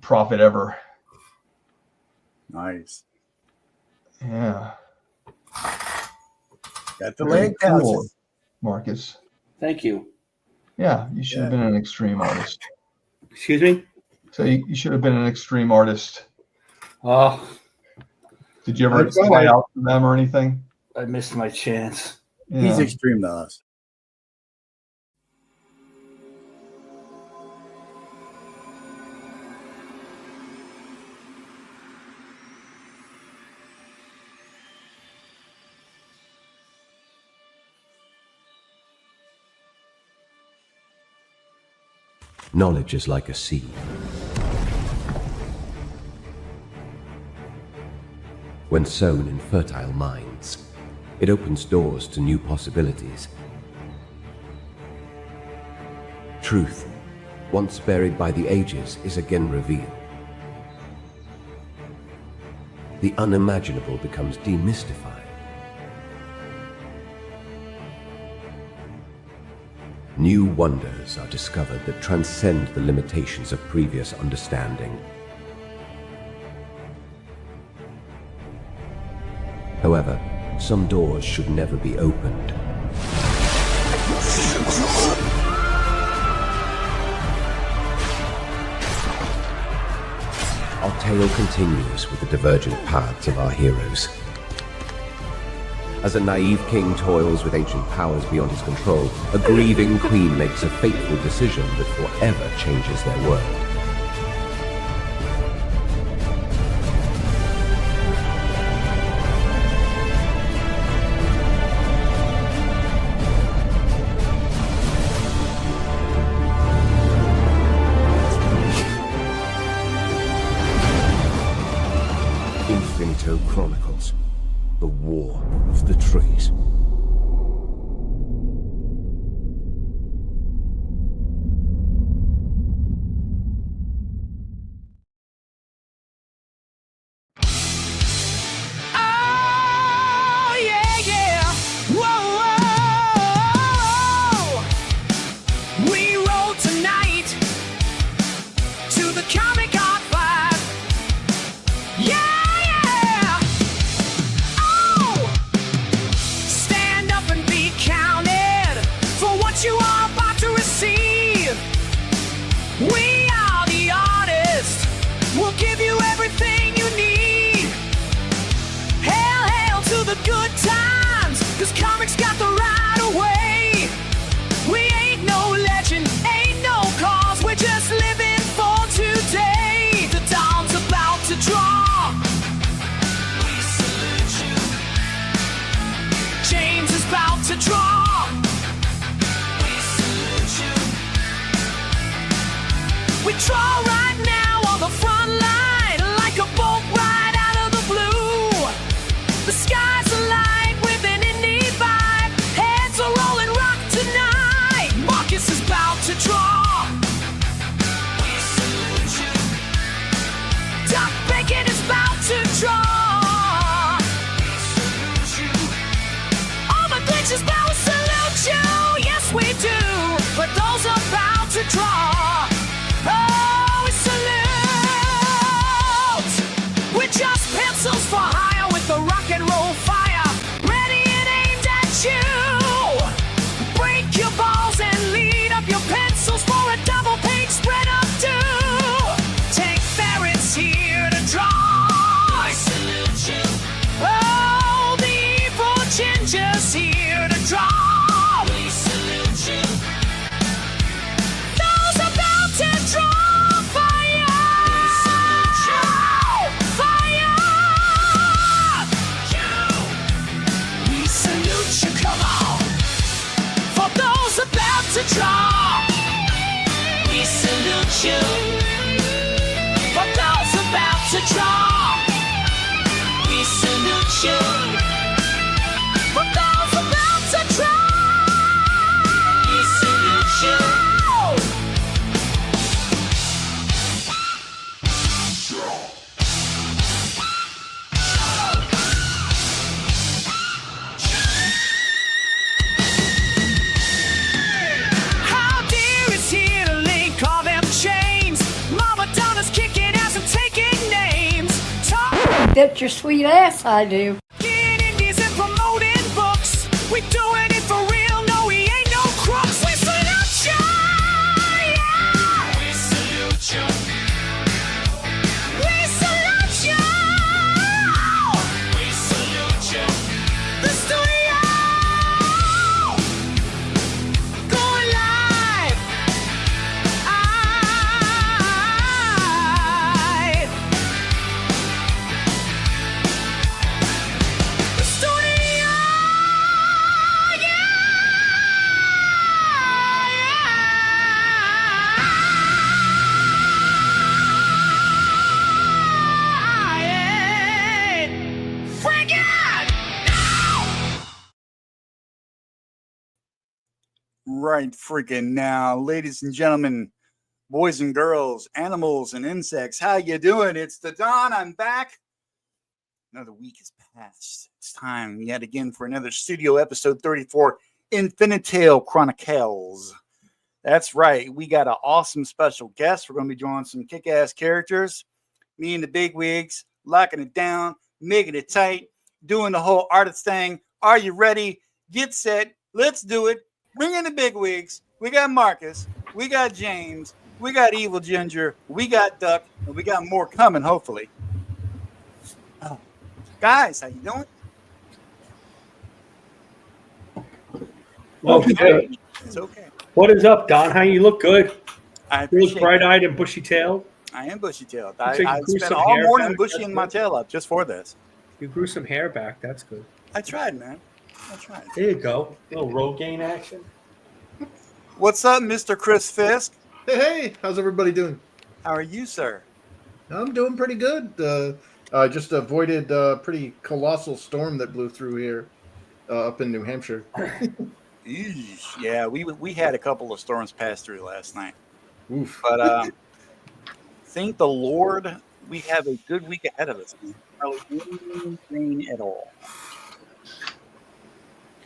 profit ever. Nice. Yeah. Got the leg pouches. Marcus. Thank you. Yeah, you should have been an extreme artist. Excuse me? So you should have been an extreme artist. Oh, Did you ever fly out to them or anything? I missed my chance. Yeah. He's extreme to us. Knowledge is like a seed. When sown in fertile minds, it opens doors to new possibilities. Truth, once buried by the ages, is again revealed. The unimaginable becomes demystified. New wonders are discovered that transcend the limitations of previous understanding. However, some doors should never be opened. Our tale continues with the divergent paths of our heroes. As a naive king toils with ancient powers beyond his control, a grieving queen makes a fateful decision that forever changes their world. Infinitale Chronicles. The War of the Trees. Oh, yeah, yeah. Whoa, whoa. We roll tonight to the comic art vibe. Yeah. You are about to receive. We are the artists. We'll give you everything you need. Hail, hail to the good times, 'cause comics got the right of way. We ain't no legend, ain't no cause. We're just living for today. The dawn's about to draw. We salute you. James is about to draw. We draw right now on the front line, like a bolt right out of the blue. The sky's alight with an indie vibe. Heads are rolling rock tonight. Marcus is about to draw. We salute you. Doc Bacon is about to draw. We salute you. All the glitches about to salute you. Yes, we do. For those about to draw. Oh, we salute! We're just pencils for hire with the rock and roll fire, ready and aimed at you. Break your balls and lead up your pencils for a double-page spread of doom. Tank Ferret's here to draw. I salute you. Oh, the evil ginger's here to draw. We salute you. To draw, we salute you. For those about to draw, we salute you. For those about to draw, we salute you. Haldir is here to link all them chains. Mama Donna's kicking bet your sweet ass I do. Getting indies and promoting books. We doing it for real. No, we ain't no crooks. We salute ya. Yeah. We salute ya. We salute ya. We salute ya. The studio going live. The studio. Freak it! Now! Right freaking now, ladies and gentlemen, boys and girls, animals and insects, how you doing? It's the Dawn. I'm back. Another week has passed. It's time yet again for another studio episode 34, INFINITALE CHRONICLES. That's right. We got an awesome special guest. We're going to be drawing some kick-ass characters. Me and the big wigs, locking it down, making it tight, doing the whole artist thing. Are you ready? Get set. Let's do it. Bring in the big wigs. We got Marcus. We got James. We got Evil Ginger. We got Duck. And we got more coming, hopefully. Oh. Guys, how you doing? Okay. It's okay. What is up, Don? How you look good? I You look appreciate it. bright-eyed and bushy-tailed. I am bushy-tailed. Looks like I you grew spent some all hair morning back. bushying That's my good. tail up just for this. You grew some hair back. That's good. I tried, man. I tried. There you go. A little Rogaine action. What's up, Mr. Chris Fisk? Hey, how's everybody doing? How are you, sir? I'm doing pretty good. I just avoided a pretty colossal storm that blew through here up in New Hampshire. Eesh. Yeah, we had a couple of storms pass through last night. Oof. But thank the Lord we have a good week ahead of us. Probably no rain at all.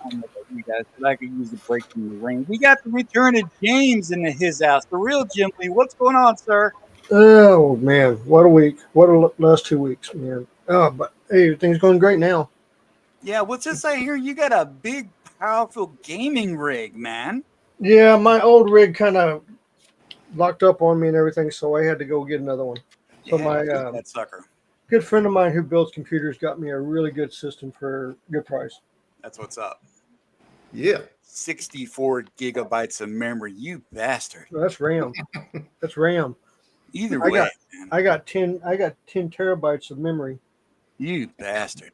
I don't know about you guys, but I could use a break from the rain. We got the return of James into his house. The real Jim Lee. What's going on, sir? Oh man, what a week! What a last 2 weeks, man. Oh, but hey, everything's going great now. Yeah, what's this I hear? You got a big, powerful gaming rig, man. Yeah, my old rig kind of locked up on me and everything, so I had to go get another one. So Yeah, my that sucker. good friend of mine who builds computers got me a really good system for a good price. That's what's up. Yeah. 64 gigabytes of memory, you bastard. That's RAM. That's RAM. Either I way, got- man, I got 10 terabytes of memory. you bastard.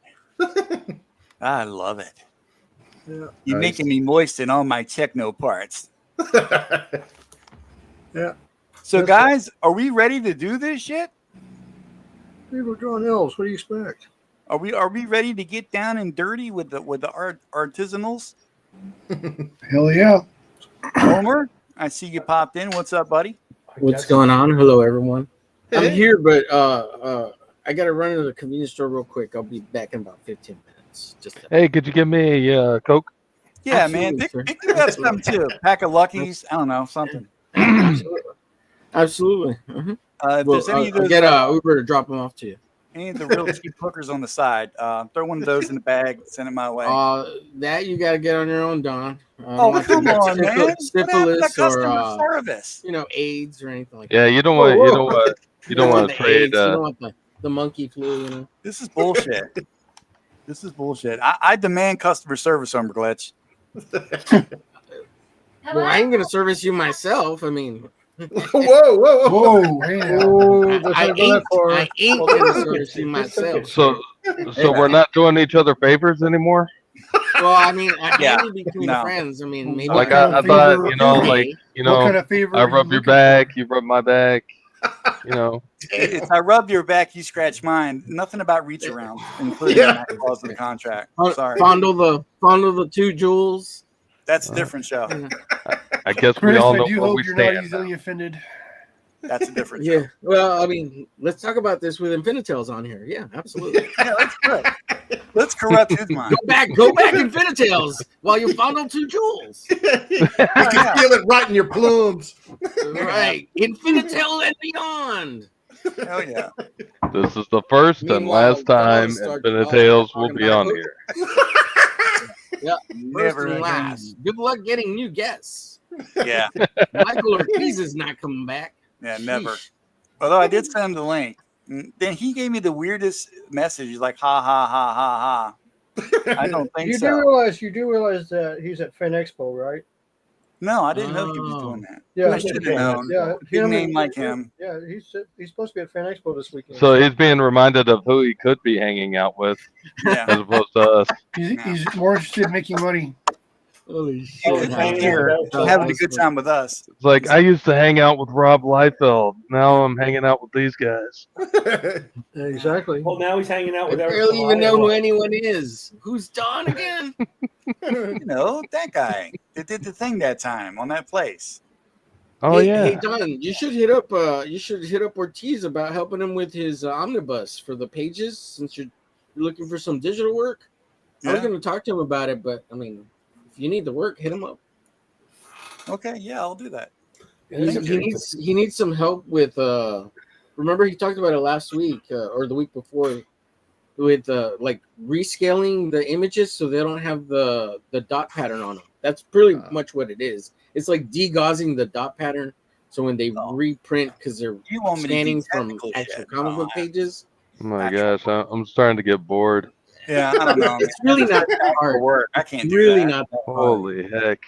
I love it. Yeah. You're Nice. making me moist in all my techno parts. Yeah. So, Yes, guys, are we ready to do this shit? People drawing L's. What do you expect? Are we ready to get down and dirty with the artisanals? Hell yeah. Homer, I see you popped in. What's up, buddy? What's going on? Hello, everyone. Hey. I'm here, but I got to run into the convenience store real quick. I'll be back in about 15 minutes. Hey, could you give me a Coke? Yeah, man. Absolutely, sir. Pick me up something too. Pack of Luckies. I don't know, something. Absolutely. Mhm. If Well, there's any of I'll those, get Uber to drop them off to you. any of the real cheap hookers on the side, throw one of those in the bag. Send it my way. That you got to get on your own, Don. I don't Oh, want come you to get on, man. What happened to syphilis customer or service? AIDS or anything like Yeah, that. you don't want you don't want the to trade. AIDS, you don't want the monkey flu, you know. This is bullshit. This is bullshit. I demand customer service, Homer Glitch. Well, I ain't gonna service you myself. I mean, Whoa. Oh, let's I not go that far. ain't gonna service you myself. So we're not doing each other favors anymore. Well, I mean, Yeah, maybe between no. friends. I mean, maybe Like kind I of thought, favor- you know, okay. like What kind of favor I are you rub your looking back, you rub my back. You know, If I rub your back, you scratch mine. Nothing about reach around, including Yeah. that clause of the contract. Fon- Sorry. Fondle the two jewels. That's a different show. I guess we Chris, all I know do where hope we you're not stand. easily offended. That's a different Yeah. show. Well, I mean, let's talk about this with Infinitales on here. Yeah, absolutely. Yeah, that's good. Let's corrupt his mind. Go back, Infinitales, while you fondle two jewels. You can feel it right in your plums. Right, Infinital and beyond. Hell yeah. This is the first and Meanwhile, last time Don starts INFINITALES will talking be about on it. here. Yeah, Never first and again. last. Good luck getting new guests. Yeah. Michael Ortiz is not coming back. Yeah, never. Sheesh. Although I did send him the link. Then he gave me the weirdest message. He's like, ha, ha, ha, ha, ha. I don't think You so. do realize that he's at Fin Expo, right? No, I didn't know he was doing that. Yeah, I should have known. Yeah, Big him name and- like him. Yeah, he's supposed to be at Fin Expo this weekend. So he's being reminded of who he could be hanging out with, Yeah. as opposed to us. He's more interested in making money. Holy He shit. could be hanging here out having a good time with us. It's like, I used to hang out with Rob Liefeld. Now I'm hanging out with these guys. Exactly. Well, now he's hanging out I with barely even know who anyone is. Who's Don again? You know, that guy that did the thing that time on that place. Oh hey, yeah. Hey Don, you should hit up Ortiz about helping him with his omnibus for the pages since you're looking for some digital work. I was Yeah. going to talk to him about it, but I mean, if you need the work, hit him up. Okay, yeah, I'll do that. He needs some help with remember he talked about it last week or the week before with like rescaling the images so they don't have the dot pattern on them. That's pretty much what it is. It's like degaussing the dot pattern so when they reprint because they're You want me to do scanning from technical actual shit. comic book No. pages. Oh my gosh, I'm starting to get bored. Yeah, I don't know. It's really not that For hard. work. I can't do Really that. not that hard. Holy heck.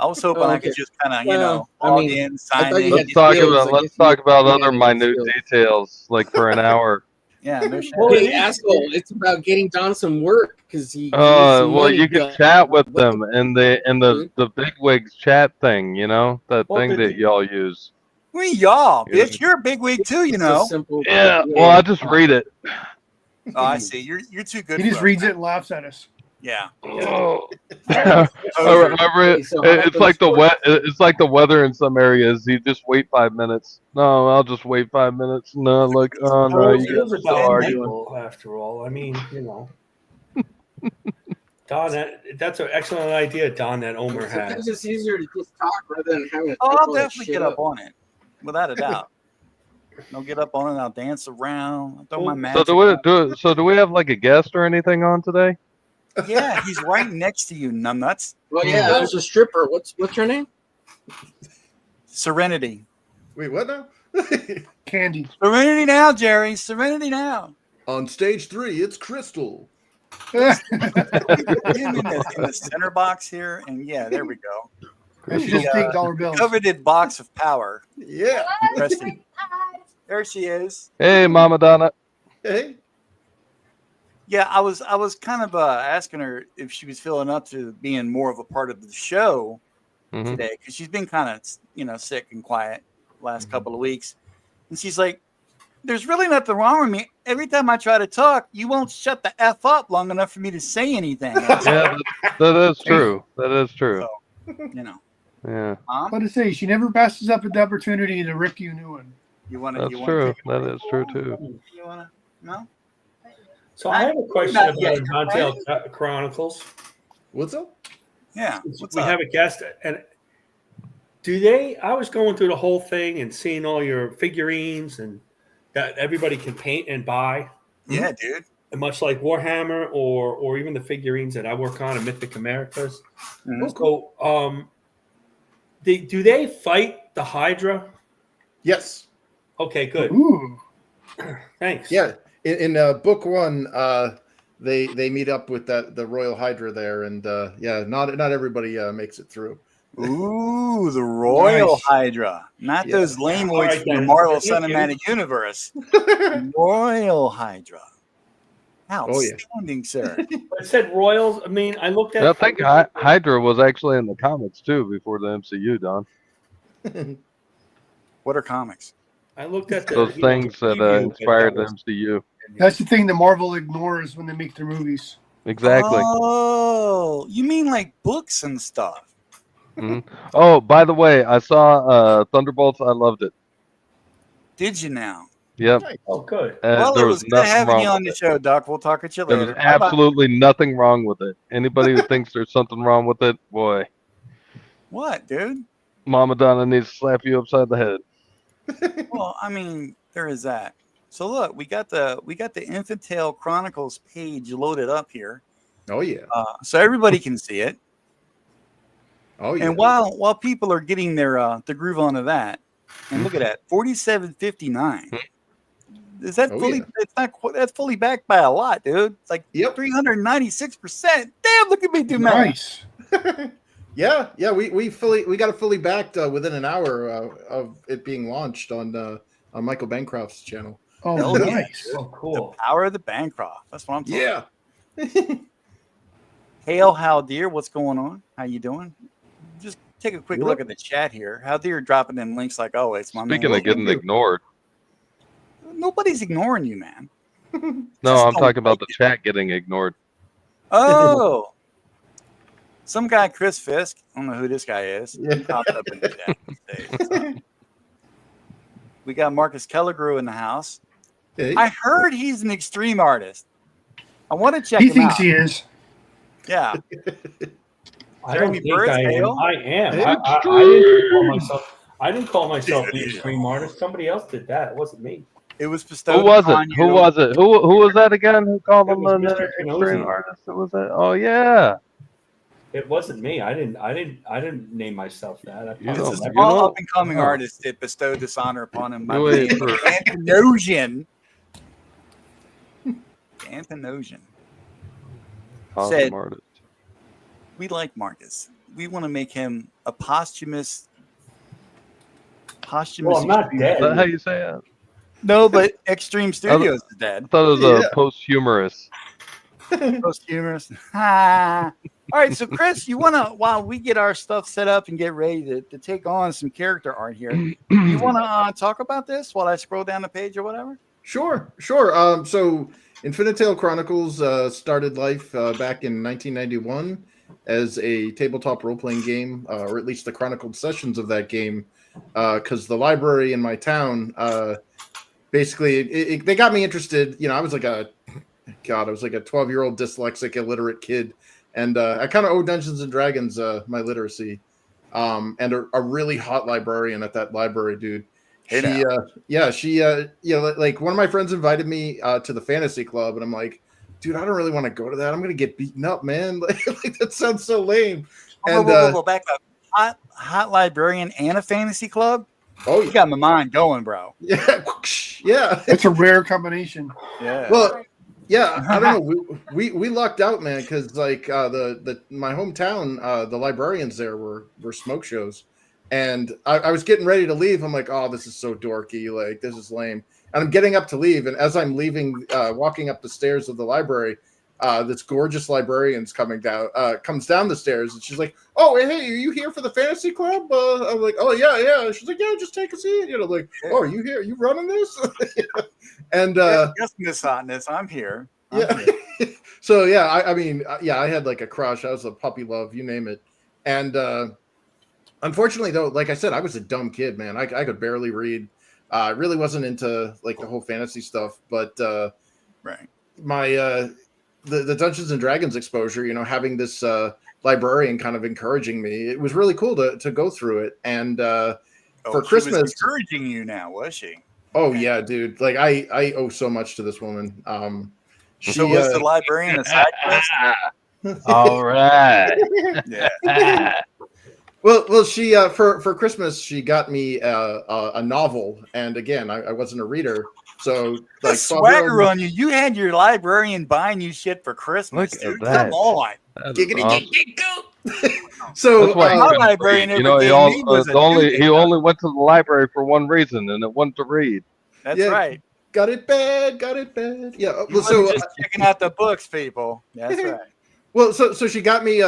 I was hoping I could just kind of, Well, I log mean, in, I sign thought you in. had Let's talk skills, about I let's guess talk you about had other any minute skills. details, like for an hour. Yeah, no shit. Well, Hey, asshole! It's about getting Don some work because he. needs some Well, money you can done. chat with them in the bigwigs chat thing, you know, that Well, thing that y'all use. We y'all, Yeah. bitch. You're a big wig too, you It's know. a simple. Yeah, well, I just read it. Oh, I see. You're too good. He for just us. reads it and laughs at us. Yeah. Oh. Poser. It's like the weather in some areas. You just wait 5 minutes. No, I'll just wait 5 minutes. No, look, oh no, you guys are still arguing. After all, I mean, Don, that's an excellent idea, Don, that Omer has. Sometimes it's easier to just talk rather than having. Oh, type I'll all that definitely shit get up on it, without a doubt. I'll get up on it. I'll dance around. I'll throw my So magic. do we have like a guest or anything on today? Yeah, he's right next to you, numbnuts. Well, yeah, there's a stripper. What's her name? Serenity. Wait, what now? Candy. Serenity now, Jerry. Serenity now. On stage 3, it's Crystal. Him in the center box here, and yeah, there we go. I should just take dollar bills. Coveted box of power. Yeah. Resting. There she is. Hey, Mama Donna. Hey. Yeah, I was kind of asking her if she was feeling up to being more of a part of the show today because she's been kind of sick and quiet last couple of weeks, and she's like, "There's really nothing wrong with me. Every time I try to talk, you won't shut the F up long enough for me to say anything." Yeah, that is true. That is true. So, Yeah. What to say? She never passes up an opportunity to rip you a new one. You want That's true. That is true too. You want to? No. So I have a question Not about yet, INFINITALE Chronicles. What's up? Yeah. We have a guest, and do they? I was going through the whole thing and seeing all your figurines and that everybody can paint and buy. Yeah, dude. And much like Warhammer or even the figurines that I work on in Mythic Americas. Mhm. So, do they fight the Hydra? Yes. Okay, good. Ooh. Thanks. Yeah. In book 1, they meet up with the Royal Hydra there, and yeah, not everybody makes it through. Ooh, the Royal Nice. Hydra. Not Yeah. those lame All ones right, from the then. Marvel Thank you. Cinematic Universe. Royal Hydra. Outstanding, sir. I said Royals. I mean, I looked at. I think Hydra was actually in the comics too before the MCU, Don. What are comics? I looked at Those things that inspired the MCU. That's the thing that Marvel ignores when they make their movies. Exactly. Oh, you mean like books and stuff? Mhm. Oh, by the way, I saw Thunderbolts. I loved it. Did you now? Yep. Oh, good. Well, there it was good nothing having wrong you on with the it. show, Doc. We'll talk at you There later. was absolutely nothing wrong with it. Anybody who thinks there's something wrong with it, boy, What, dude? Mama Donna needs to slap you upside the head. Well, I mean, Where is that? So look, we got the Infantile Chronicles page loaded up here. Oh yeah. So everybody can see it. Oh yeah. And while people are getting their the groove onto that, and look at that, 4759. Is that fully? Yeah. It's not. That's fully backed by a lot, dude. It's like 396%. Damn! Look at me do math. Nice. Yeah. We got it fully backed within an hour of it being launched on Michael Bancroft's channel. Oh, Hell yeah, nice. dude. Oh, cool. The power of the Bancroft. That's what I'm talking about. Yeah. Hail, Haldir, what's going on? How you doing? Just take a quick look at the chat here. Haldir dropping in links like always. My Speaking man. of getting ignored. Nobody's ignoring you, man. No, I'm talking about the chat getting ignored. Oh. Some guy, Chris Fisk. I don't know who this guy is. He popped up in the chat today, so. We got Marcus Kelligrew in the house. Hey. I heard he's an extreme artist. I want to check He him thinks out. he is. Yeah. I don't Jeremy think Burris, I am. Hale? I am. I didn't call myself the extreme artist. Somebody else did that. It wasn't me. It was bestowed Who was upon it? you. Who was it? Who was that again? Who called It him was an Mr. extreme Kenosi. artist? Who was that? Oh yeah. It wasn't me. I didn't name myself that. I You It's know, a probably you small know- up-and-coming artist that bestowed this honor upon him. You wait for- Antinosian. Antinosian. Awesome Said- artist. We like Marcus. We want to make him a posthumous. Well, I'm not Is that how dead. you say it? No, but Extreme Studios is I dead. thought it was a posthumous. Posthumous. All right, so Chris, you want to, while we get our stuff set up and get ready to take on some character art here, you want to talk about this while I scroll down the page or whatever? Sure. So Infinitale Chronicles started life back in 1991 as a tabletop role-playing game, or at least the chronicled sessions of that game, because the library in my town, basically, they got me interested. You know, I was like a 12-year-old dyslexic, illiterate kid, and I kind of owe Dungeons and Dragons my literacy, and a really hot librarian at that library, dude. Hey She like one of my friends invited me to the fantasy club, and I'm like, dude, I don't really want to go to that. I'm gonna get beaten up, man. Like that sounds so lame. And Whoa, back up. Hot librarian and a fantasy club? Oh, You got my mind going, bro. yeah. It's a rare combination. Yeah. Well, yeah, I don't know. We lucked out, man, because like my hometown, the librarians there were smoke shows, and I was getting ready to leave. I'm like, oh, this is so dorky. Like this is lame. And I'm getting up to leave, and as I'm leaving, walking up the stairs of the library, this gorgeous librarian's comes down the stairs, and she's like, "Oh, hey, are you here for the fantasy club?" I'm like, "Oh yeah." She's like, "Yeah, just take a seat." You know, like, "Oh, are you here? Are you running this?" And yes, Miss Hotness, I'm here. So yeah, I mean, I had like a crush. I was a puppy love, you name it. And unfortunately, though, like I said, I was a dumb kid, man. I could barely read. I really wasn't into like the whole fantasy stuff, but Right. my the Dungeons and Dragons exposure, you know, having this librarian kind of encouraging me, it was really cool to go through it. And for She Christmas, was encouraging you now, was she? oh yeah, dude, like I owe so much to this woman. So was the librarian a side quest? All right. Yeah. Well, she for Christmas she got me a novel, and again, I wasn't a reader, so The like swagger on you. You had your librarian buying you shit for Christmas. Look at Dude. that. Come on. That's Giggity, awesome. So That's why my librarian you know, ever he, gave me was a he only went to the library for one reason, and it wasn't to read. That's Yeah. right. got it bad. Yeah. You Well, so wasn't just checking out the books, people. That's right. Well, so she got me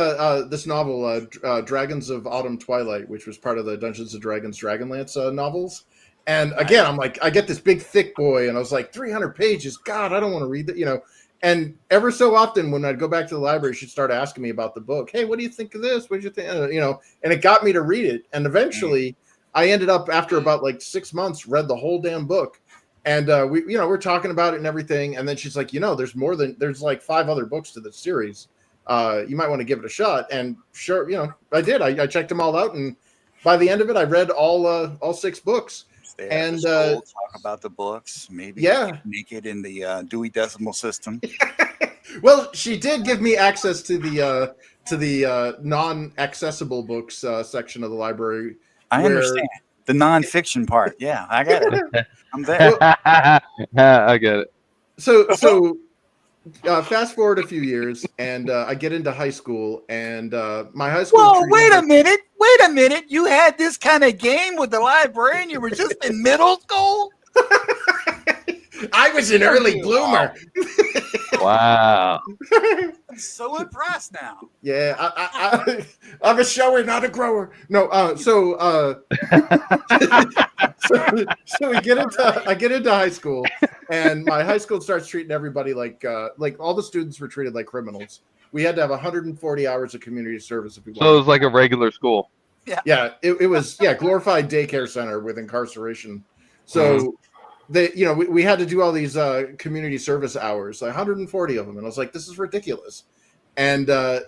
this novel, Dragons of Autumn Twilight, which was part of the Dungeons and Dragons Dragonlance novels. And again, I'm like, I get this big thick boy, and I was like, 300 pages. God, I don't want to read that, you know. And ever so often, when I'd go back to the library, she'd start asking me about the book. Hey, what do you think of this? What did you think? You know, and it got me to read it. And eventually, I ended up after about like 6 months, read the whole damn book. And we're talking about it and everything. And then she's like, you know, there's like 5 other books to the series. You might want to give it a shot. And sure, you know, I did. I checked them all out, and by the end of it, I read all 6 books. Stay And, after school, talk about the books. Maybe make it in the Dewey Decimal System. Well, she did give me access to the non-accessible books section of the library. I understand the nonfiction part. Yeah, I get it. I'm there. I get it. So fast forward a few years, and I get into high school, and my high school. Whoa! Wait a minute! Wait a minute! You had this kind of game with the librarian. You were just in middle school. I was an early bloomer. Wow. I'm so impressed now. Yeah, I'm a shower, not a grower. No, so we I get into high school, and my high school starts treating everybody like all the students were treated like criminals. We had to have 140 hours of community service if we wanted. So it was like a regular school. Yeah, it was glorified daycare center with incarceration. So we had to do all these community service hours, like 140 of them, and I was like, this is ridiculous. And I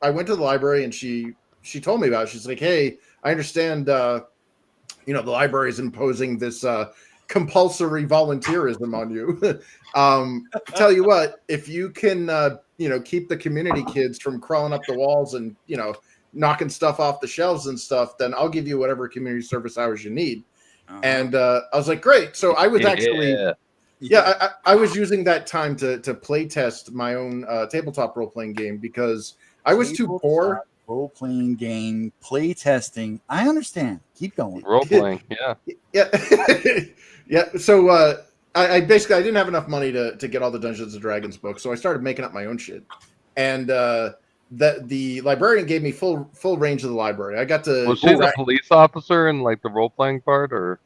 went to the library, and she told me about it. She's like, hey, I understand the library is imposing this compulsory volunteerism on you. Tell you what, if you can keep the community kids from crawling up the walls and knocking stuff off the shelves and stuff, then I'll give you whatever community service hours you need. And I was like, great. So I was actually, I was using that time to play test my own tabletop role-playing game because I was too poor. Role-playing game, play testing. I understand. Keep going. Role-playing, yeah. So I didn't have enough money to get all the Dungeons and Dragons books, so I started making up my own shit. And the librarian gave me full range of the library. I got to. Was she the police officer in like the role playing part, or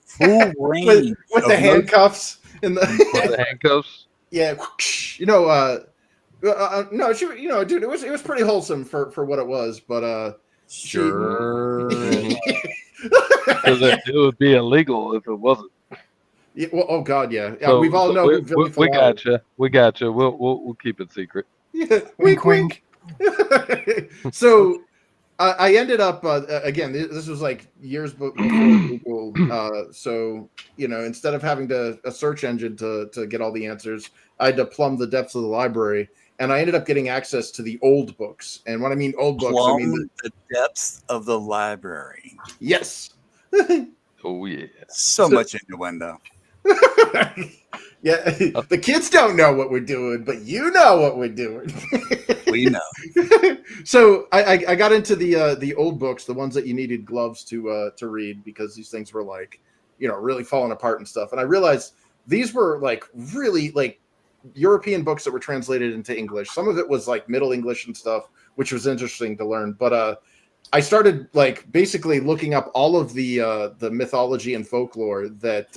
full range with the handcuffs and the handcuffs? Yeah, no, she, dude, it was pretty wholesome for what it was, but sure, because it would be illegal if it wasn't. Yeah, well, oh god, yeah. So, we've all known. We gotcha. We gotcha. We'll keep it secret. Yeah, wink. So I ended up again. This was like years before Google. So instead of having a search engine to get all the answers, I had to plumb the depths of the library, and I ended up getting access to the old books. And when I mean old books, I mean the depths of the library. Yes. Oh yeah. So much innuendo. Yeah, the kids don't know what we're doing, but you know what we're doing. We know. So I got into the old books, the ones that you needed gloves to read because these things were like, really falling apart and stuff. And I realized these were like really like European books that were translated into English. Some of it was like Middle English and stuff, which was interesting to learn. But I started like basically looking up all of the mythology and folklore that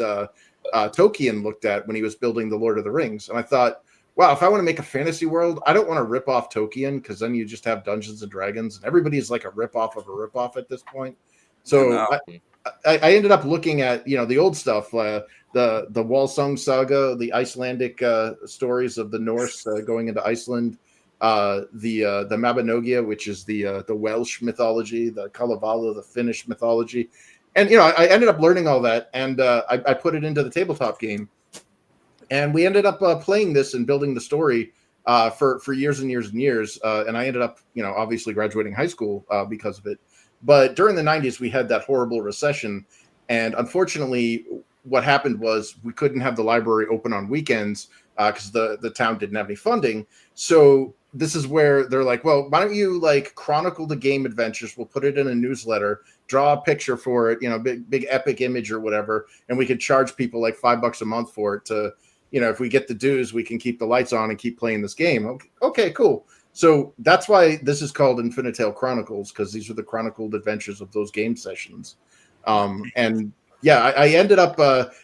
Tolkien looked at when he was building the Lord of the Rings. And I thought, wow, if I want to make a fantasy world, I don't want to rip off Tolkien because then you just have Dungeons and Dragons and everybody's like a ripoff of a ripoff at this point. So I ended up looking at, the old stuff, the Walsung saga, the Icelandic stories of the Norse going into Iceland, the Mabinogia, which is the Welsh mythology, the Kalevala, the Finnish mythology. And, I ended up learning all that, and I put it into the tabletop game. And we ended up playing this and building the story for years and years and years. And I ended up, obviously graduating high school because of it. But during the 90s, we had that horrible recession. And unfortunately, what happened was we couldn't have the library open on weekends because the town didn't have any funding. So this is where they're like, well, why don't you like chronicle the game adventures? We'll put it in a newsletter, draw a picture for it, big epic image or whatever. And we could charge people like $5 a month for it to, if we get the dues, we can keep the lights on and keep playing this game. Okay, cool. So that's why this is called INFINITALE CHRONICLES, because these are the chronicled adventures of those game sessions. And yeah, I ended up,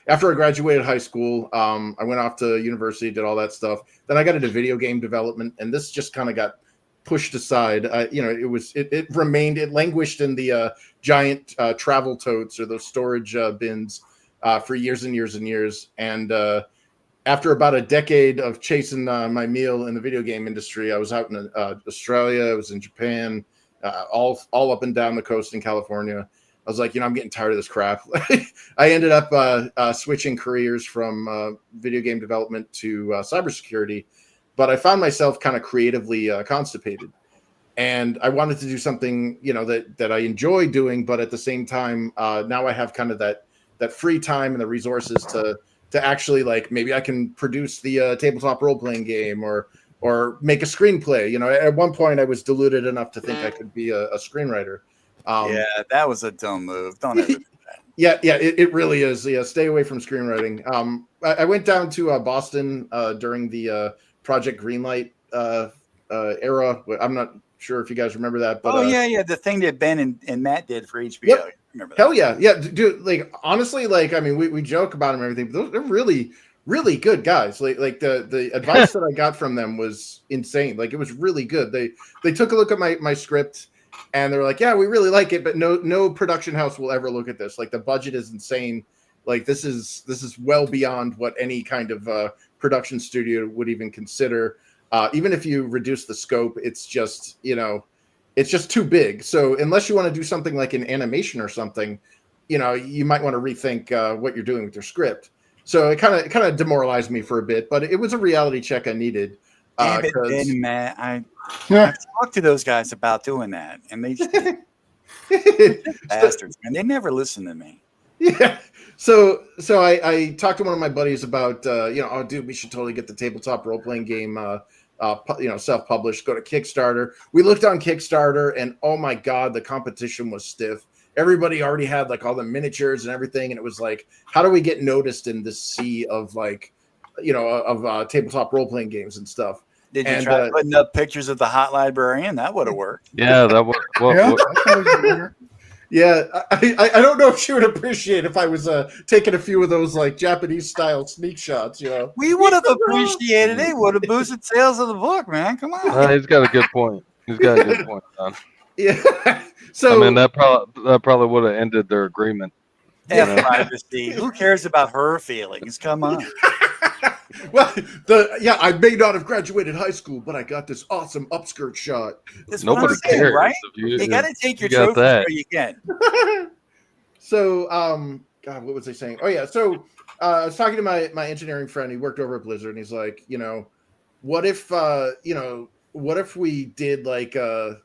after I graduated high school, I went off to university, did all that stuff. Then I got into video game development, and this just kind of got pushed aside. It languished in the giant travel totes or those storage bins for years and years and years. And after about a decade of chasing my meal in the video game industry, I was out in Australia, I was in Japan, all up and down the coast in California. I was like, I'm getting tired of this crap. I ended up switching careers from video game development to cybersecurity, but I found myself kind of creatively constipated. And I wanted to do something, that I enjoy doing, but at the same time, now I have kind of that free time and the resources to actually, like, maybe I can produce the tabletop role-playing game or make a screenplay. At one point I was deluded enough to think I could be a screenwriter. Yeah, that was a dumb move. Don't ever do that. Yeah, it really is. Yeah, stay away from screenwriting. I went down to Boston during the Project Greenlight era. I'm not sure if you guys remember that, but the thing that Ben and Matt did for HBO. Yep. Remember that? Hell yeah, dude. Like, honestly, like, I mean, we joke about them and everything, but they're really, really good guys. Like the advice that I got from them was insane. Like, it was really good. They took a look at my script and they're like, yeah, we really like it, but no production house will ever look at this. Like, the budget is insane. Like, this is well beyond what any kind of production studio would even consider. Even if you reduce the scope, it's just, it's just too big. So unless you want to do something like an animation or something, you might want to rethink what you're doing with your script. So it kind of demoralized me for a bit, but it was a reality check I needed. Ben and Matt, I've talked to those guys about doing that, and they just bastards, man. They never listen to me. Yeah. So I talked to one of my buddies about, oh, dude, we should totally get the tabletop role-playing game, self-published, go to Kickstarter. We looked on Kickstarter and, oh my God, the competition was stiff. Everybody already had like all the miniatures and everything. And it was like, how do we get noticed in this sea of like, tabletop role-playing games and stuff? Did you try putting up pictures of the hot librarian? That would have worked. Yeah, that would. Yeah, I don't know if she would appreciate if I was taking a few of those like Japanese style sneak shots. We would have appreciated it. Would have boosted sales of the book, man. Come on. He's got a good point. Don. Yeah. So I mean, that probably would have ended their agreement. Yeah, privacy. Who cares about her feelings? Come on. Well, I may not have graduated high school, but I got this awesome upskirt shot. Nobody cares, right? You got to take your trophy where you can. So, God, what was I saying? Oh yeah, so I was talking to my engineering friend. He worked over at Blizzard, and he's like, what if we did like the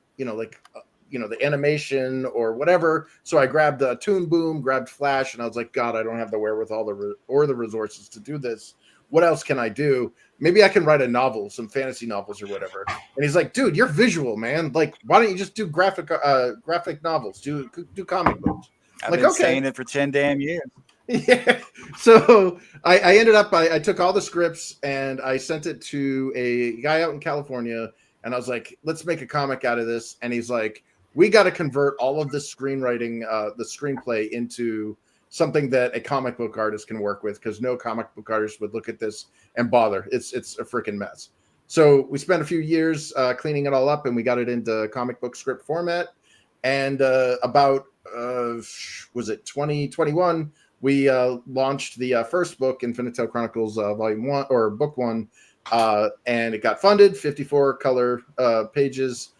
animation or whatever. So I grabbed Toon Boom, grabbed Flash, and I was like, God, I don't have the wherewithal or the resources to do this. What else can I do? Maybe I can write a novel, some fantasy novels or whatever. And he's like, dude, you're visual, man. Like, why don't you just do graphic novels? Do comic books. I've been saying it for 10 damn years. Yeah. So I ended up, I took all the scripts and I sent it to a guy out in California. And I was like, let's make a comic out of this. And he's like, we got to convert all of this screenwriting, the screenplay into something that a comic book artist can work with, because no comic book artist would look at this and bother. It's a freaking mess. So we spent a few years cleaning it all up, and we got it into comic book script format. And about, was it 2021, we launched the first book, Infinital Chronicles Volume 1 or Book 1, and it got funded, 54 color pages.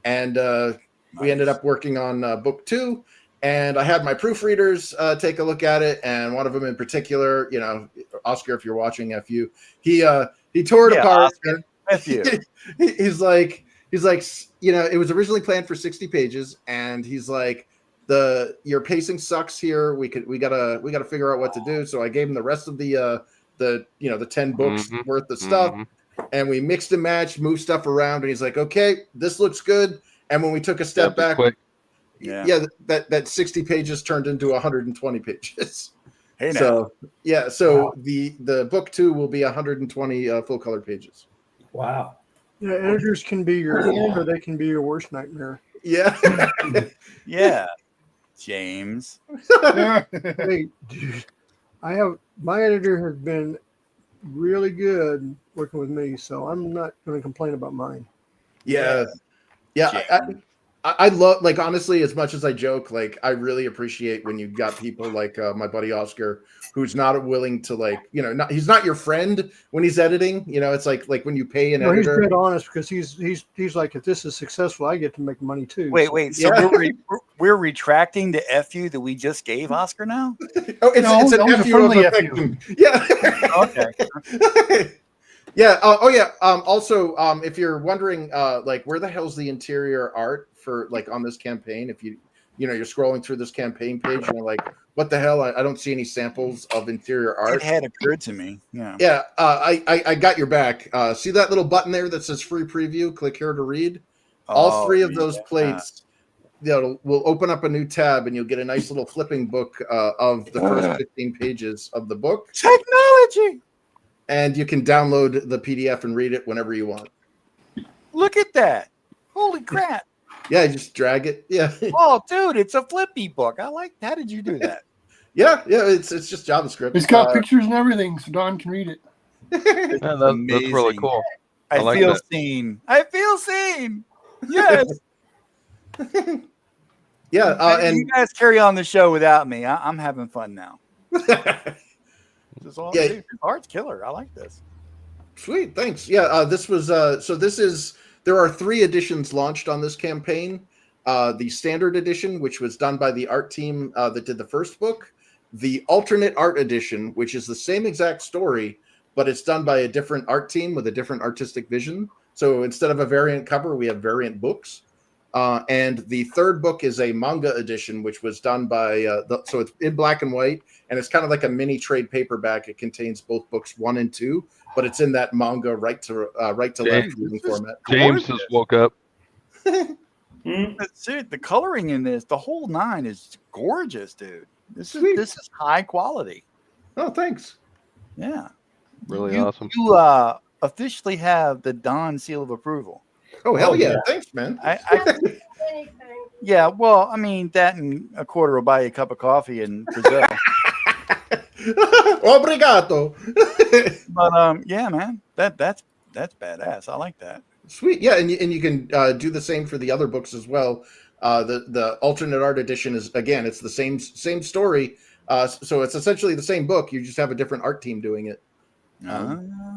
And we ended up working on Book 2. And I had my proofreaders take a look at it, and one of them in particular, Oscar, if you're watching, F.U., he tore it apart. Oscar, F.U. He's like, it was originally planned for 60 pages, and he's like, your pacing sucks here. We gotta figure out what to do. So I gave him the rest of the 10 books worth of stuff, and we mixed and matched, moved stuff around, and he's like, okay, this looks good. And when we took a step back. Quick. Yeah, that 60 pages turned into 120 pages. Hey, now. So wow. The book 2 will be 120 full color pages. Wow. Yeah, editors can be your friend or they can be your worst nightmare. Yeah. Yeah. James. Hey, dude, my editor has been really good working with me, so I'm not going to complain about mine. Yeah. I love, like, honestly, as much as I joke, like, I really appreciate when you got people like my buddy Oscar, who's not willing to, like, he's not your friend when he's editing. It's like when you pay an editor. He's dead honest, because he's like, if this is successful, I get to make money too. Wait. So we're retracting the FU that we just gave Oscar now? Oh, it's that an was a FU friendly of FU. affection. Yeah. Okay. Yeah. Oh, yeah. Also, if you're wondering, like, where the hell's the interior art for, like, on this campaign? If you're scrolling through this campaign page and you're like, what the hell? I don't see any samples of interior art. It had occurred to me. Yeah. Yeah. I got your back. See that little button there that says free preview? Click here to read. All three of those plates, will open up a new tab, and you'll get a nice little flipping book of the first 15 pages of the book. Technology. And you can download the PDF and read it whenever you want. Look at that. Holy crap. Yeah, you just drag it. Yeah. Oh, dude, it's a flippy book. I like. How did you do that? Yeah, it's just JavaScript. It's got pictures and everything, so Don can read it. Yeah, that's really cool. I like feel that. seen. I feel seen. Yes. Yeah, and you guys carry on the show without me. I'm having fun now. This is all. Yeah. Dude, art's killer. I like this. Sweet, thanks. Yeah, this was there are 3 editions launched on this campaign. The standard edition, which was done by the art team that did the first book, the alternate art edition, which is the same exact story, but it's done by a different art team with a different artistic vision. So instead of a variant cover, we have variant books. And the third book is a manga edition, which was done by so it's in black and white, and it's kind of like a mini trade paperback. It contains both books 1 and 2, but it's in that manga right to left reading format. James just woke up. Dude, the coloring in this, the whole 9 is gorgeous, dude. This is high quality. Oh, thanks. Yeah, Really awesome. You officially have the Don seal of approval. Oh, hell yeah. Thanks, man. Yeah, well, I mean, that and a quarter will buy you a cup of coffee in Brazil. Obrigado. But yeah, man, that's badass. I like that. Sweet. Yeah, and you can do the same for the other books as well. The alternate art edition is, again, it's the same story. So it's essentially the same book. You just have a different art team doing it.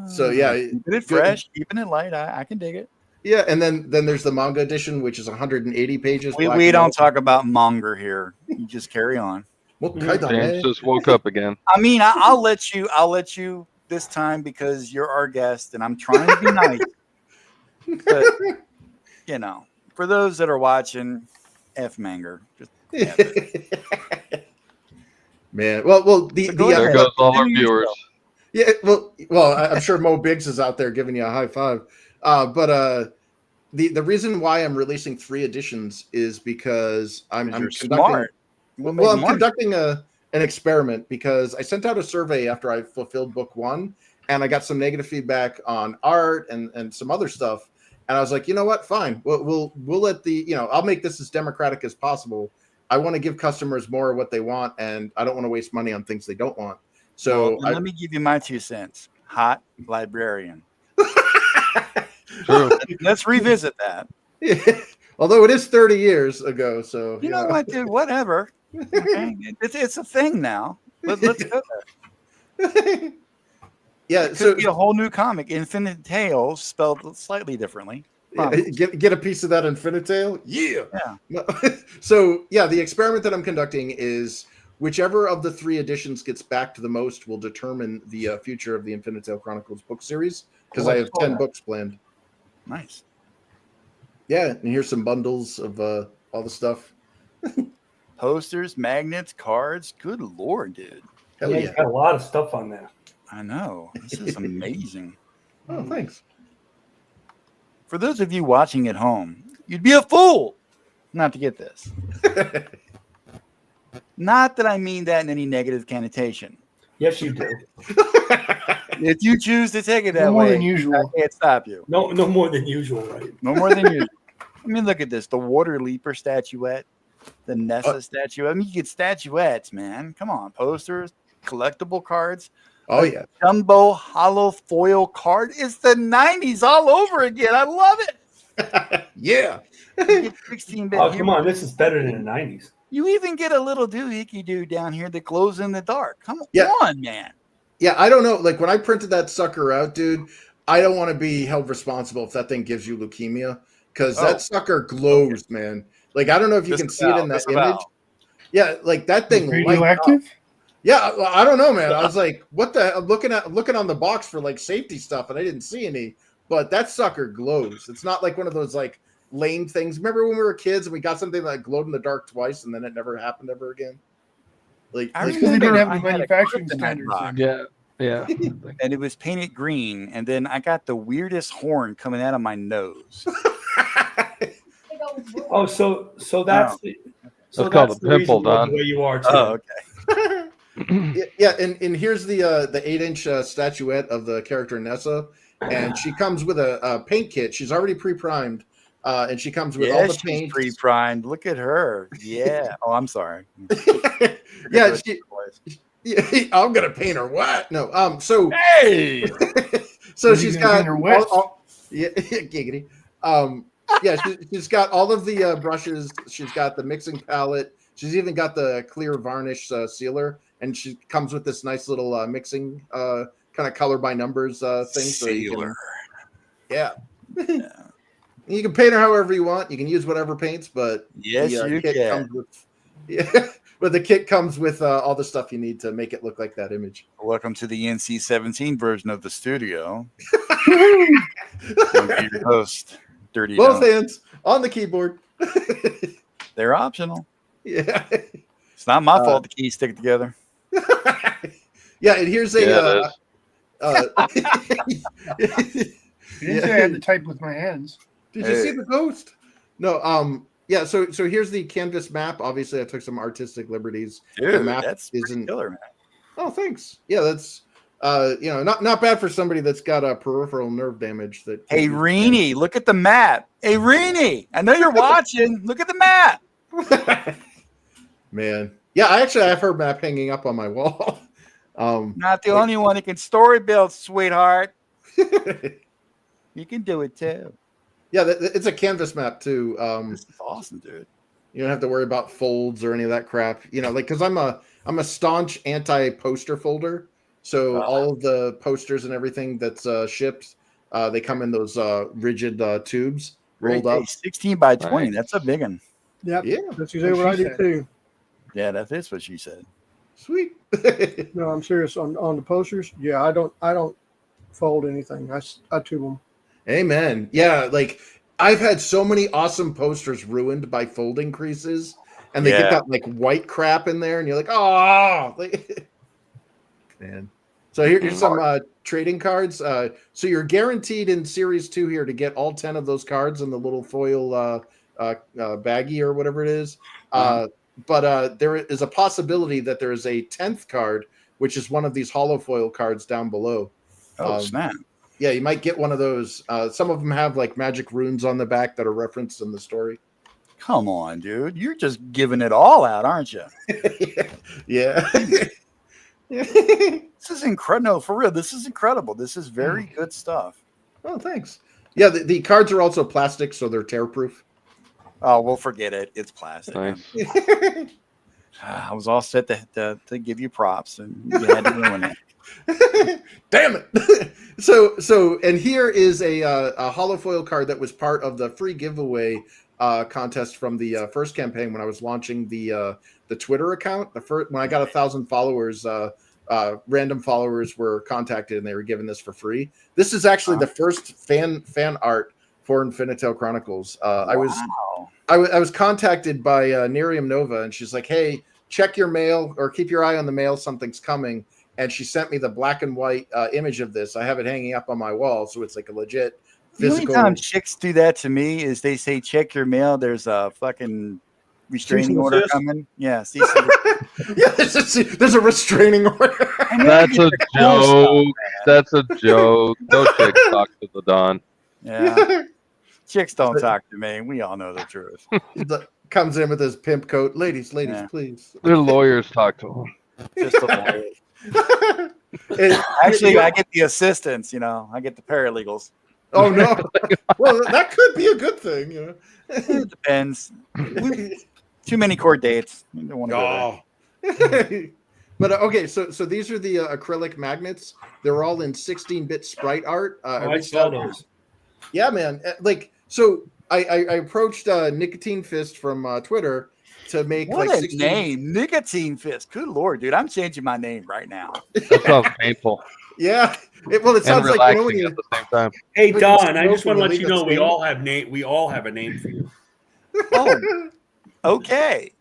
So yeah, keeping it fresh, keeping it light. I can dig it. Yeah, and then there's the manga edition, which is 180 pages. We don't talk about manga here. You just carry on. James just woke up again. I mean, I'll let you this time because you're our guest, and I'm trying to be nice. But you know, for those that are watching, F Manger. Just man. Well, there goes all our viewers. Yeah, well, I'm sure Mo Biggs is out there giving you a high five. But the reason why I'm releasing 3 editions is because I'm conducting an experiment, because I sent out a survey after I fulfilled book 1, and I got some negative feedback on art and some other stuff. And I was like, you know what? Fine. We'll let I'll make this as democratic as possible. I want to give customers more of what they want, and I don't want to waste money on things they don't want. So let me give you my 2 cents. Hot librarian. True. Let's revisit that. Yeah. Although it is 30 years ago, so you know what, dude? Whatever. Okay? It's a thing now. Let's go there. Yeah, it could be a whole new comic, Infinitale, spelled slightly differently. Get a piece of that Infinitale. Yeah. So yeah, the experiment that I'm conducting is whichever of the 3 editions gets backed the most will determine the future of the Infinitale Chronicles book series, because I have 10 books planned. Nice. Yeah, and here's some bundles of all the stuff. Posters, magnets, cards. Good Lord, dude. Hell You got a lot of stuff on there. I know. This is amazing. Oh, thanks. For those of you watching at home, you'd be a fool not to get this. Not that I mean that in any negative connotation. Yes, you do. If you choose to take it that No more way, than usual. I can't stop you. No more than usual, right? No more than usual. I mean, look at this. The Water Leaper statuette, the Nessa statuette. I mean, you get statuettes, man. Come on. Posters, collectible cards. Oh, yeah. Jumbo hollow foil card. It's the 90s all over again. I love it. Yeah. 16-bit. Oh, come on. This is better than the 90s. You even get a little doohickey doo down here that glows in the dark. Come on, man. Yeah, I don't know. Like, when I printed that sucker out, dude, I don't want to be held responsible if that thing gives you leukemia, because that sucker glows, man. Like I don't know if you can see it in that image. Yeah, like that thing Radioactive? Yeah, I don't know, man. I was like, what the hell? Looking on the box for like safety stuff, and I didn't see any. But that sucker glows. It's not like one of those like lame things. Remember when we were kids and we got something that glowed in the dark twice and then it never happened ever again? Like It's because they didn't have the manufacturing standards. Yeah, yeah. And it was painted green, and then I got the weirdest horn coming out of my nose. Oh, so that's the, so That's called that's a the pimple, reason why Don. the way you are too. Oh, okay. Yeah, and here's the 8-inch statuette of the character Nessa, and she comes with a paint kit. She's already pre-primed, and she comes with all the paint. Pre-primed. Look at her. Yeah. Oh, I'm sorry. Yeah, I'm gonna paint her. What? No. So hey. So she's got her wet. yeah, giggity. Yeah, she's got all of the brushes. She's got the mixing palette. She's even got the clear varnish sealer, and she comes with this nice little mixing kind of color by numbers thing. So Sealer. Yeah. You can paint her however you want. You can use whatever paints, but yes, the, you kit can. comes with, yeah, but the kit comes with all the stuff you need to make it look like that image. Welcome to the NC-17 version of the studio. I'm your host, Dirty. Both Don. hands on the keyboard. They're optional. Yeah. It's not my fault the keys stick together. Yeah, and here's a. You didn't say I had to type with my hands. Did you see the ghost? No. Yeah. So here's the canvas map. Obviously, I took some artistic liberties. Dude, The map that's isn't killer, man. Oh, thanks. Yeah, that's not bad for somebody that's got a peripheral nerve damage. That. Hey, Reenie, look at the map. Hey, Reenie, I know you're watching. Look at the map. Man, yeah, I have her map hanging up on my wall. Not the only one who can story build, sweetheart. You can do it too. Yeah, it's a canvas map too. This is awesome, dude. You don't have to worry about folds or any of that crap. Like because I'm a staunch anti-poster folder. So all of the posters and everything that's shipped, they come in those rigid tubes rolled up. 16 by 20. Nice. That's a big one. Yep. Yeah, that's exactly what I do too. Yeah, that is what she said. Sweet. No, I'm serious on the posters. Yeah, I don't fold anything. I tube them. Amen. Yeah, like I've had so many awesome posters ruined by folding creases, and they get that like white crap in there, and you're like, oh, man. So here's some trading cards. So you're guaranteed in Series 2 here to get all 10 of those cards in the little foil baggie or whatever it is. But there is a possibility that there is a 10th card, which is one of these hollow foil cards down below. Oh, snap. Yeah, you might get one of those. Some of them have like magic runes on the back that are referenced in the story. Come on, dude. You're just giving it all out, aren't you? Yeah. This is incredible. No, for real. This is incredible. This is very good stuff. Oh, thanks. Yeah, the cards are also plastic, so they're tear-proof. Oh, well, forget it. It's plastic. Nice. I was all set to give you props, and you had to ruin it. Damn it! So, and here is a hollow foil card that was part of the free giveaway contest from the first campaign when I was launching the Twitter account. When I got 1,000 followers, random followers were contacted and they were given this for free. This is actually the first fan art for Infinital Chronicles. I was contacted by Nerium Nova, and she's like, "Hey, check your mail or keep your eye on the mail. Something's coming." And she sent me the black and white image of this. I have it hanging up on my wall, so it's like a legit physical. The only time chicks do that to me is they say, "Check your mail." There's a fucking restraining order coming. Yeah, yeah. There's a restraining order. That's a joke. That's a joke. No chicks talk to the Don. Yeah. Chicks don't talk to me. We all know the truth. Comes in with his pimp coat. Ladies, please. Their lawyers talk to him. Just a lawyer. Actually, I get the assistants, I get the paralegals. Oh, no. Well, that could be a good thing. It depends. Too many court dates. I don't want to go there. But okay, so these are the acrylic magnets. They're all in 16-bit sprite art. I saw those. Yeah, man. Like, so I approached Nicotine Fist from Twitter to make What like a 16 name, Nicotine Fist. Good Lord, dude. I'm changing my name right now. That sounds painful Yeah. It and sounds like, you know, when relaxing you, at the same time. Hey, when you Don, I smoke just want and to let leave you a know we stain. all have a name for you. Oh, okay.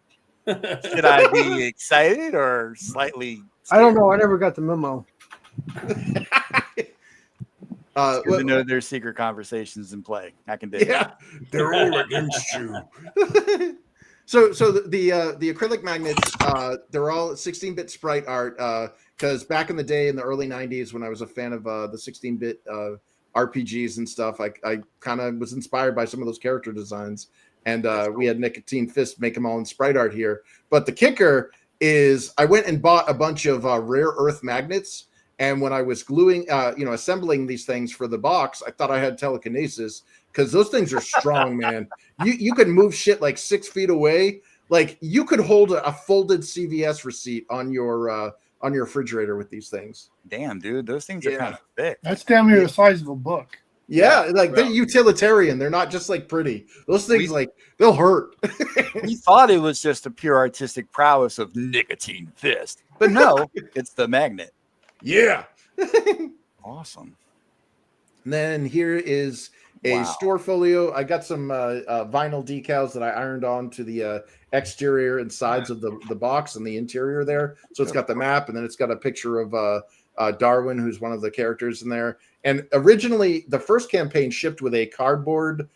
Should I be excited or slightly I don't know. I never got the memo. It's good to know there's secret conversations in play. I can dig it. Yeah, they're all against you. So the acrylic magnets, they're all 16-bit sprite art. Because back in the day, in the early 90s, when I was a fan of the 16-bit RPGs and stuff, I kind of was inspired by some of those character designs. And we had Nicotine Fist make them all in sprite art here. But the kicker is I went and bought a bunch of rare earth magnets. And when I was gluing, assembling these things for the box, I thought I had telekinesis because those things are strong, man. You can move shit like 6 feet away. Like you could hold a folded CVS receipt on your refrigerator with these things. Damn, dude, those things are kind of thick. That's damn near the size of a book. Yeah, like they're utilitarian. They're not just like pretty. Those things they'll hurt. We thought it was just a pure artistic prowess of Nicotine Fist, but no, it's the magnet. Yeah. Awesome. And then here is a store folio. I got some vinyl decals that I ironed on to the exterior and sides of the box and the interior there. So it's got the map, and then it's got a picture of Darwin, who's one of the characters in there. And originally, the first campaign shipped with a cardboard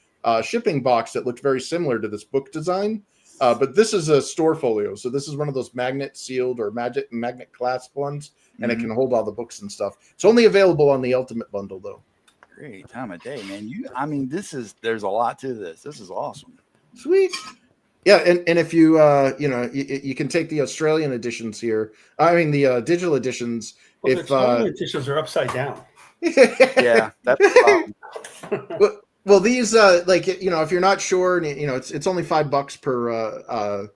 shipping box that looked very similar to this book design. But this is a store folio. So this is one of those magnet sealed or magnet clasp ones, and it can hold all the books and stuff. It's only available on the Ultimate Bundle, though. Great time of day, man. There's a lot to this. This is awesome. Sweet. Yeah, and if you you can take the Australian editions here. I mean the digital editions. Well, the Australian editions are upside down. Yeah, that's the problem. Well, these if you're not sure, and it's only $5 per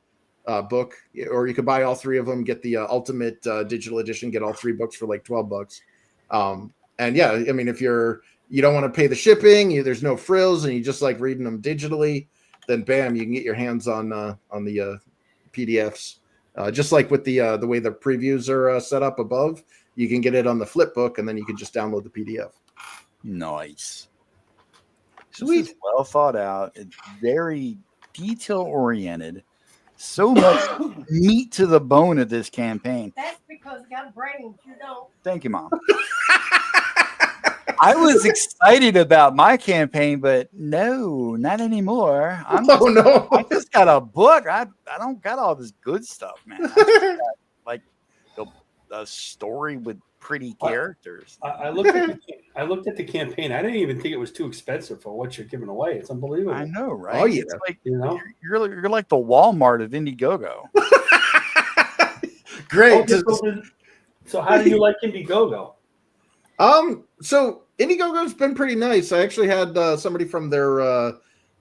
book, or you could buy all 3 of them, get the Ultimate digital edition, get all 3 books for like $12. And yeah, I mean, if you don't want to pay the shipping, there's no frills, and you just like reading them digitally, then bam, you can get your hands on the PDFs. Just like with the way the previews are set up above, you can get it on the flip book, and then you can just download the PDF. Nice. Sweet. This is well thought out. It's very detail oriented. So much meat to the bone of this campaign. That's because I got brains. You don't. Thank you, Mom. I was excited about my campaign, but no, not anymore. I just got a book. I don't got all this good stuff, man. I just got, like the story with pretty characters. I looked at the campaign. I didn't even think it was too expensive for what you're giving away. It's unbelievable. I know, right? Oh yeah, it's like you're like the Walmart of Indiegogo. Great. So how do you like Indiegogo? So Indiegogo's been pretty nice. I actually had somebody from their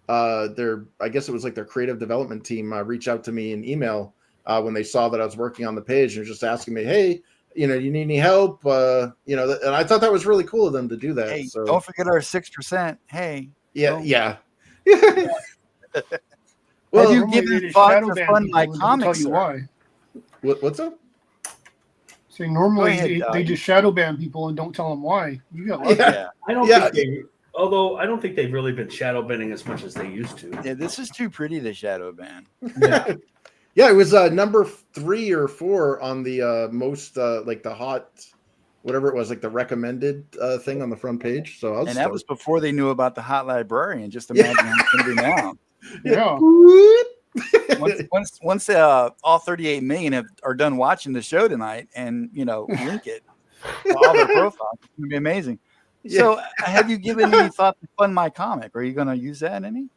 I guess it was like their creative development team reach out to me in email when they saw that I was working on the page and just asking me, hey, you need any help? And I thought that was really cool of them to do that. Hey, so don't forget our 6%. Hey. Yeah. Well, Have you given thought to fund my comics? Tell you why. What's up? See, normally ahead, they just shadow ban people and don't tell them why. You got lucky. Yeah. I don't think they've really been shadow banning as much as they used to. Yeah, this is too pretty to shadow ban. Yeah. Yeah, it was number 3 or 4 on the most like the hot, whatever it was, like the recommended thing on the front page. So that was before they knew about the hot librarian. Just imagine how it's going to be now. Yeah. Once all 38 million are done watching the show tonight, and link it all their profiles, it's going to be amazing. Yeah. So, have you given any thought to fund my comic? Are you going to use that any?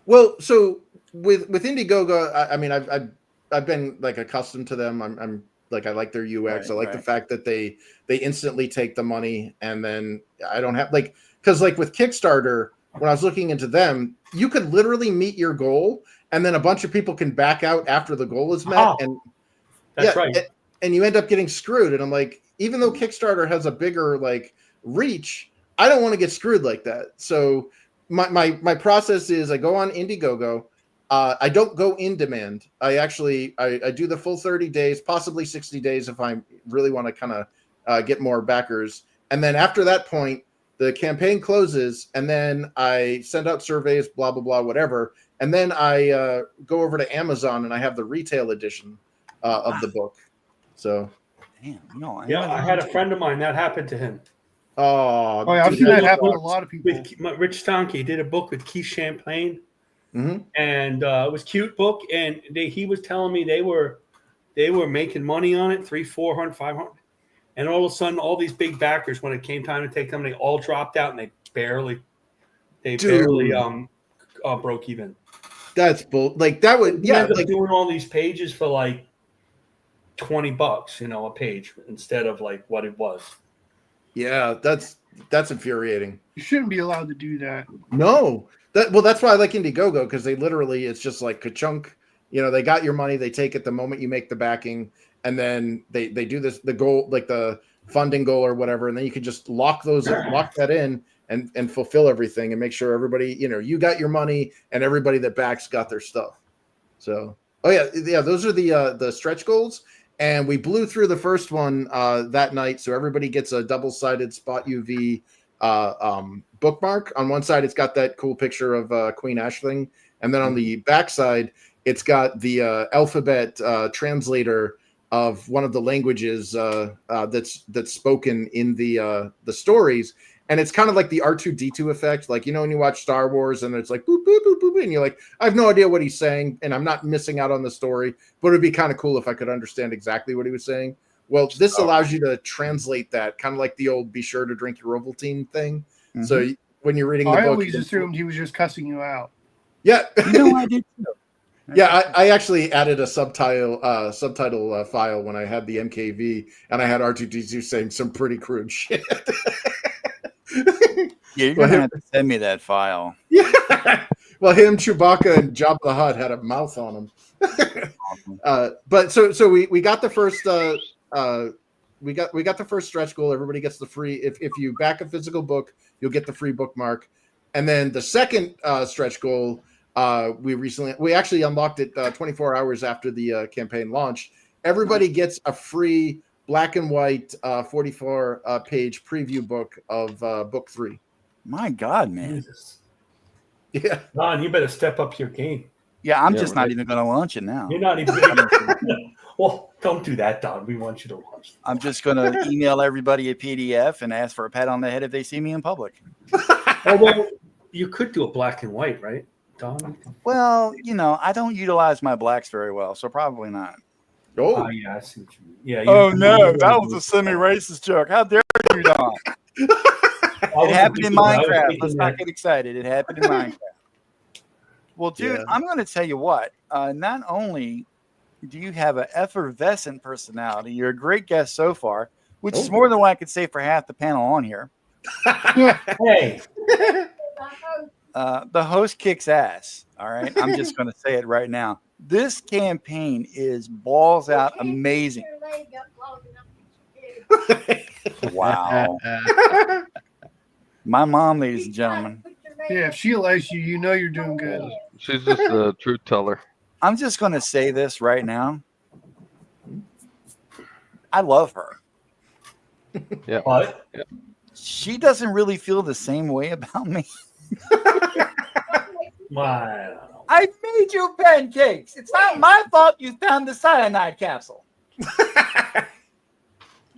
Well, so with Indiegogo, I mean, I've been like accustomed to them. I'm like, I like their UX. I like the fact that they instantly take the money, and then I don't have because with Kickstarter, when I was looking into them, you could literally meet your goal, and then a bunch of people can back out after the goal is met. Oh, and that's right. And you end up getting screwed. And I'm like, even though Kickstarter has a bigger reach, I don't want to get screwed like that. So my process is I go on Indiegogo. I don't go in demand. I actually I do the full 30 days, possibly 60 days if I really want to kind of get more backers. And then after that point, the campaign closes, and then I send out surveys, blah blah blah, whatever. And then I go over to Amazon and I have the retail edition of the book. So, damn, no, I had a friend of mine that happened to him. Oh, yeah, I've seen that happen to a lot of people. With Rich Tonke did a book with Keith Champlain, Mhm. and it was a cute book. And he was telling me they were making money on it, 300, 400, 500, and all of a sudden, all these big backers, when it came time to take them, they all dropped out, and they barely broke even. That's bull. Like that would, He yeah. ended up Like, doing all these pages for like $20, a page instead of like what it was. yeah, that's infuriating. You shouldn't be allowed to do that. No, that's why I like Indiegogo, because they literally, it's just like ka-chunk. They got your money, they take it the moment you make the backing, and then they do this, the goal, like the funding goal or whatever, and then you can just lock that in and fulfill everything and make sure everybody, you got your money and everybody that backs got their stuff. So, those are the stretch goals. And we blew through the first one that night, so everybody gets a double-sided Spot UV bookmark. On one side, it's got that cool picture of Queen Aisling, and then on the back side, it's got the alphabet translator of one of the languages that's spoken in the stories. And it's kind of like the R2-D2 effect, like when you watch Star Wars and it's like boop boop boop boop, and you're like, I have no idea what he's saying, and I'm not missing out on the story, but it'd be kind of cool if I could understand exactly what he was saying. Well, this allows you to translate that, kind of like the old "be sure to drink your Ovaltine" thing. Mm-hmm. So when you're reading the book, I always assumed he was just cussing you out. Yeah, I did too. Yeah, I actually added a subtitle file when I had the MKV, and I had R2-D2 saying some pretty crude shit. Yeah, you're gonna have to send me that file. Yeah. Well, him, Chewbacca, and Jabba the Hutt had a mouth on them. But so we got the first we got the first stretch goal. Everybody gets the free. If you back a physical book, you'll get the free bookmark. And then the second stretch goal, we actually unlocked it 24 hours after the campaign launched. Everybody gets a free black and white 44 page preview book of book 3. My God, man. Jesus. Yeah. Ron, you better step up your game. Yeah, I'm just not even going to launch it now. You're not even. Well, don't do that, Don. We want you to launch. I'm just going to email everybody a PDF and ask for a pat on the head if they see me in public. Oh, well, you could do a black and white, right, Don? Well, I don't utilize my blacks very well, so probably not. Oh, yeah, I see what you mean. Yeah. That was a semi-racist joke. How dare you, Don? It happened in Minecraft. Let's not get excited. It happened in Minecraft. Well, dude, yeah. I'm going to tell you what. Not only do you have an effervescent personality, you're a great guest so far, which is more than what I could say for half the panel on here. Hey. The host kicks ass. All right. I'm just going to say it right now. This campaign is balls out amazing. Wow. My mom, ladies and gentlemen. Yeah, if she likes you, you know you're doing good. She's just a truth teller. I'm just going to say this right now. I love her. Yeah. What? Yeah. She doesn't really feel the same way about me. My. I made you pancakes. It's not my fault you found the cyanide capsule.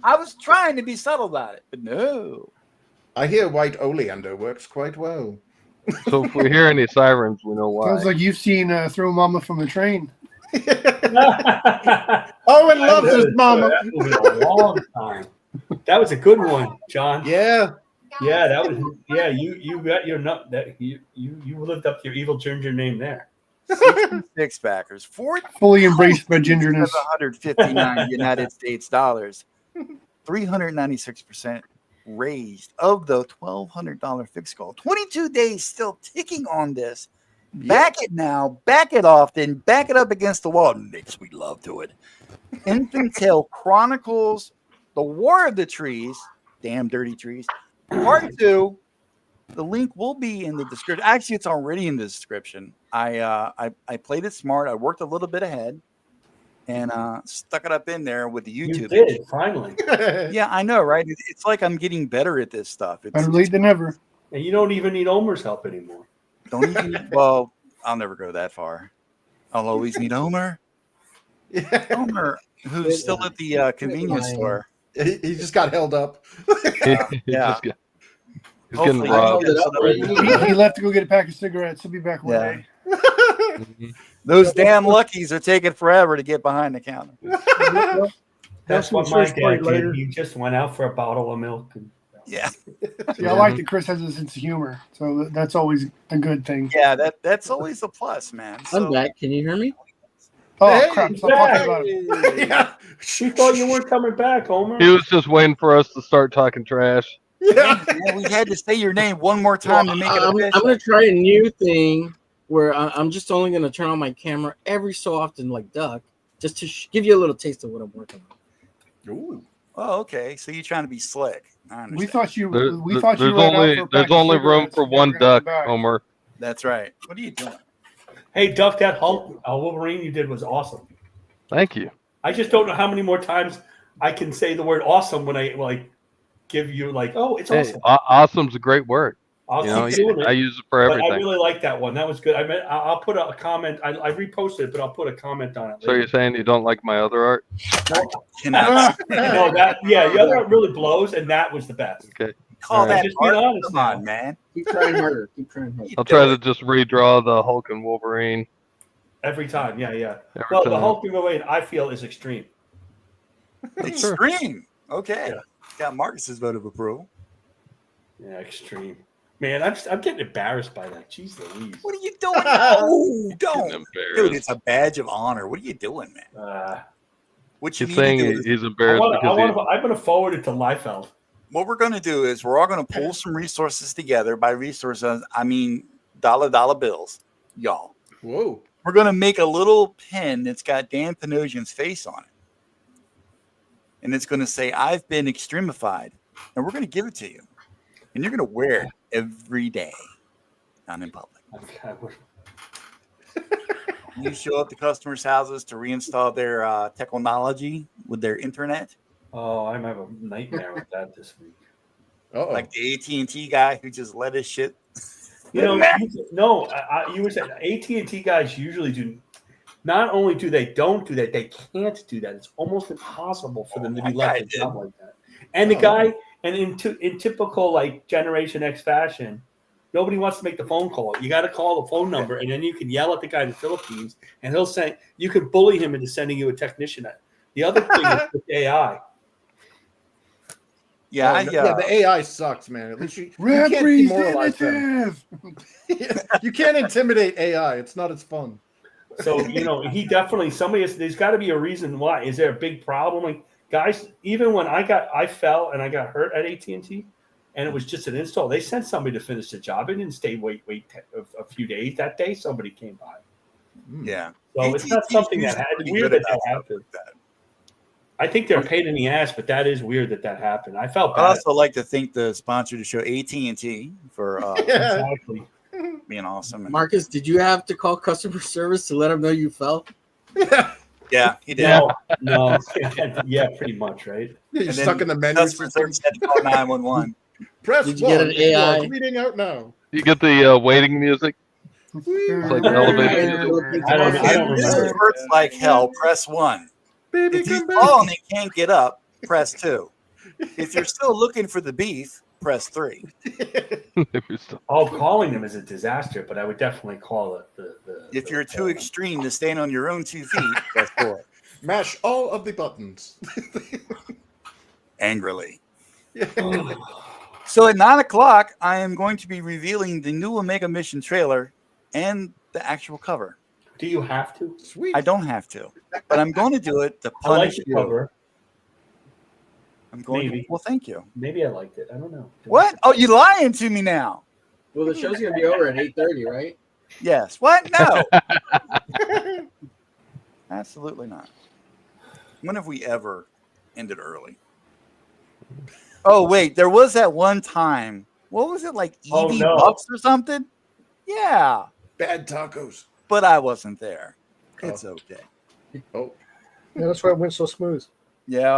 I was trying to be subtle about it, but no. I hear white oleander works quite well. So if we hear any sirens, we know why. Sounds like you've seen Throw Mama from the Train. Owen loves his mama. That was a long time. That was a good one, John. Yeah. Yeah, that was. Yeah, you got your nut. That you lived up to your evil ginger name there. 66 backers, fully embraced by gingerness. 159 United States dollars, 396% raised of the $1,200 fixed goal. 22 days still ticking on this. Back it now, back it often, back it up against the wall. Make sweet love to it. Infintale Chronicles, The War of the Trees, damn dirty trees. Part 2, The link will be in the description. Actually, it's already in the description. I played it smart. I worked a little bit ahead and stuck it up in there with the YouTube. You did, finally. Yeah, I know, right? It's like I'm getting better at this stuff. Better late than never. And you don't even need Homer's help anymore. Don't even. Well, I'll never go that far. I'll always need Homer. Homer, who's still at the convenience store. He just got held up. Yeah. He's getting robbed. He left to go get a pack of cigarettes. He'll be back one day. Those damn luckies are taking forever to get behind the counter. That's what my dad did. He just went out for a bottle of milk. And, yeah. See, I like that Chris has a sense of humor, so that's always a good thing. Yeah, that's always a plus, man. I'm back. Can you hear me? Oh, Hey, crap. Stop talking about it. Yeah. She thought you weren't coming back, Homer. He was just waiting for us to start talking trash. Yeah. Yeah, we had to say your name one more time to make it I'm official. going to try a new thing where I'm just only going to turn on my camera every so often, like Duck, just to give you a little taste of what I'm working on. Ooh. Oh, okay. So you're trying to be slick. I understand. We thought you. There- We thought you there's ran out only for a pack there's of only room cigarettes for and you one were gonna come duck, back. Homer. That's right. What are you doing? Hey, Duck, that Hulk Wolverine you did was awesome. Thank you. I just don't know how many more times I can say the word awesome when I give you oh, it's Hey, awesome. awesome's a great word. I'll You know, keep doing it. I use it for But I everything. really like that one. That was good. I'll put a comment. I reposted it, but I'll put a comment on it. So you're saying you don't like my other art? Cannot No, the other one really blows, and that was the best. Okay. call All right. that Just being art? honest Come now. on, man. Keep trying harder. Keep trying harder. I'll try to just redraw the Hulk and Wolverine Every time, yeah. every Well, the time. Hulk Wolverine, I feel, is extreme. Extreme. Okay. Yeah. Got Marcus's vote of approval. Yeah, extreme. Man, I'm getting embarrassed by that. Jeez Louise. What are you doing? Oh, don't. Getting Dude, embarrassed. it's a badge of honor. What are you doing, man? What you He's need saying to do is, he's embarrassed because I'm going to forward it to Liefeld. what we're going to do is we're all going to pull some resources together. By resources, I mean dollar bills, y'all. Whoa. We're going to make a little pen that's got Dan Panosian's face on it. And it's going to say, I've been extremified. And we're going to give it to you. And you're going to wear it every day, not in public. You show up to customers' houses to reinstall their technology with their internet, Oh, I'm having a nightmare with that this week. Uh-oh. like the AT&T guy who just let his shit. You know, you were saying AT&T guys usually do. Not only do they don't do that, they can't do that. It's almost impossible for them to be that left guy a job like that. And the guy, and in typical Generation X fashion, nobody wants to make the phone call. You got to call the phone number, and then you can yell at the guy in the Philippines, and he'll say you can bully him into sending you a technician. The other thing is with AI. Yeah, the AI sucks, man. At least you can't demoralize them. Representative. You can't intimidate AI. It's not as fun. So he definitely there's got to be a reason why. Is there a big problem? Like guys, even when I fell and I got hurt at AT&T, and it was just an install. They sent somebody to finish the job. It didn't stay wait a few days. That day somebody came by. yeah. So it's not something that had weird that happened. I think they're a pain in the ass, but that is weird that happened. I felt I bad. also like to thank the sponsor of the show, AT&T, for Exactly. being awesome. And, Marcus, did you have to call customer service to let them know you fell? yeah, he did. No. Yeah, pretty much, right? You're And stuck then in the menu. Customer service had to call 911. Press Did you get 1 an if you are AI? reading out now. you get the waiting music. It's like elevator music. I don't If this remember. hurts like hell, press 1. Baby, If you come back. fall and you can't get up, press 2. If you're still looking for the beef, press 3. Calling them is a disaster, but I would definitely call it the If you're too extreme to stand on your own 2 feet, press 4. Mash all of the buttons. Angrily. So at 9 o'clock, I am going to be revealing the new Omega Mission trailer and the actual cover. Do you have to? Sweet. I don't have to, but I'm going to do it to I like punish the you. cover. I'm going Maybe. to. Well, thank you. Maybe I liked it. I don't know. What? Oh, you lying to me now? Well, the show's gonna be over at 8:30, right? Yes. What? No. Absolutely not. When have we ever ended early? Oh, wait. There was that one time what was it, like Oh, EV no. Bucks or something? Yeah, Bad tacos. but I wasn't there. It's okay. Oh. Yeah, that's why it went so smooth. Yeah.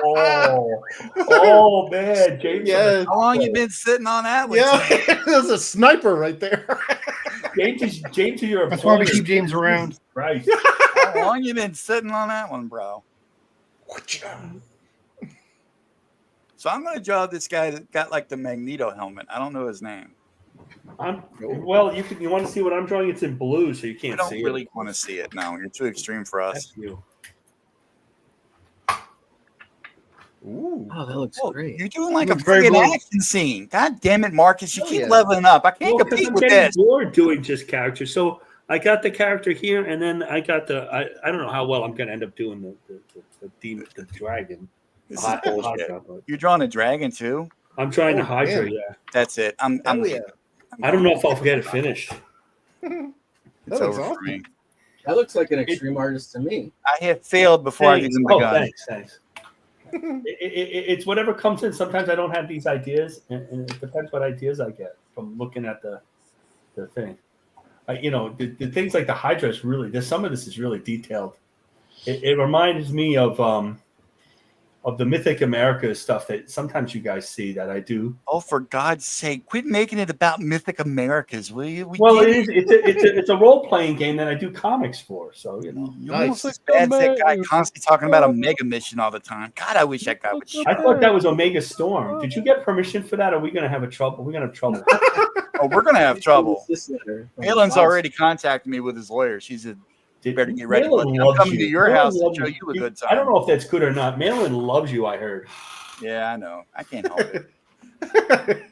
Oh, man, James. Yeah. How long you been sitting on that one? Yeah, there's a sniper right there. James, you're a That's why we player. keep James around. Right. How long you been sitting on that one, bro? So I'm gonna draw this guy that got like the Magneto helmet. I don't know his name. Well, you want to see what I'm drawing? It's in blue, so you I can't don't see really it. want to see it. No, you're too extreme for us. That's you. Ooh. Oh, that looks great. You're doing like a Looks very friggin' blue. action scene. God damn it, Marcus! You Oh, keep yeah. leveling up. I can't Well, 'cause compete I'm with getting this. bored doing just characters. So I got the character here, and then I got I don't know how well I'm going to end up doing the demon, the dragon. This is Hot- bullshit. hot but You're drawing a dragon too. I'm trying to Oh, Hydra, man. yeah. That's it. I'm Hell yeah. I don't know if I'll get it finished. It's That looks over for awesome. me. That looks like an extreme artist to me. I have failed before I've Thanks. even Oh, begun. thanks. It's whatever comes in. Sometimes I don't have these ideas, and it depends what ideas I get from looking at the thing. The things like the Hydra is really. There's some of this is really detailed. It reminds me of the Mythic America stuff that sometimes you guys see that I do. Oh, for God's sake, quit making it about Mythic Americas, will you? Well, it's a role playing game that I do comics for. So You almost as bad as that guy constantly talking about a mega mission all the time. God, I wish that guy would shut I up. thought that was Omega Storm. Did you get permission for that? Or are we going to have trouble? We're going to have trouble. Oh, we're gonna have trouble. This letter from Galen's Ross. already contacted me with his lawyer. She said, "You better get ready. Malin buddy. I'm loves coming to you. your Malin house to loves show you. you a good time." I don't know if that's good or not. Malin loves you. I heard. Yeah, I know. I can't help it.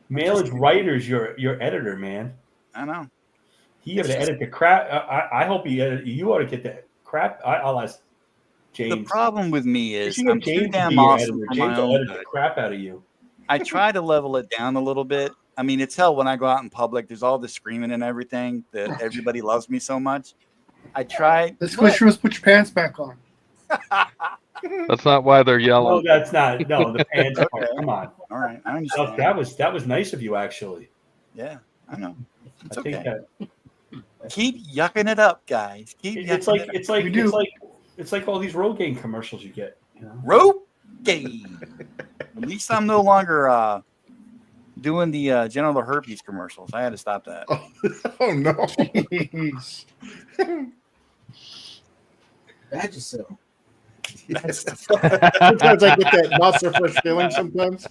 Malin's writer's your editor, man. I know. He had to edit the crap. I hope he edit. You ought to get that crap. I'll ask James. The problem with me is You should I'm get too James to damn be your awesome editor. for James my will own edit the good. crap out of you. I try to level it down a little bit. I mean, it's hell when I go out in public. There's all this screaming and everything that everybody loves me so much. I try. Let's go. Put your pants back on. That's not why they're No, yelling. that's not. No, the pants. Okay. Come on. All right, I No, understand. that was nice of you, actually. Yeah, I know. It's I think okay. that Keep yucking it up, guys. Keep yucking it's like it up. it's like all these road game commercials you get. You know? Rope game. At least I'm no longer doing the genital herpes commercials. I had to stop that. Oh no. Jeez. Vagisil. Sometimes I get that not so fresh feeling sometimes.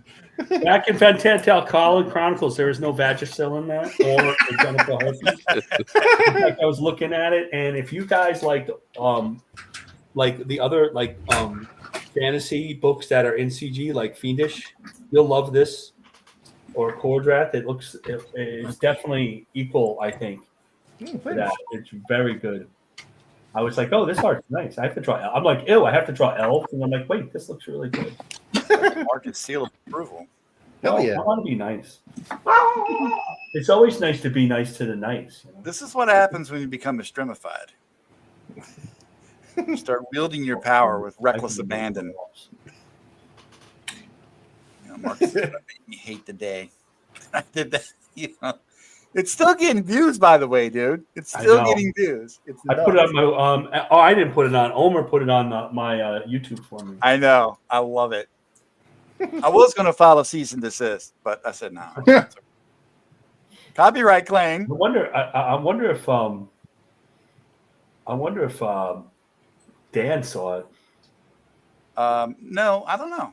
Back in Infinital Chronicles, there was no Vagisil in that or genital herpes. Like I was looking at it, and if you guys like the other fantasy books that are in CG, like Fiendish, you'll love this. Or Cordrat, it's definitely equal, I think. To that. It's very good. I was like, oh, this art's nice. I have to draw. I'm like, ew, I have to draw elves, and I'm like, wait, this looks really good. Market seal of approval. Hell yeah. I want to be nice. It's always nice to be nice to the nice. You know? This is what happens when you become estremified. You start wielding your power with reckless abandon. You know, Marcus made me hate the day I did that. You know, it's still getting views, by the way, dude. It's still getting views. It's I put it on my. I didn't put it on. Omer put it on my YouTube for me. I know. I love it. I was going to file a cease and desist, but I said no. Copyright claim. I wonder if Dan saw it. No, I don't know.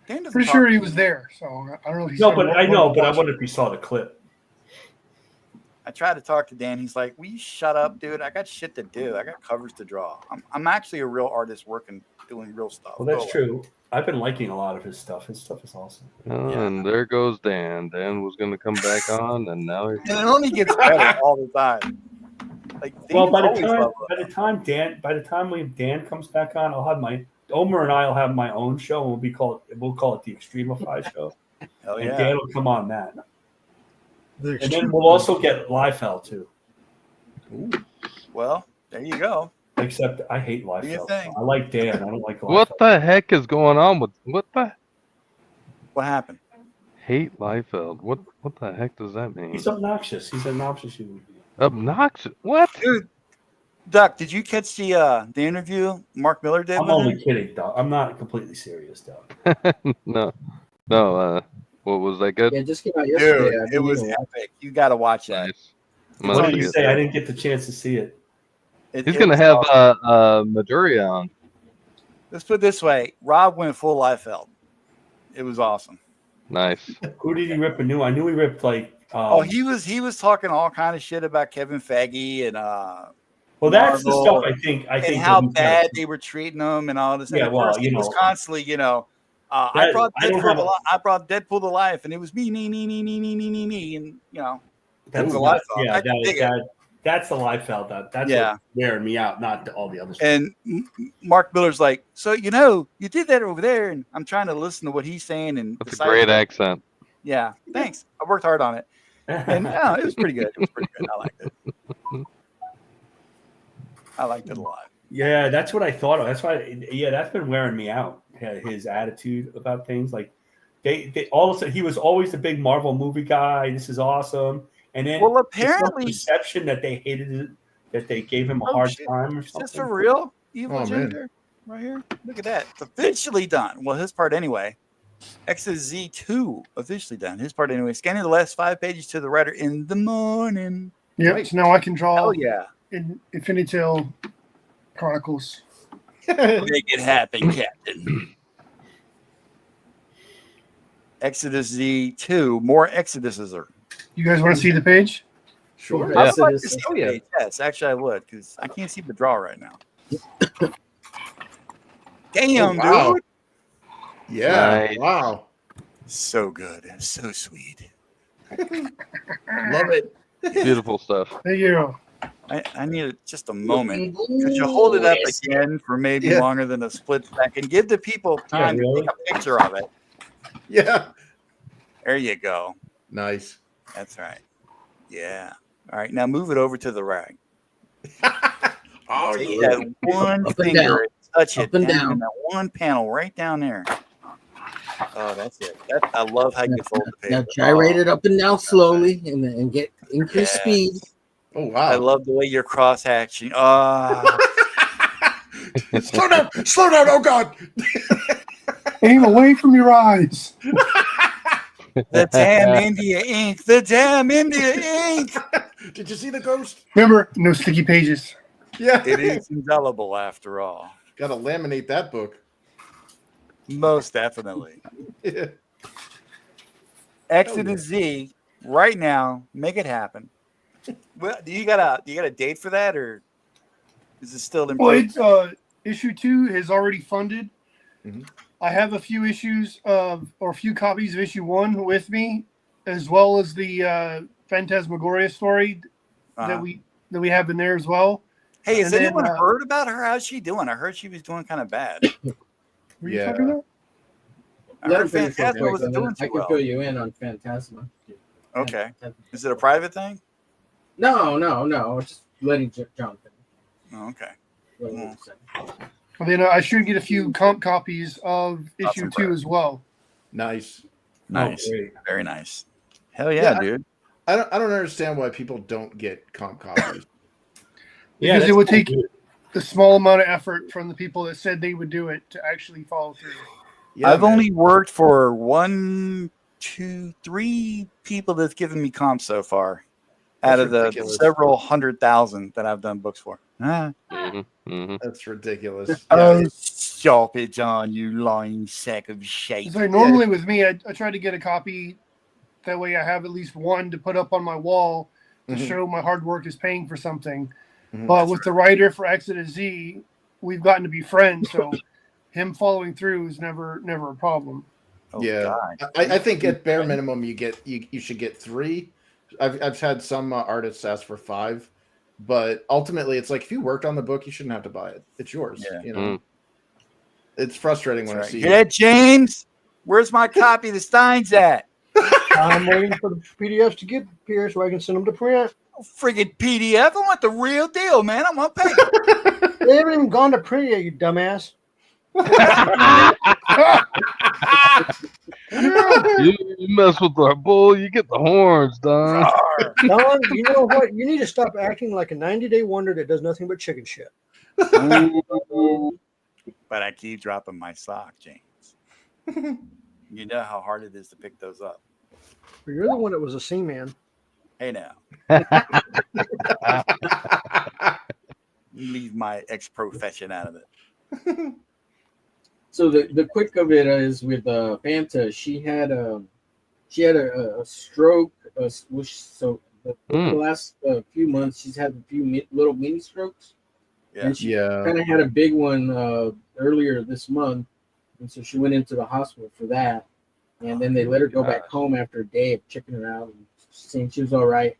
Dan doesn't Pretty talk sure to he me. was there, so I don't know if he's. No, but I know. But I wonder if he saw the clip. I tried to talk to Dan. He's like, "Will you shut up, dude? I got shit to do. I got covers to draw. I'm actually a real artist working, doing real stuff." Well, that's true. I've been liking a lot of his stuff. His stuff is awesome. Oh, and there goes Dan. Dan was going to come back on, and now he's. And it only gets better all the time. Like, Well, by Dan's the always time Dan comes back on, I'll have Omer and I'll have my own show, and we'll call it the Extremify Show. Hell And yeah. Dan will come on that. And then we'll also get Liefeld too. Well, there you go. Except I hate Do your Liefeld. thing. I like Dan. I don't like Liefeld. What the heck is going on with what the? What happened? Hate Liefeld. What the heck does that mean? He's obnoxious. He's obnoxious human being. Obnoxious. What? Dude, Duck, did you catch the interview Mark Miller did? I'm with only him? kidding, Doug. I'm not completely serious, Doug. No. What was that good? Yeah, just came out yesterday. Dude, it was epic. You got to watch that. Nice. I'm What gonna did he see it. say? I didn't get the chance to see it. He's gonna have Maduria on. Let's put it this way: Rob went full Liefeld. It was awesome. Nice. Who did he rip a new? I knew he ripped like. He was talking all kind of shit about Kevin Feige and Well, that's the Marvel stuff I think and how that he's bad got- they were treating them and all this. Yeah, And well, he was constantly, I That- brought I don't have a- I brought Deadpool to life, and it was me, and that's the That's- Liefeld. I can dig it. that's the Liefeld. That's what's wearing me out, not all the other stuff. And Mark Miller's like, so you did that over there, and I'm trying to listen to what he's saying. And That's a great accent. Yeah, thanks. I worked hard on it, and it was pretty good. It was pretty good. I liked it. I liked it a lot. Yeah, that's what I thought of. That's why. Yeah, that's been wearing me out. His attitude about things, like they all of a sudden he was always the big Marvel movie guy. This is awesome, and then Well, it's some apparently- perception that they hated it, that they gave him a hard time or Is something. this for real? Evil Oh, man. Ginger? Right here? Look at that. It's officially done. Well, his part anyway. Exodus Z2 officially done. His part anyway. Scanning the last 5 pages to the writer in the morning. Yeah, so now I can draw Hell yeah. in INFINITALE CHRONICLES. Make it happen, Captain. Exodus Z2. More Exoduses are. You guys want to see the page? Sure. I would like to Exodus. see the page. Yes, actually I would, because I can't see the draw right now. Damn, wow. dude. Yeah. Nice. Wow. So good. So sweet. Love it. Beautiful stuff. There you go. I need just a moment. Could you hold it up again for maybe Yeah. longer than a split second? Give the people time really? to take a picture of it. Yeah. There you go. Nice. That's right. Yeah. All right. Now move it over to the rag. Oh, Take yeah. that one Up and finger down. and touch it Up and down down. in that one panel right down there. Oh, that's it. I love how you fold the paper. Now gyrate it up and down slowly and get increased Yeah. speed. Oh, I wow. love the way you're cross hatching. Oh, Slow down. Slow down. Oh, God. Aim away from your eyes. the damn India ink. The damn India ink. Did you see the ghost? Remember, no sticky pages. Yeah. It is indelible after all. Got to laminate that book. Most definitely. Yeah. Exodus Z right now. Make it happen. Well, do you got a date for that, or is it still in? Well, it's issue 2 is already funded. Mhm. I have a few issues or a few copies of issue 1 with me, as well as the Phantasmagoria story that we have in there as well. Hey, has and then, anyone heard about her? How's she doing? I heard she was doing kind of bad. Were you Yeah. talking about? I heard Phantasma wasn't doing I too can well. fill you in on Phantasma. Okay. Is it a private thing? No. Just letting Jonathan. Oh, okay. What he said. Well, then I should get a few comp copies of issue Awesome. 2 as well. Nice. Nice. great. Very nice. Hell yeah, Yeah, dude. I don't understand why people don't get comp copies. Yeah, Because that's it would cool, take dude. a small amount of effort from the people that said they would do it to actually follow through. Yeah, I've man. only worked for 1, 2, 3 people that's given me comps so far out That's of the ridiculous. several 100,000 that I've done books for. That's ridiculous. Oh, stop it, John, you lying sack of shit. So normally with me, I try to get a copy. That way I have at least one to put up on my wall to Mhm. show my hard work is paying for something. Mhm. But with the writer for Exodus Z, we've gotten to be friends. So him following through is never a problem. Oh, Yeah. God. I think at bare minimum you should get 3. I've had some artists ask for 5, but ultimately it's like if you worked on the book, you shouldn't have to buy it. It's yours. Yeah. You know, it's frustrating when I see. Hear that, James? Where's my copy of the Steins at? I'm waiting for the PDFs to get here so I can send them to print. Oh, friggin' PDF. I want the real deal, man. I want paper. They haven't even gone to print yet, you dumbass. You mess with our bull, you get the horns, Don. Don, you know what? You need to stop acting like a 90-day wonder that does nothing but chicken shit. But I keep dropping my sock, James. You know how hard it is to pick those up. But you're the one that was a seaman. Hey now. Leave my ex-profession out of it. So the quick of it is with Fanta. She had a stroke. So the last few months, she's had a few little mini strokes. Yeah. And she kind of had a big one earlier this month, and so she went into the hospital for that. And then they let her go back home after a day of checking her out and saying she was all right.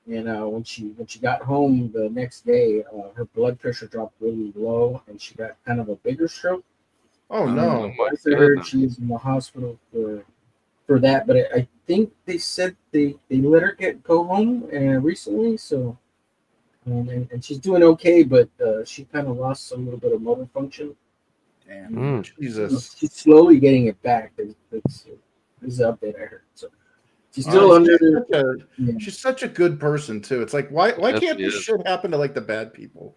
And when she got home the next day, her blood pressure dropped really low, and she got kind of a bigger stroke. Oh no! I heard she was in the hospital for that, but I think they said they let her go home recently. So, and she's doing okay, but she kind of lost a little bit of motor function. Damn. Jesus! She's slowly getting it back. This is the update I heard. So she's still under. She's such a good person too. It's like why can't this shit happen to like the bad people?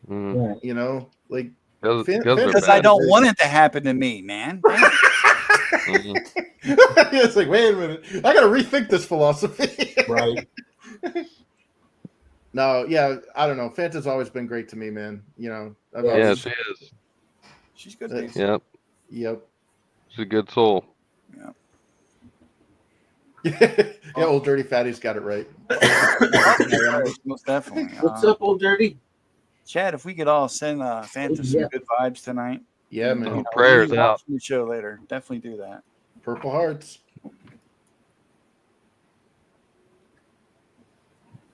Right. You know, like because I don't want it to happen to me, man. It's like, wait a minute, I got to rethink this philosophy. Right. No, yeah, I don't know. Fanta's always been great to me, man. You know, Yeah, she is. She's good. Yep. Yep. She's a good soul. Yeah, old dirty fatty's got it right. Most definitely. What's up, old dirty? Chad, if we could all send Fanta some good vibes tonight. Yeah, man. Prayers out. The show later. Definitely do that. Purple hearts.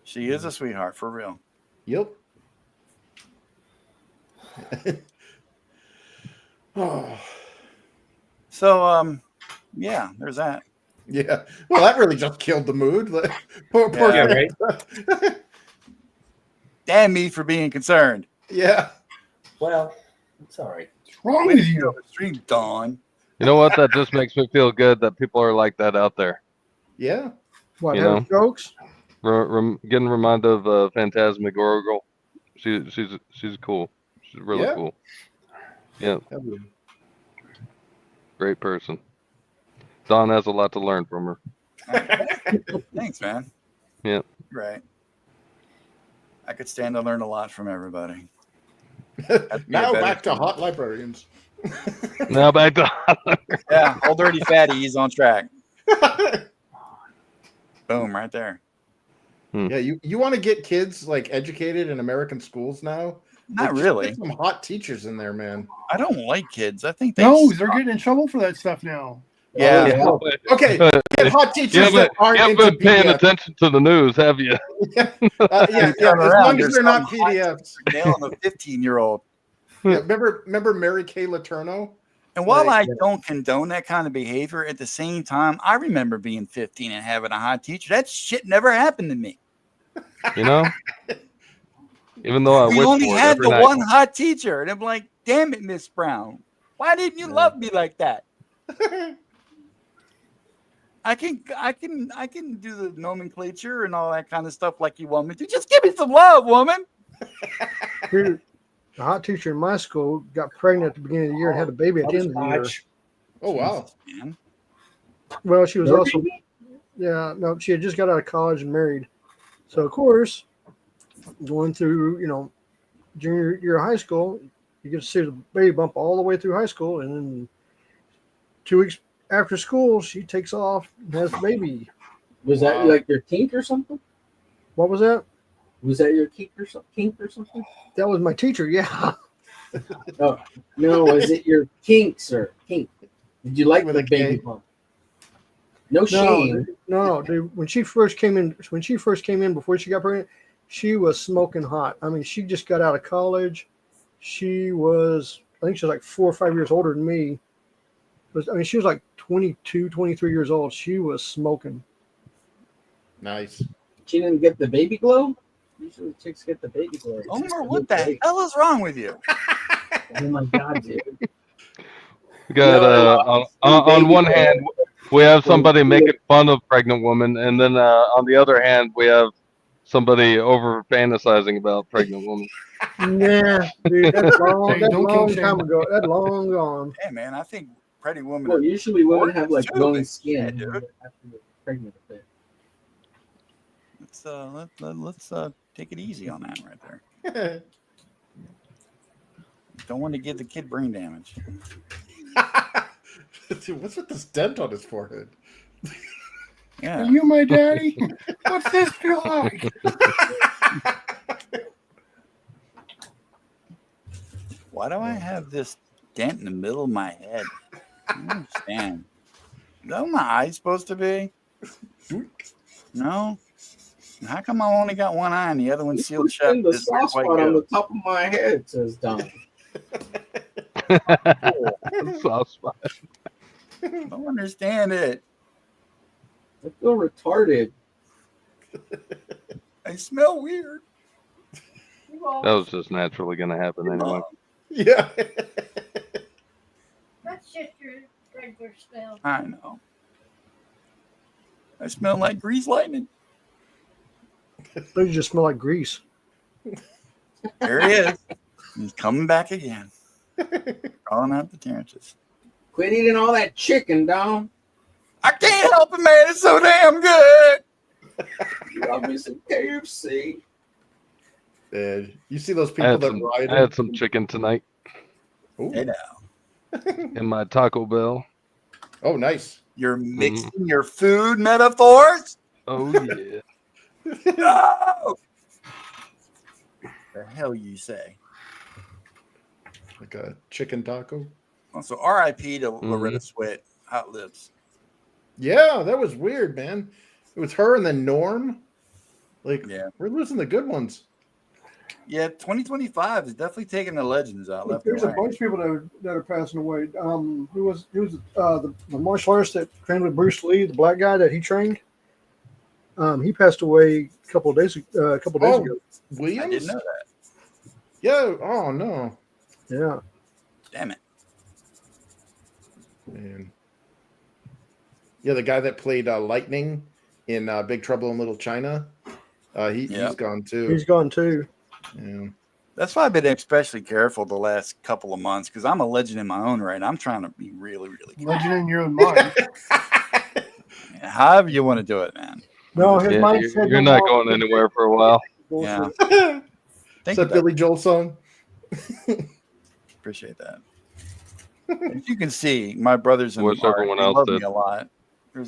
She is a sweetheart, for real. Yep. Oh. So, yeah, there's that. Yeah. Well, that really just killed the mood. Poor right? Damn me for being concerned. Yeah. Well, it's all right. What's wrong with you? Stream Dawn. You know what? That just makes me feel good that people are like that out there. Yeah. What, You having jokes? Getting reminded of Phantasmagorical. She's cool. She's really cool. Yeah. Great person. Don has a lot to learn from her. Thanks, man. Yeah. Right. I could stand to learn a lot from everybody. Now back to hot librarians. Now back to yeah, old dirty fatty. He's on track. Boom, right there. Yeah, you want to get kids like educated in American schools now? Not Like, really. Get some hot teachers in there, man. I don't like kids. I think they They're getting in trouble for that stuff now. Yeah. Okay. Get hot teachers that aren't you into haven't been paying PDFs. attention to the news, have you? Yeah. As long as they're not PDFs. Nailing a 15-year-old. Yeah, remember Mary Kay Letourneau? And while I don't condone that kind of behavior, at the same time, I remember being 15 and having a hot teacher. That shit never happened to me. You know? Even though I We wish only for it had every the night. one hot teacher, and I'm like, damn it, Miss Brown, why didn't you love me like that? I can do the nomenclature and all that kind of stuff like you want me to. Just give me some love, woman. Dude, the hot teacher in my school got pregnant at the beginning of the year and had a baby at the end of the year. Oh wow. Man. Well, she was also, she had just got out of college and married. So of course, going through, junior year of high school, you get to see the baby bump all the way through high school, and then 2 weeks after school, she takes off and has the baby. Was that like your kink or something? What was that? Was that your kink or something? That was my teacher. Yeah. Oh no, was it your kink, sir? Kink. Did you like the baby bump? No shame. No, dude. When she first came in, before she got pregnant, she was smoking hot. I mean, she just got out of college. I think she was like 4 or 5 years older than me. She was like 22, 23 years old. She was smoking. Nice. She didn't get the baby glow? Usually chicks get the baby glow. Omar, what the hell is wrong with you? Oh my God, dude. We got on one hand we have somebody making fun of pregnant women, and then on the other hand we have somebody over fantasizing about pregnant women. Nah, dude, that's long, Hey, that's don't long king shame. time ago. That's long gone. Hey, man, I think pregnant women. Well, are usually women have like too, glowing but skin yeah, when dude. they're after pregnant. But Let's take it easy on that right there. Don't want to give the kid brain damage. Dude, what's with this dent on his forehead? Yeah. Are you my daddy? What's this feel like? Why do I have this dent in the middle of my head? I don't understand. Is that what my eye's supposed to be? No. How come I only got one eye and the other one's sealed shut? in the This weird soft white spot on the ghost? top of my head, says Don. Soft spot. I don't understand it. I feel retarded. I smell weird. That was just naturally going to happen anyway. Yeah. That's just your regular smell. I know. I smell like grease lightning. They just smell like grease. There he is. He's coming back again. Calling out the Terrences. Quit eating all that chicken, Don. I can't help it, man. It's so damn good. You got me some KFC. And you see those I people had, that some, ride I had some chicken tonight Ooh. Hey now. in my Taco Bell. Oh, nice. You're mixing your food metaphors? Oh, yeah. No! The hell you say? Like a chicken taco. Also, R.I.P. to Loretta Swit. Hot lips. Yeah, that was weird, man. It was her and then Norm. Like, Yeah. we're losing the good ones. Yeah, 2025 is definitely taking the legends out left and There's a right. bunch of people that are passing away. Who was the martial artist that trained with Bruce Lee, the black guy that he trained? He passed away a couple of days ago. Williams? I didn't know that. Yeah. Oh, no. Yeah. Damn it. Man. Yeah, the guy that played Lightning in Big Trouble in Little China. He's gone too. He's gone too. Yeah. That's why I've been especially careful the last couple of months because I'm a legend in my own right. I'm trying to be really, really careful. Legend in your own mind. However you want to do it, man. No, his Yeah, mind said you're no not more. going anywhere for a while. Yeah. Is Think that about Billy Joel song? Appreciate that. As you can see, my brothers and Wish Art, everyone they else love did. me a lot.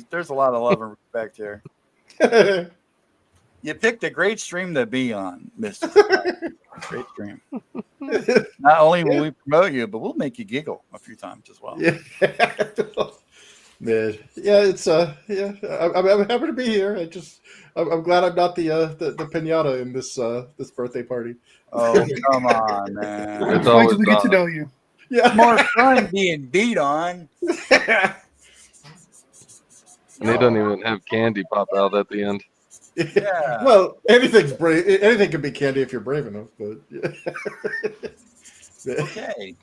There's a lot of love and respect here. You picked a great stream to be on, Mister. Great stream. Not only will we promote you, but we'll make you giggle a few times as well. Yeah. Man. Yeah, it's yeah. I'm happy to be here. I'm glad I'm not the pinata in this this birthday party. Oh, come on, man. It's Wait always till we get to Don. know you. Yeah. More fun being beat on. And he doesn't even have candy pop out at the end. Yeah. Well, anything's brave. Anything can be candy if you're brave enough. But yeah. Okay.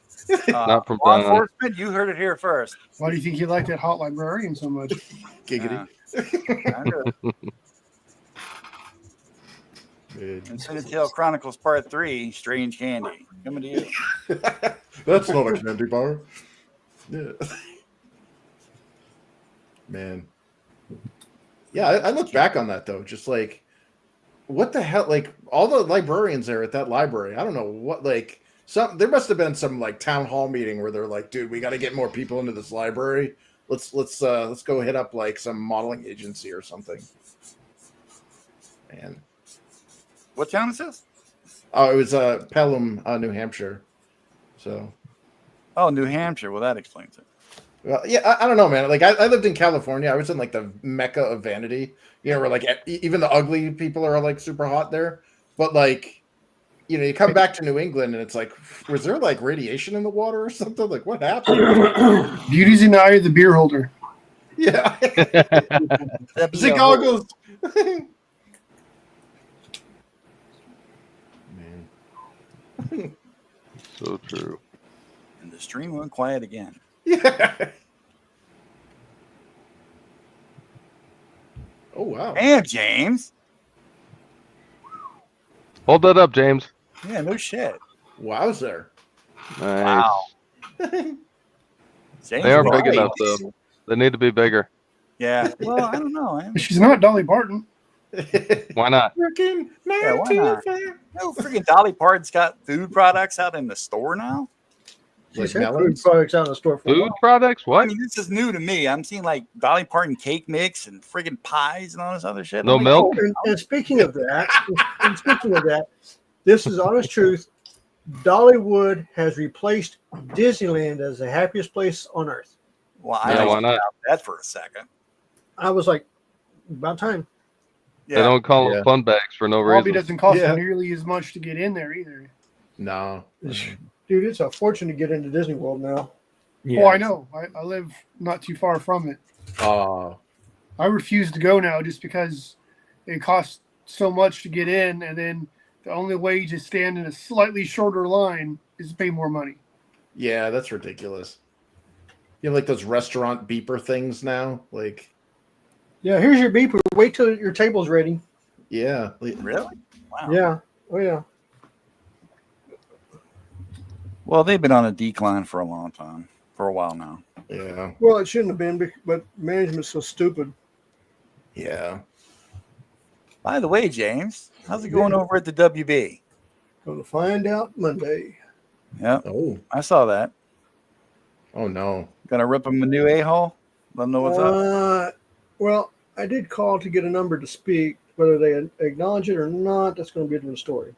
Not from Law Don. enforcement, you heard it here first. Why do you think you like that hot librarian so much? Giggity. Man. INFINITALE Chronicles Part 3, Strange Candy. Coming to you. That's not a candy bar. Yeah. Man. Yeah, I look back on that though, just like, what the hell? Like all the librarians there at that library. I don't know what. Like there must have been some like town hall meeting where they're like, dude, we got to get more people into this library. Let's go hit up like some modeling agency or something. Man. What town is this? Oh, it was Pelham, New Hampshire. So. Oh, New Hampshire. Well, that explains it. Well, yeah, I don't know, man. Like I lived in California. I was in like the mecca of vanity. You know, where like even the ugly people are like super hot there. But like, you know, you come back to New England and it's like, was there like radiation in the water or something? Like, what happened? Beauty's in the eye of the beer holder. Yeah. Chicago's. Man. So true. And the stream went quiet again. Yeah. Oh wow. Damn, James. Hold that up, James. Yeah, no shit. Wowzer. Nice. Wow. James They aren't is big right. enough though. They need to be bigger. Yeah. Well, I don't know. Man. She's not Dolly Parton. Why not? Freaking Yeah, why not? 95. No, freaking Dolly Parton's got food products out in the store now. She's Like had food melons? products out in the store for a Food while. products? I What? mean, this is new to me. I'm seeing like Dolly Parton cake mix and friggin' pies and all this other shit. No I'm like, milk? And speaking of that, this is honest truth. Dollywood has replaced Disneyland as the happiest place on earth. Well, I Yeah, don't why know not? about that for a second. I was like, about time. They Yeah. don't call Yeah. them fun bags for no Probably reason. doesn't cost Yeah. nearly as much to get in there either. No. Dude, it's a fortune to get into Disney World now. Oh, I know. I live not too far from it. Oh. I refuse to go now just because it costs so much to get in, and then the only way to stand in a slightly shorter line is to pay more money. Yeah, that's ridiculous. You have like those restaurant beeper things now. Like, Yeah, here's your beeper. Wait till your table's ready. yeah. Like, Really? Wow. Yeah. Oh, yeah. Well, they've been on a decline for a long time, for a while now. yeah. Well, it shouldn't have been, but management's so stupid. Yeah. By the way, James, how's it going over at the WB? Going to find out Monday. Yep, Oh. I saw that. Oh no. Gonna rip him a new a-hole? Let them know what's up. Well, I did call to get a number to speak. Whether they acknowledge it or not, that's going to be a different story.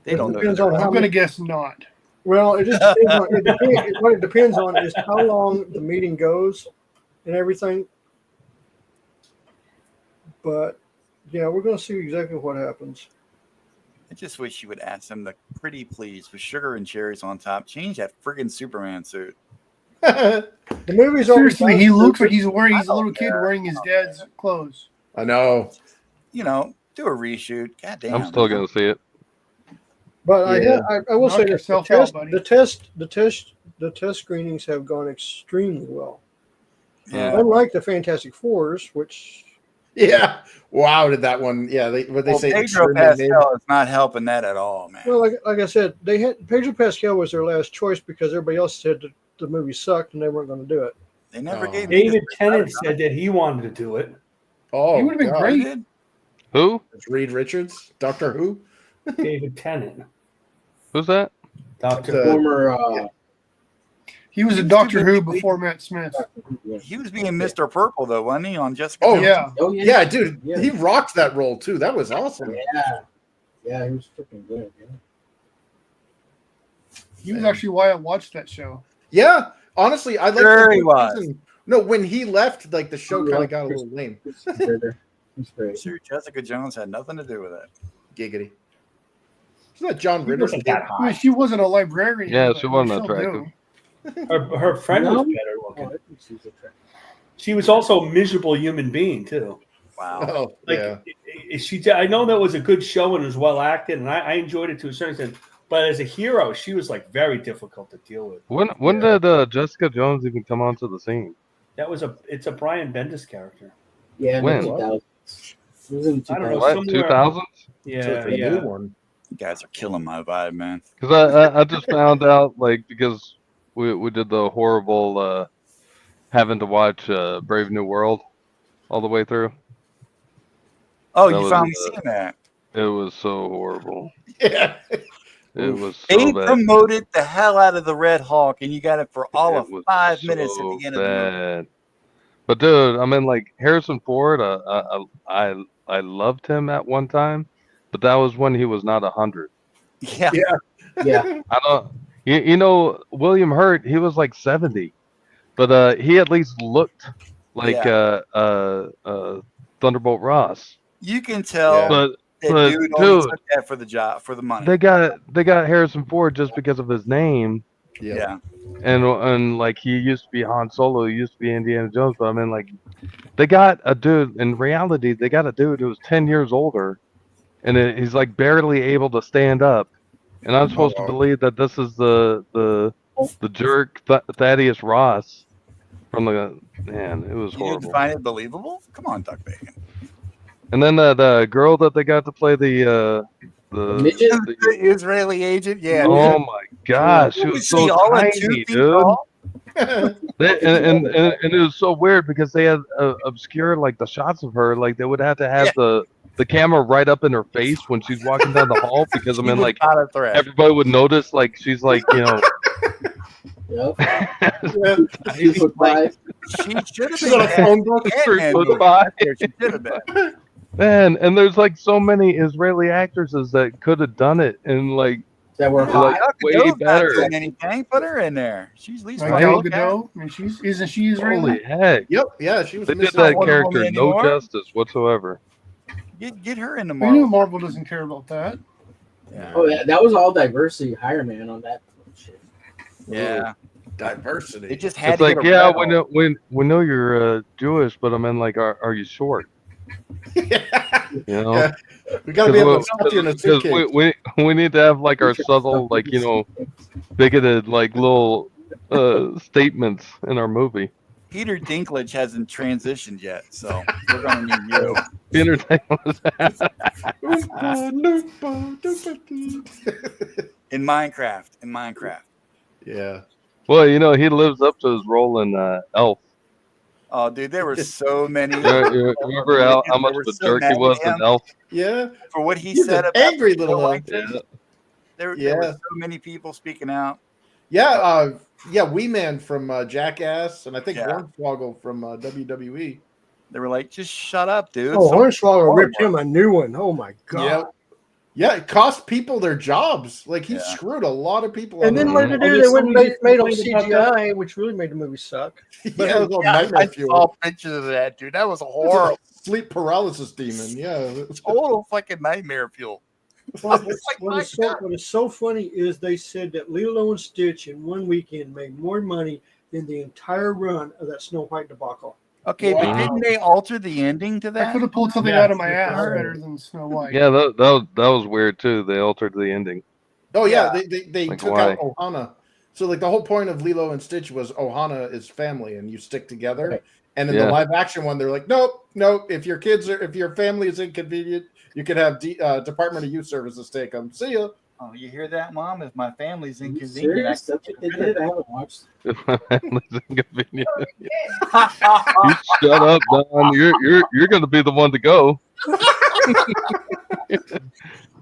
They don't know. Depends on I'm how going to many. guess not. Well, it just depends on. What it depends on is how long the meeting goes and everything. But yeah, we're going to see exactly what happens. I just wish you would ask them the pretty please with sugar and cherries on top. Change that friggin' Superman suit. The movie's already Seriously, he done. looks like he's a little don't kid care. wearing his dad's clothes. I know. You know, do a reshoot. God damn. I'm still gonna see it. But Yeah. I will Knock say this: yourself out, buddy. the test screenings have gone extremely well. Yeah. Unlike the Fantastic Fours, which Yeah. Wow. Did that one? Yeah. They say Pedro extremely Pascal is not helping that at all, man. well, like I said, they had Pedro Pascal was their last choice because everybody else said that the movie sucked and they weren't going to do it. They never Oh. gave me David this- Tennant said that he wanted to do it. Oh, He would've been God. great. Did? Who? It's Reed Richards, Doctor Who. David Tennant, Who's that? Doctor. The- Former. He was a Doctor Who before Matt Smith. He was being Mr. Purple though, wasn't he? On Jessica. Oh, Jones? Yeah. Oh yeah. Yeah, dude, Yeah. he rocked that role too. That was awesome. Yeah. Yeah, he was freaking good. Yeah. He was actually why I watched that show. Yeah, honestly, I like. Sure he was. No, when he left, like the show kind of got a little lame. He's great. He's great. Sure, Jessica Jones had nothing to do with it. Giggity. Isn't that John He Ritter? wasn't that I mean, hot. she wasn't a librarian. Yeah, but she wasn't she'll attractive. do. Her friend was No? better looking. Oh, I think she's attractive. She was also a miserable human being too. Wow. Oh, Like yeah. I know that was a good show and it was well acted, and I enjoyed it to a certain extent. But as a hero, she was like very difficult to deal with. When did Jessica Jones even come onto the scene? It's a Brian Bendis character. Yeah, in When? the 2000s. It was in the I don't know, 2000s. What? somewhere- 2000s? So Yeah, it's a yeah. new one. You guys are killing my vibe, man. Because I just found out like because we did the horrible having to watch Brave New World all the way through. Oh, That you was, finally seen that? It was so horrible. Yeah. It was They so bad. promoted the hell out of the Red Hawk, and you got it for all It of was 5 minutes at so the end of the movie. bad. But dude, I mean, like Harrison Ford, I loved him at one time, but that was when he was not 100. Yeah. Yeah. I don't, you know, William Hurt, he was like 70, but he at least looked like Thunderbolt Ross. You can tell Yeah. But that but, dude only dude, took that for the job, for the money. they got Harrison Ford just because of his name. Yeah. And like he used to be Han Solo, he used to be Indiana Jones, but I mean like they got a dude in reality, they got a dude who was 10 years older and he's like barely able to stand up. And I'm supposed to believe that this is the the jerk Thaddeus Ross from the man. It was You horrible. didn't find it believable? Come on, Duck Bacon. And then the girl that they got to play the Midget? The Israeli agent, yeah. oh my gosh, she was so all at 2 tiny, feet dude. tall? And it was so weird because they had obscure like the shots of her, like they would have to have the camera right up in her face when she's walking down the hall because I mean like Not a threat. everybody would notice like she's like Yep. She should have She's on a phone book. She should have been. Man, and there's like so many Israeli actresses that could have done it and like That were like hot. way better. Anything, put her in there. She's at least Like fun Gal to look at. Gadot. I mean, isn't she Israeli? Holy heck! Yep, yeah, she was. They did missing that one character woman no anymore? justice whatsoever. Get her in the I Marvel. knew Marvel doesn't care about that. Yeah. Oh, that was all diversity hire, man, on that shit. Yeah. diversity. They just had It's to like, get a yeah, red we know you're Jewish, but I mean, like, are you short? You know, Yeah. We gotta be able to stop you in a because suitcase. we need to have like our subtle, like bigoted, like little statements in our movie. Peter Dinklage hasn't transitioned yet, so we're gonna need you. Peter Dinklage. In Minecraft. Yeah. Well, he lives up to his role in Elf. Oh, dude, there were so many. You remember how much of a jerk he was in Elf? Yeah. For what he He's said an about angry the little show elf. actors. There Yeah. were so many people speaking out. Yeah, Wee Man from Jackass, and I think Yeah. Hornswoggle from WWE. They were like, just shut up, dude. Oh, Someone- Hornswoggle ripped him a new one. Oh my god! Yeah. Yeah, it cost people their jobs. Like he Yeah. screwed a lot of people. And on then the- what did they do? They went and made on CGI, which really made the movie suck. But it was all Yeah, nightmare I fuel. saw pictures of that, dude. That was horrible. Sleep paralysis demon. Yeah. Total fucking nightmare fuel. What It's like, my what is so funny is they said that Lilo and Stitch in one weekend made more money than the entire run of that Snow White debacle. Okay, Wow. but didn't they alter the ending to I that? could have pulled something Yeah, out of my ass alright. better than Snow White. Yeah, that was weird too. They altered the ending. Oh yeah, Yeah. they Like, took why? out Ohana. So like the whole point of Lilo and Stitch was Ohana is family and you stick together. Right. And in Yeah. the live action one, they're like, nope. If your family is inconvenient, you could have Department of Youth Services take them. See ya. Oh, you hear that, Mom? If my family's Are you inconvenient, serious? That's what they did. I haven't watched. Inconvenient. You shut up, Don. You're going to be the one to go.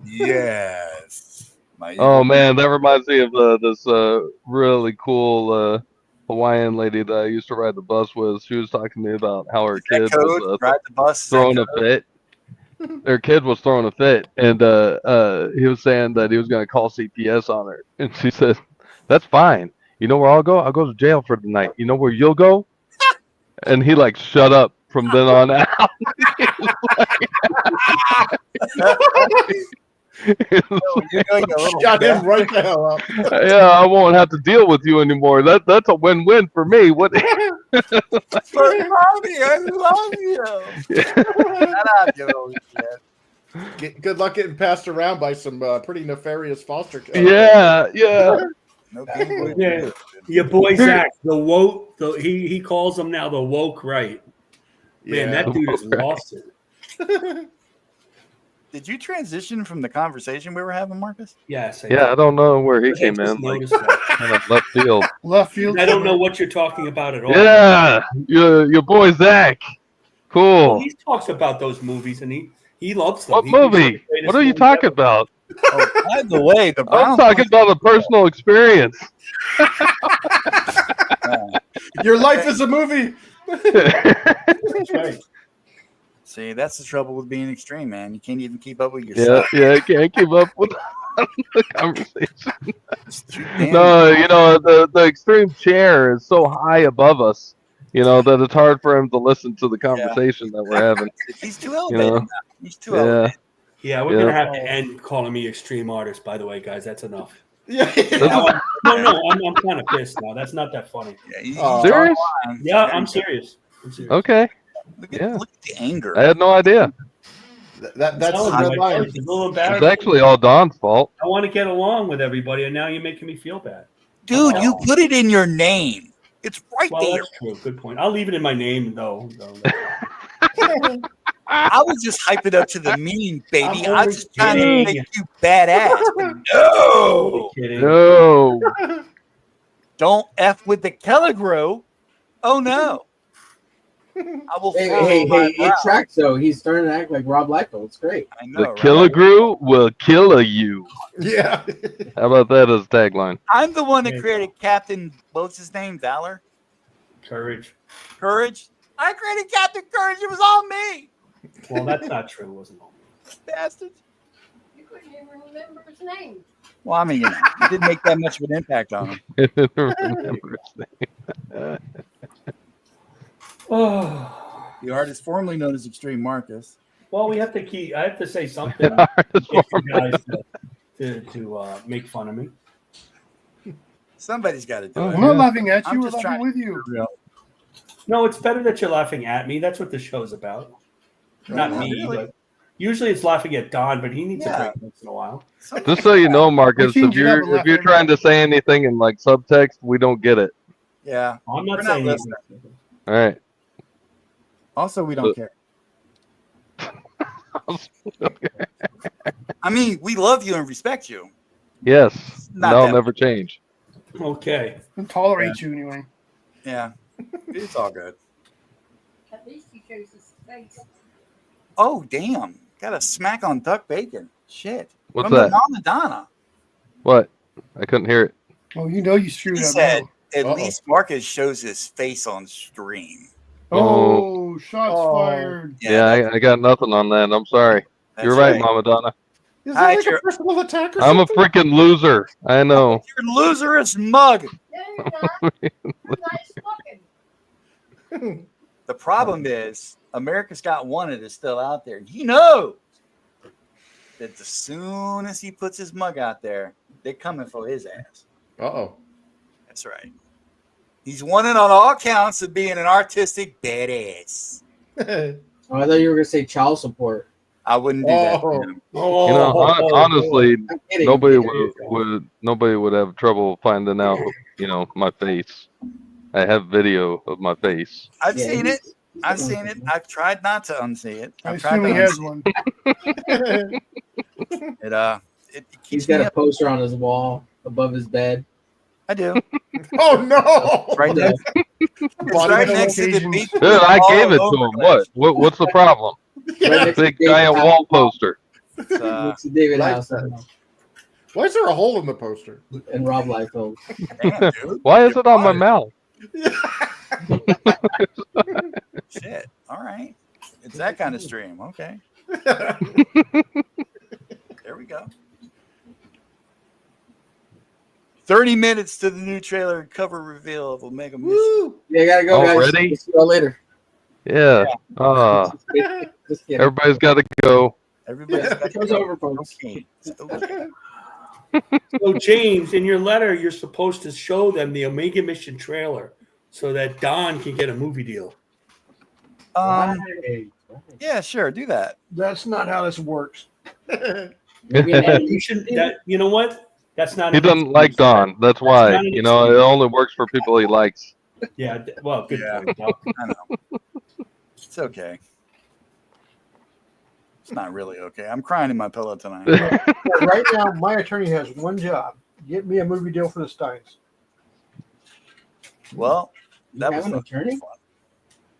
yes. Oh man, that reminds me of this really cool Hawaiian lady that I used to ride the bus with. She was talking to me about how her kid was Ride the bus. throwing a fit. Their kid was throwing a fit, and he was saying that he was going to call CPS on her, and she said, "That's fine. You know where I'll go? I'll go to jail for the night. You know where you'll go?" And he like shut up from then on out. Shut him right the hell up. Yeah, I won't have to deal with you anymore. That's a win-win for me. What? But mommy, I love you. Shut up, you little shit. Good luck getting passed around by some pretty nefarious foster. Yeah. No Game Boy Yeah. Advance. Your boy Zach, the woke. He calls them now the woke right. Man, that dude has lost it. Did you transition from the conversation we were having, Marcus? Yes. Yeah, I don't know where he I came just in. Like noticed that. kind of left field. Left field. I don't know what you're talking about at all. Yeah, your boy Zach. Well, Cool. he talks about those movies and he loves them. What He thinks they're movie? the greatest What are you movies talking ever. about? Oh, by the way, the I'm Browns. talking about a personal experience. Your life is a movie. That's right. See, that's the trouble with being extreme, man. You can't even keep up with yourself. Yeah, I can't keep up with the conversation. It's too damn- No, the extreme chair is so high above us, that it's hard for him to listen to the conversation that we're having. He's too elevated. know. Now. He's too elevated. Yeah. Yeah, we're gonna have to end calling me extreme artist. By the way, guys, that's enough. Yeah. No, I'm kind of pissed now. That's not that funny. Yeah, he's Serious? online. Yeah, I'm serious. Okay. Look at, Yeah. look at the anger. I had no idea. That's Tell the him, red my line. voice is a little It's embarrassing. actually all Don's fault. I want to get along with everybody, and now you're making me feel bad. Dude, you put it in your name. It's right Well, there. that's true. Good point. I'll leave it in my name, though. I was just hyping up to the meme, baby. I'm I was just trying to kidding. make you badass. No, Kidding. No. don't F with the kelligrew. Oh no. I will Hey, furrow hey, my hey, brow. it tracks though. He's starting to act like Rob Liefeld. It's great. I know, The right? kelligrew will kill you. Yeah. How about that as a tagline? I'm the one that There you created Captain, what's his name? Valor? Courage. Courage? I created Captain Courage. It was all me. Well, that's not true. It wasn't all. Bastards. You couldn't even remember his name. Well, I mean, you know, it didn't make that much of an impact on him. Remember his name. Oh. The artist formerly known as Extreme Marcus. Well, we have to keep. I have to say something to get you guys to make fun of me. Somebody's got to do Oh, it. I'm not laughing at I'm you. We're just laughing trying with you. Real. No, it's better that you're laughing at me. That's what the show's about. Not Oh, me, really? but usually it's laughing at Don, but he needs Yeah. a break once in a while. Just so you know, Marcus, We if changed it up and you're laughed at trying to say anything in like subtext, we don't get it. Yeah. I'm We're not not saying listening. anything. All right. Also, we don't care. I mean, we love you and respect you. Yes. Not That'll that never change. Okay. And tolerate you anyway. Yeah. It's all good. At least he shows his face. Oh, damn. Got a smack on duck bacon. Shit. What's From that? the Mama Donna. What? I couldn't hear it. Oh, you know you screwed He up. said, now. at least Marcus shows his face on stream. Oh, shots Oh. fired. Yeah, I got nothing on that. I'm sorry. That's You're right, right. Mama Donna. Is Hi, that like Jer- a personal attack or I'm a something? freaking loser. I know. You're loserous mug. No, you're not. You're nice looking. The problem is, America's Got Wanted is still out there. He knows that as soon as he puts his mug out there, they're coming for his ass. Uh-oh. That's right. He's wanted on all counts of being an artistic badass. Oh, I thought you were gonna say child support. I wouldn't do that to Oh. him. Oh, You know, honestly, I'm kidding. nobody I'm kidding. nobody would have trouble finding out, my face. I have video of my face. I've Yeah, seen he's- it. I've seen it. I've tried not to unsee it. I I've tried assume he to has unsee one. it. It He's keeps got me a up. poster on his wall above his bed. I do. Oh no! Right there. It's right next to the occasions. beach. Dude, I gave it to him. What's the problem? Right next to Big David giant House. wall poster. It's, Next to David Life House size. Why is there a hole in the poster? and Rob Liefeld. damn, dude. Why is it on my mouth? Shit. All right. It's that kind of stream. Okay. There we go. 30 minutes to the new trailer and cover reveal of Omega Mission. Woo! Yeah, I gotta go, guys. Already? We'll see y'all later. Yeah. Just kidding. Everybody's got to go. Everybody's got Show's to over, folks. Okay. It's okay. So, James, in your letter, you're supposed to show them the Omega Mission trailer so that Don can get a movie deal. Yeah, sure. Do that. That's not how this works. Maybe an You animation should. You know what? That's not. He doesn't like Don. That's why. not an It only works for people he likes. Yeah. Well, good Yeah. point. Doc. I know. It's okay. It's not really okay. I'm crying in my pillow tonight. Right now, my attorney has one job: get me a movie deal for the Steins. Well, You that have was an attorney? fun.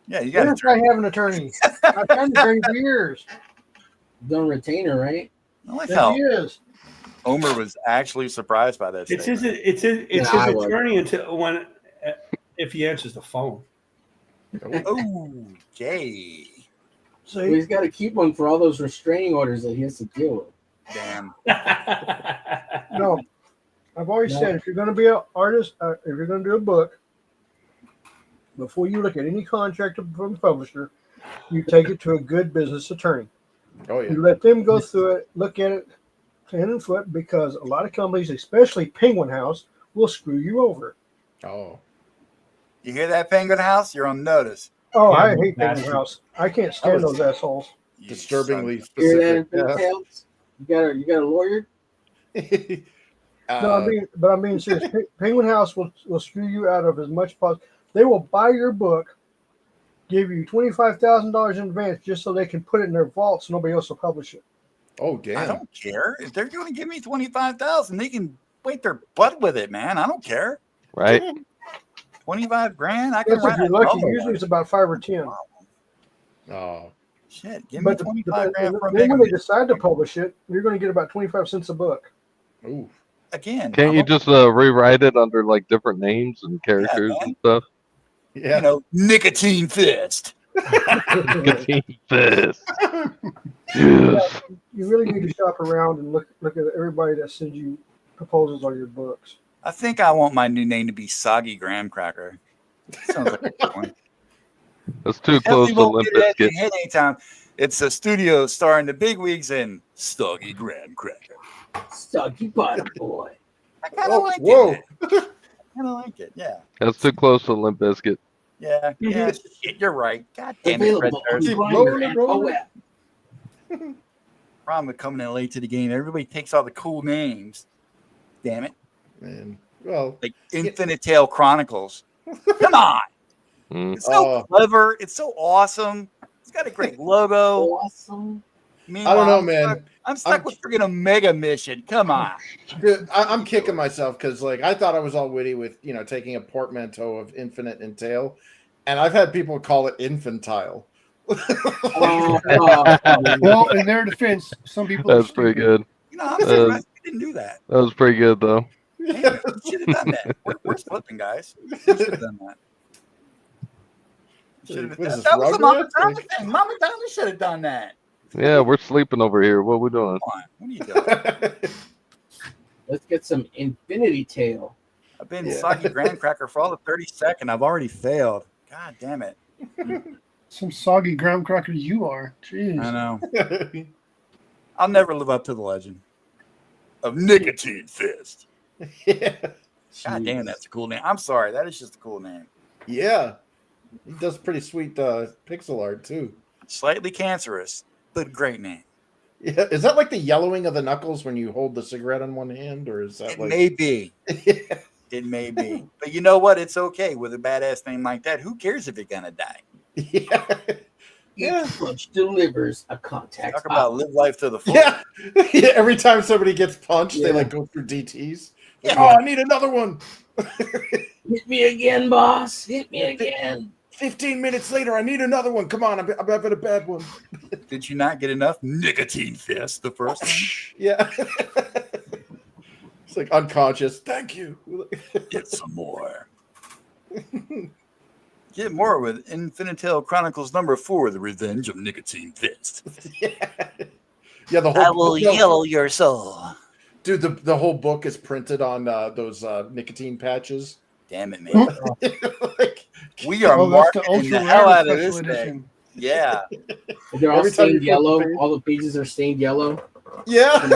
Yeah, you got What to if I have an attorney? I've had an attorney for years. Done retainer, right? I like There how he is. Omer was actually surprised by that. It's his. statement. It's his. It's Yeah, I his was. attorney until when, if he answers the phone. Okay. Well, See, he's got to keep one for all those restraining orders that he has to deal with. Damn. no, I've always No. said if you're going to be an artist, if you're going to do a book, before you look at any contract from the publisher, you take it to a good business attorney. Oh yeah. You let them go through it, look at it hand and foot, because a lot of companies, especially Penguin House, will screw you over. Oh. You hear that, Penguin House? You're on notice. Oh, Yeah, I hate that's- Penguin House. I can't stand those assholes. You Disturbingly son Hear that, specific. Infinitales? You got a lawyer? But I'm being serious. Penguin House will screw you out of as much possible. They will buy your book, give you $25,000 in advance just so they can put it in their vault so nobody else will publish it. Oh, damn. I don't care. If they're going to give me $25,000, they can wait their butt with it, man. I don't care. Right. 25 grand. I can If write you're a lucky, novel. usually it's about 5 or 10. Oh. Shit, give me 25 grand for a then when mega they decide to publish it, you're going to get about 25 cents a book. Ooh. again. Can't you just rewrite it under like different names and characters and stuff? Yeah. You know, nicotine fist. Nicotine fist. Yes. You really need to shop around and look at everybody that sends you proposals on your books. I think I want my new name to be Soggy Graham Cracker. Sounds like a good one. That's too close to Limp Bizkit. Anytime. It's a studio starring the bigwigs and Soggy Graham Cracker. Soggy bottom boy. I kind of like whoa. it. I kind of like it. Yeah. That's too close to Limp Bizkit. Yeah. Yeah. Shit, you're right. God damn it, Red Available Bears. on Grindr and OF. Problem with coming in late to the game, everybody takes all the cool names. Damn it. Man. Well, Like INFINITALE CHRONICLES. Come on. It's so clever. It's so awesome. It's got a great logo. Awesome. I don't know, man. I'm stuck with freaking a mega mission. Come on. Dude, I'm kicking myself because, like, I thought I was all witty with, you know, taking a portmanteau of infinite and tail, and I've had people call it infantile. Well, in their defense, some people. That's pretty good. You know, I'm surprised we didn't do that. That was pretty good, though. Hey, we should have done that. We're flipping, guys. We should have done that. What is this, That was a Mama Rugrats? Donna Like- thing. Mama Donna should have done that. Yeah, we're sleeping over here. What are we doing? Come on. What are you doing? Let's get some Infinity Tail. I've been Soggy Graham Cracker for all of 30 seconds. I've already failed. God damn it. Some soggy graham cracker you are. Jeez. I know. I'll never live up to the legend of Nicotine Fist. Yeah. God damn, that's a cool name. I'm sorry. That is just a cool name. Yeah. He does pretty sweet pixel art, too. Slightly cancerous, but great name. Yeah. Is that like the yellowing of the knuckles when you hold the cigarette in one hand, or is that It like. may be. It may be. But you know what? It's okay with a badass name like that. Who cares if you're going to die? Yeah. Yeah. Punch delivers a contact. Talk about live life to the full. Yeah. Yeah. Every time somebody gets punched, they Yeah. like go through DTs. Like, Yeah. oh, I need another one. Hit me again, boss. Hit me again. 15 minutes later, I need another one. Come on, I'm having a bad one. Did you not get enough Nicotine Fist the first time? Yeah. It's like unconscious. Thank you. Get some more. Get more with INFINITALE Chronicles #4, The Revenge of Nicotine Fist. Yeah, the whole I will book- yellow your soul. Dude, the whole book is printed on those nicotine patches. Damn it, man. Like, We are Oh, that's the marketing the ultra hell rare out of this special thing. edition. Yeah. They're all Every time stained you flip the yellow. page- All the pages are stained yellow. yeah.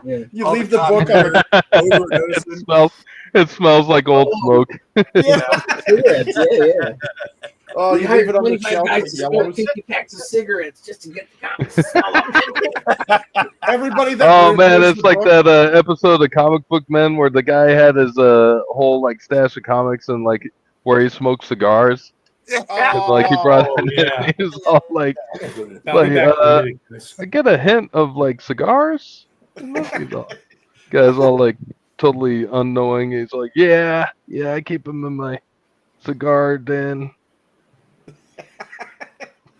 Yeah. You All leave the the book on the It smells like old smoke. yeah. Yeah. Oh, you leave it on the shelf guys with to smoke yellows. 50 packs of cigarettes just to get the comics to smell authentic. Everybody that Oh reads man, this it's like book- that episode of Comic Book Men where the guy had his whole like stash of comics and like where he smoked cigars. And, like he brought Oh, it yeah. in. He was all like, I'll be back in a minute, Chris. I get a hint of like cigars. He's all- Guy's all like totally unknowing. He's like, yeah, I keep them in my cigar den.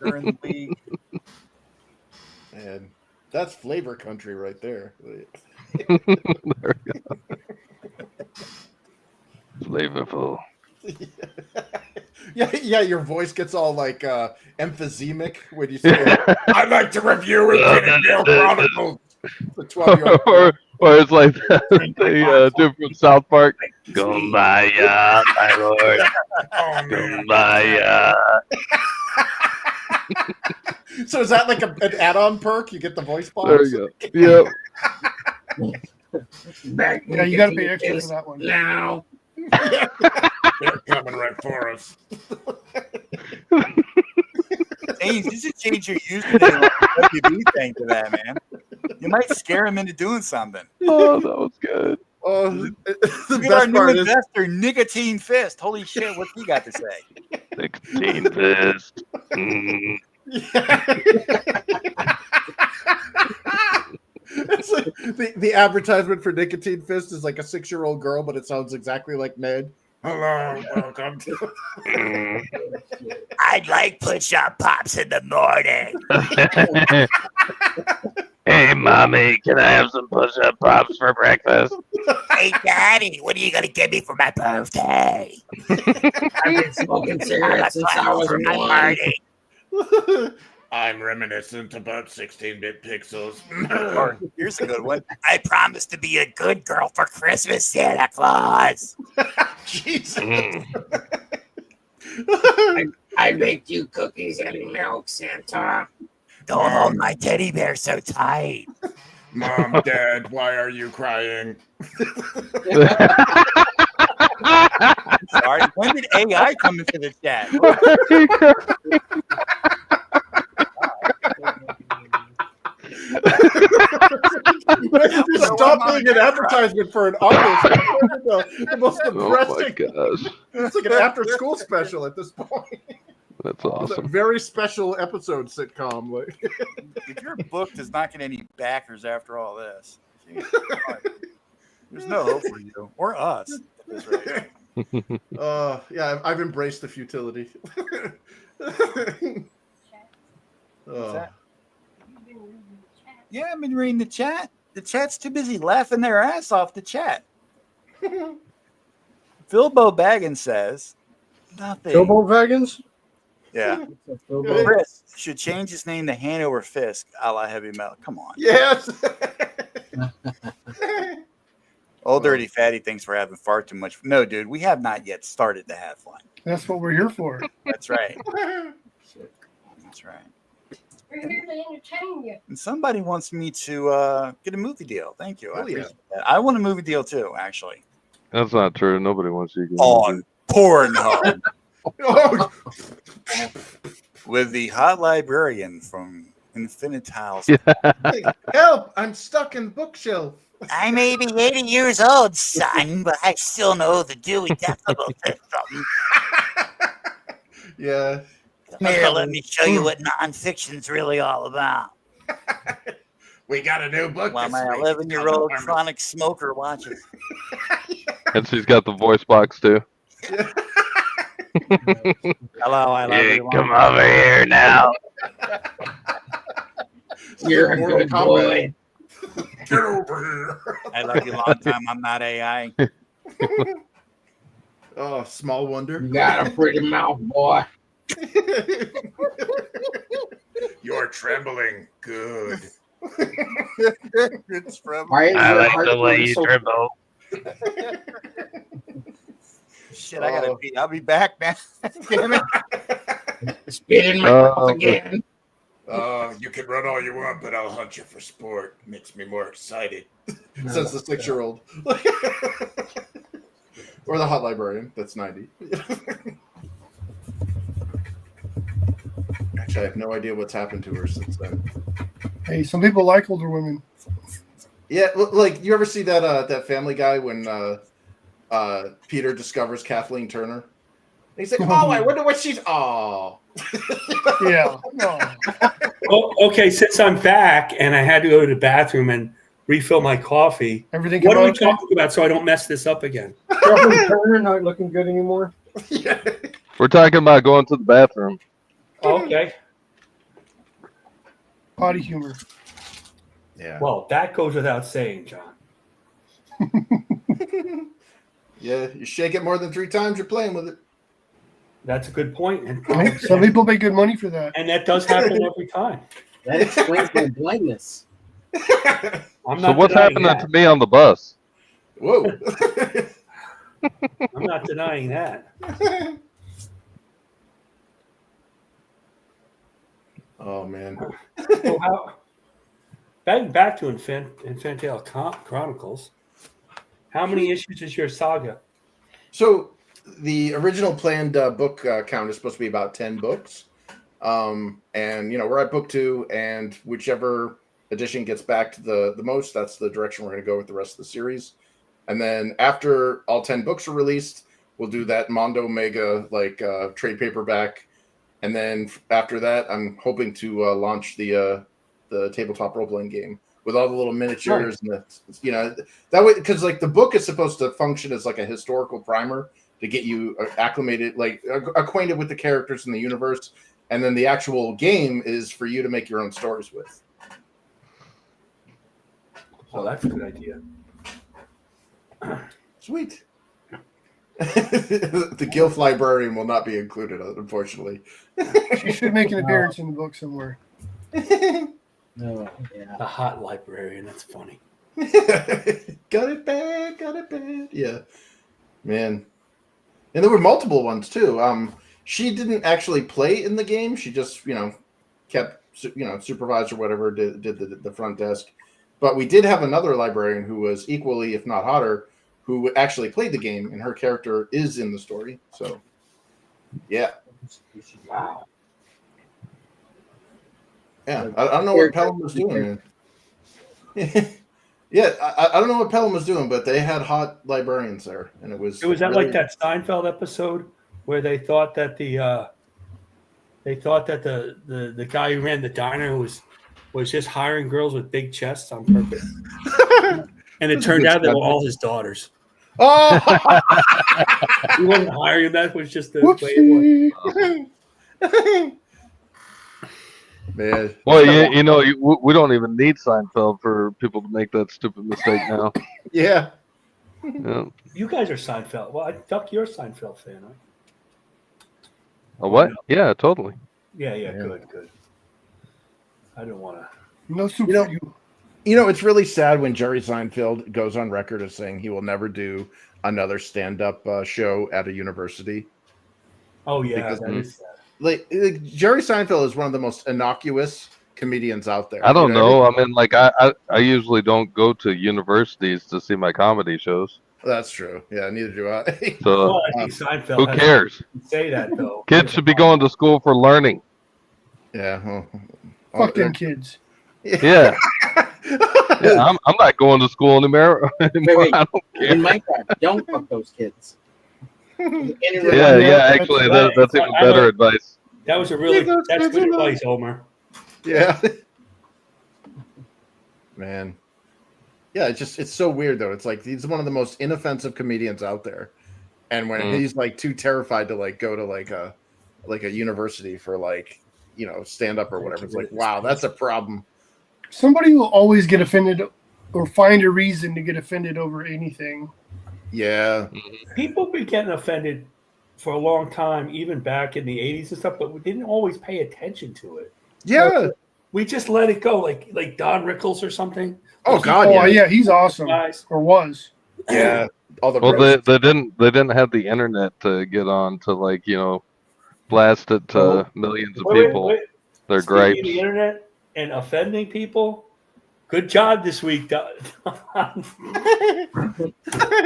During the week. Man, that's flavor country right there. There we go. Flavorful. Yeah, your voice gets all like emphysemic when you say, I'd like to review Infinitale Chronicles. The 12-year-old. or it's like the dude from South Park. Kumbaya, my lord. Kumbaya. So is that like an add-on perk? You get the voice box? There you go. Yep. Back Yeah, you got to pay extra for that one. now. They're coming right for us. Hey, you should change your username on the WB thing to that, man. You might scare him into doing something. Oh, that was good. Oh, the Look at our best new part is investor, Nicotine Fist. Holy shit, what's he got to say? Nicotine fist. Mm. it's like the advertisement for Nicotine Fist is like a 6-year-old girl, but it sounds exactly like Ned. Hello, welcome to. I'd like push-up pops in the morning. Hey, mommy, can I have some push-up pops for breakfast? Hey, Daddy, what are you gonna give me for my birthday? I've been smoking cigarettes since I was for my one. party. I'm reminiscent about 16-bit pixels. Or here's a good one. I promise to be a good girl for Christmas, Santa Claus. Jesus. Mm. I baked you cookies and milk, Santa. Don't hold my teddy bear so tight. Mom, Dad, why are you crying? Sorry. When did AI come into the chat? Stop being an advertisement for an artist. The most Oh my depressing. gosh, It's like an after-school special at this point. that's It's a awesome. very special episode sitcom. Like, If your book does not get any backers after all this, geez, there's no hope for you or us. At this rate. yeah, I've embraced the futility. What's that? Yeah, I've been reading the chat. The chat's too busy laughing their ass off the chat. Philbo Baggins says nothing. Bilbo Baggins? Yeah. Bilbo. Chris should change his name to Hanover Fisk, a la Heavy Metal. Come on. Yes. Old dirty fatty thinks we're having far too much. No, dude, we have not yet started to have fun. That's what we're here for. That's right. That's right. We're here to entertain you. And somebody wants me to get a movie deal. Thank you. I Oh, yeah. appreciate that. I want a movie deal too, actually. That's not true. Nobody wants you to get On Pornhub Oh, with the hot librarian from Infinital. help! I'm stuck in bookshelf. I may be 80 years old, son, but I still know the Dewey Decimal System. Yeah. Come here, let me show you what nonfiction's really all about. We got a new book. While this my week. 11-year-old chronic smoker watches. And she's got the voice box too. Hello, I love you. Come over here now. You're a Mortal good Kombat. boy. Get over here. I love you long time. I'm not AI. Oh, small wonder. You got a pretty mouth, boy. You're trembling. Good. It's from Why is your heart beating so- dribble. shit. I gotta be. I'll be back, man. Damn it. Spit in my mouth again. You can run all you want, but I'll hunt you for sport. Makes me more excited. Says the 6-year-old. Or the hot librarian. That's 90. Actually, I have no idea what's happened to her since then. Hey, some people like older women. Yeah, like you ever see that Family Guy when Peter discovers Kathleen Turner? And he's like, "Oh, I wonder what she's." Oh, Yeah. No. Oh, okay, since I'm back and I had to go to the bathroom and refill my coffee, Everything. what come are we out okay? talking about so I don't mess this up again? Kathleen Turner not looking good anymore. yeah. We're talking about going to the bathroom. Okay. Potty humor. Yeah. Well, that goes without saying, John. Yeah. You shake it more than 3 times, you're playing with it. That's a good point. And, Hey, some people pay good money for that. and that does happen every time. That explains my blindness. I'm So not what's denying happening that. to me on the bus? Whoa. I'm not denying that. Oh man. So back to Infantile Chronicles. How many issues is your saga? So the original planned book count is supposed to be about 10 books. And we're at book 2, and whichever edition gets back to the most, that's the direction we're going to go with the rest of the series. And then after all 10 books are released, we'll do that Mondo Mega trade paperback. And then after that, I'm hoping to launch the tabletop role-playing game with all the little miniatures and that way, because like the book is supposed to function as like a historical primer to get you acclimated, like acquainted with the characters in the universe, and then the actual game is for you to make your own stories with. Oh, that's a good idea. Sweet. The Gilf librarian will not be included, unfortunately. She should make an appearance in the book somewhere. No, yeah. The hot librarian. That's funny. Got it bad. Yeah, man. And there were multiple ones too. She didn't actually play in the game. She just, kept, supervised or whatever, did the front desk. But we did have another librarian who was equally, if not hotter, who actually played the game, and her character is in the story. So, yeah. Wow. Yeah, I don't know what Pelham was doing, man. Yeah, I don't know what Pelham was doing, but they had hot librarians there, and it was. It was that really... like that Seinfeld episode where they thought that the guy who ran the diner was just hiring girls with big chests on purpose, and it turned out they were all his daughters. Oh, he wasn't hiring. That was just the way it was. Man. Well, we don't even need Seinfeld for people to make that stupid mistake now. Yeah. You guys are Seinfeld. Well, Duck, you're a Seinfeld fan, right? A what? Yeah, totally. Yeah. Good. I don't want to. No super. It's really sad when Jerry Seinfeld goes on record as saying he will never do another stand-up show at a university. Oh yeah, that is sad. Like Jerry Seinfeld is one of the most innocuous comedians out there. I don't know. I mean, like I usually don't go to universities to see my comedy shows. That's true. Yeah, neither do I. So well, I think Seinfeld who cares? Say that though. Kids should be going to school for learning. Yeah. Fuck them kids. Yeah. Yeah, I'm not going to school anymore. Wait. I don't care. In Minecraft, don't fuck those kids. Yeah. Actually, that's even better advice. That was that's good advice, Homer. Yeah. Man. Yeah, it's so weird though. It's like he's one of the most inoffensive comedians out there, and when he's like too terrified to like go to like a university for stand up or whatever, it's like wow, that's a problem. Somebody will always get offended or find a reason to get offended over anything. Yeah. People have been getting offended for a long time, even back in the 80s and stuff, but we didn't always pay attention to it. Yeah. We just let it go, like Don Rickles or something. Oh God! Yeah, he's awesome. Or was. Yeah. They didn't have the internet to get on to blast it to millions of people. Their gripes. The internet and offending people. Good job this week, Don.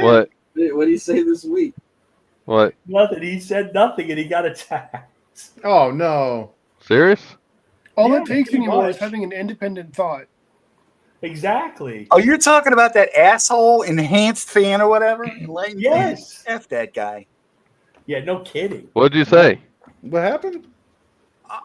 What? What did he say this week? What? Nothing. He said nothing, and he got attacked. Oh no! Serious? All it takes anymore is having an independent thought. Exactly. Oh, you're talking about that asshole enhanced fan or whatever? Yes. F that guy. Yeah, no kidding. What'd you say? What happened?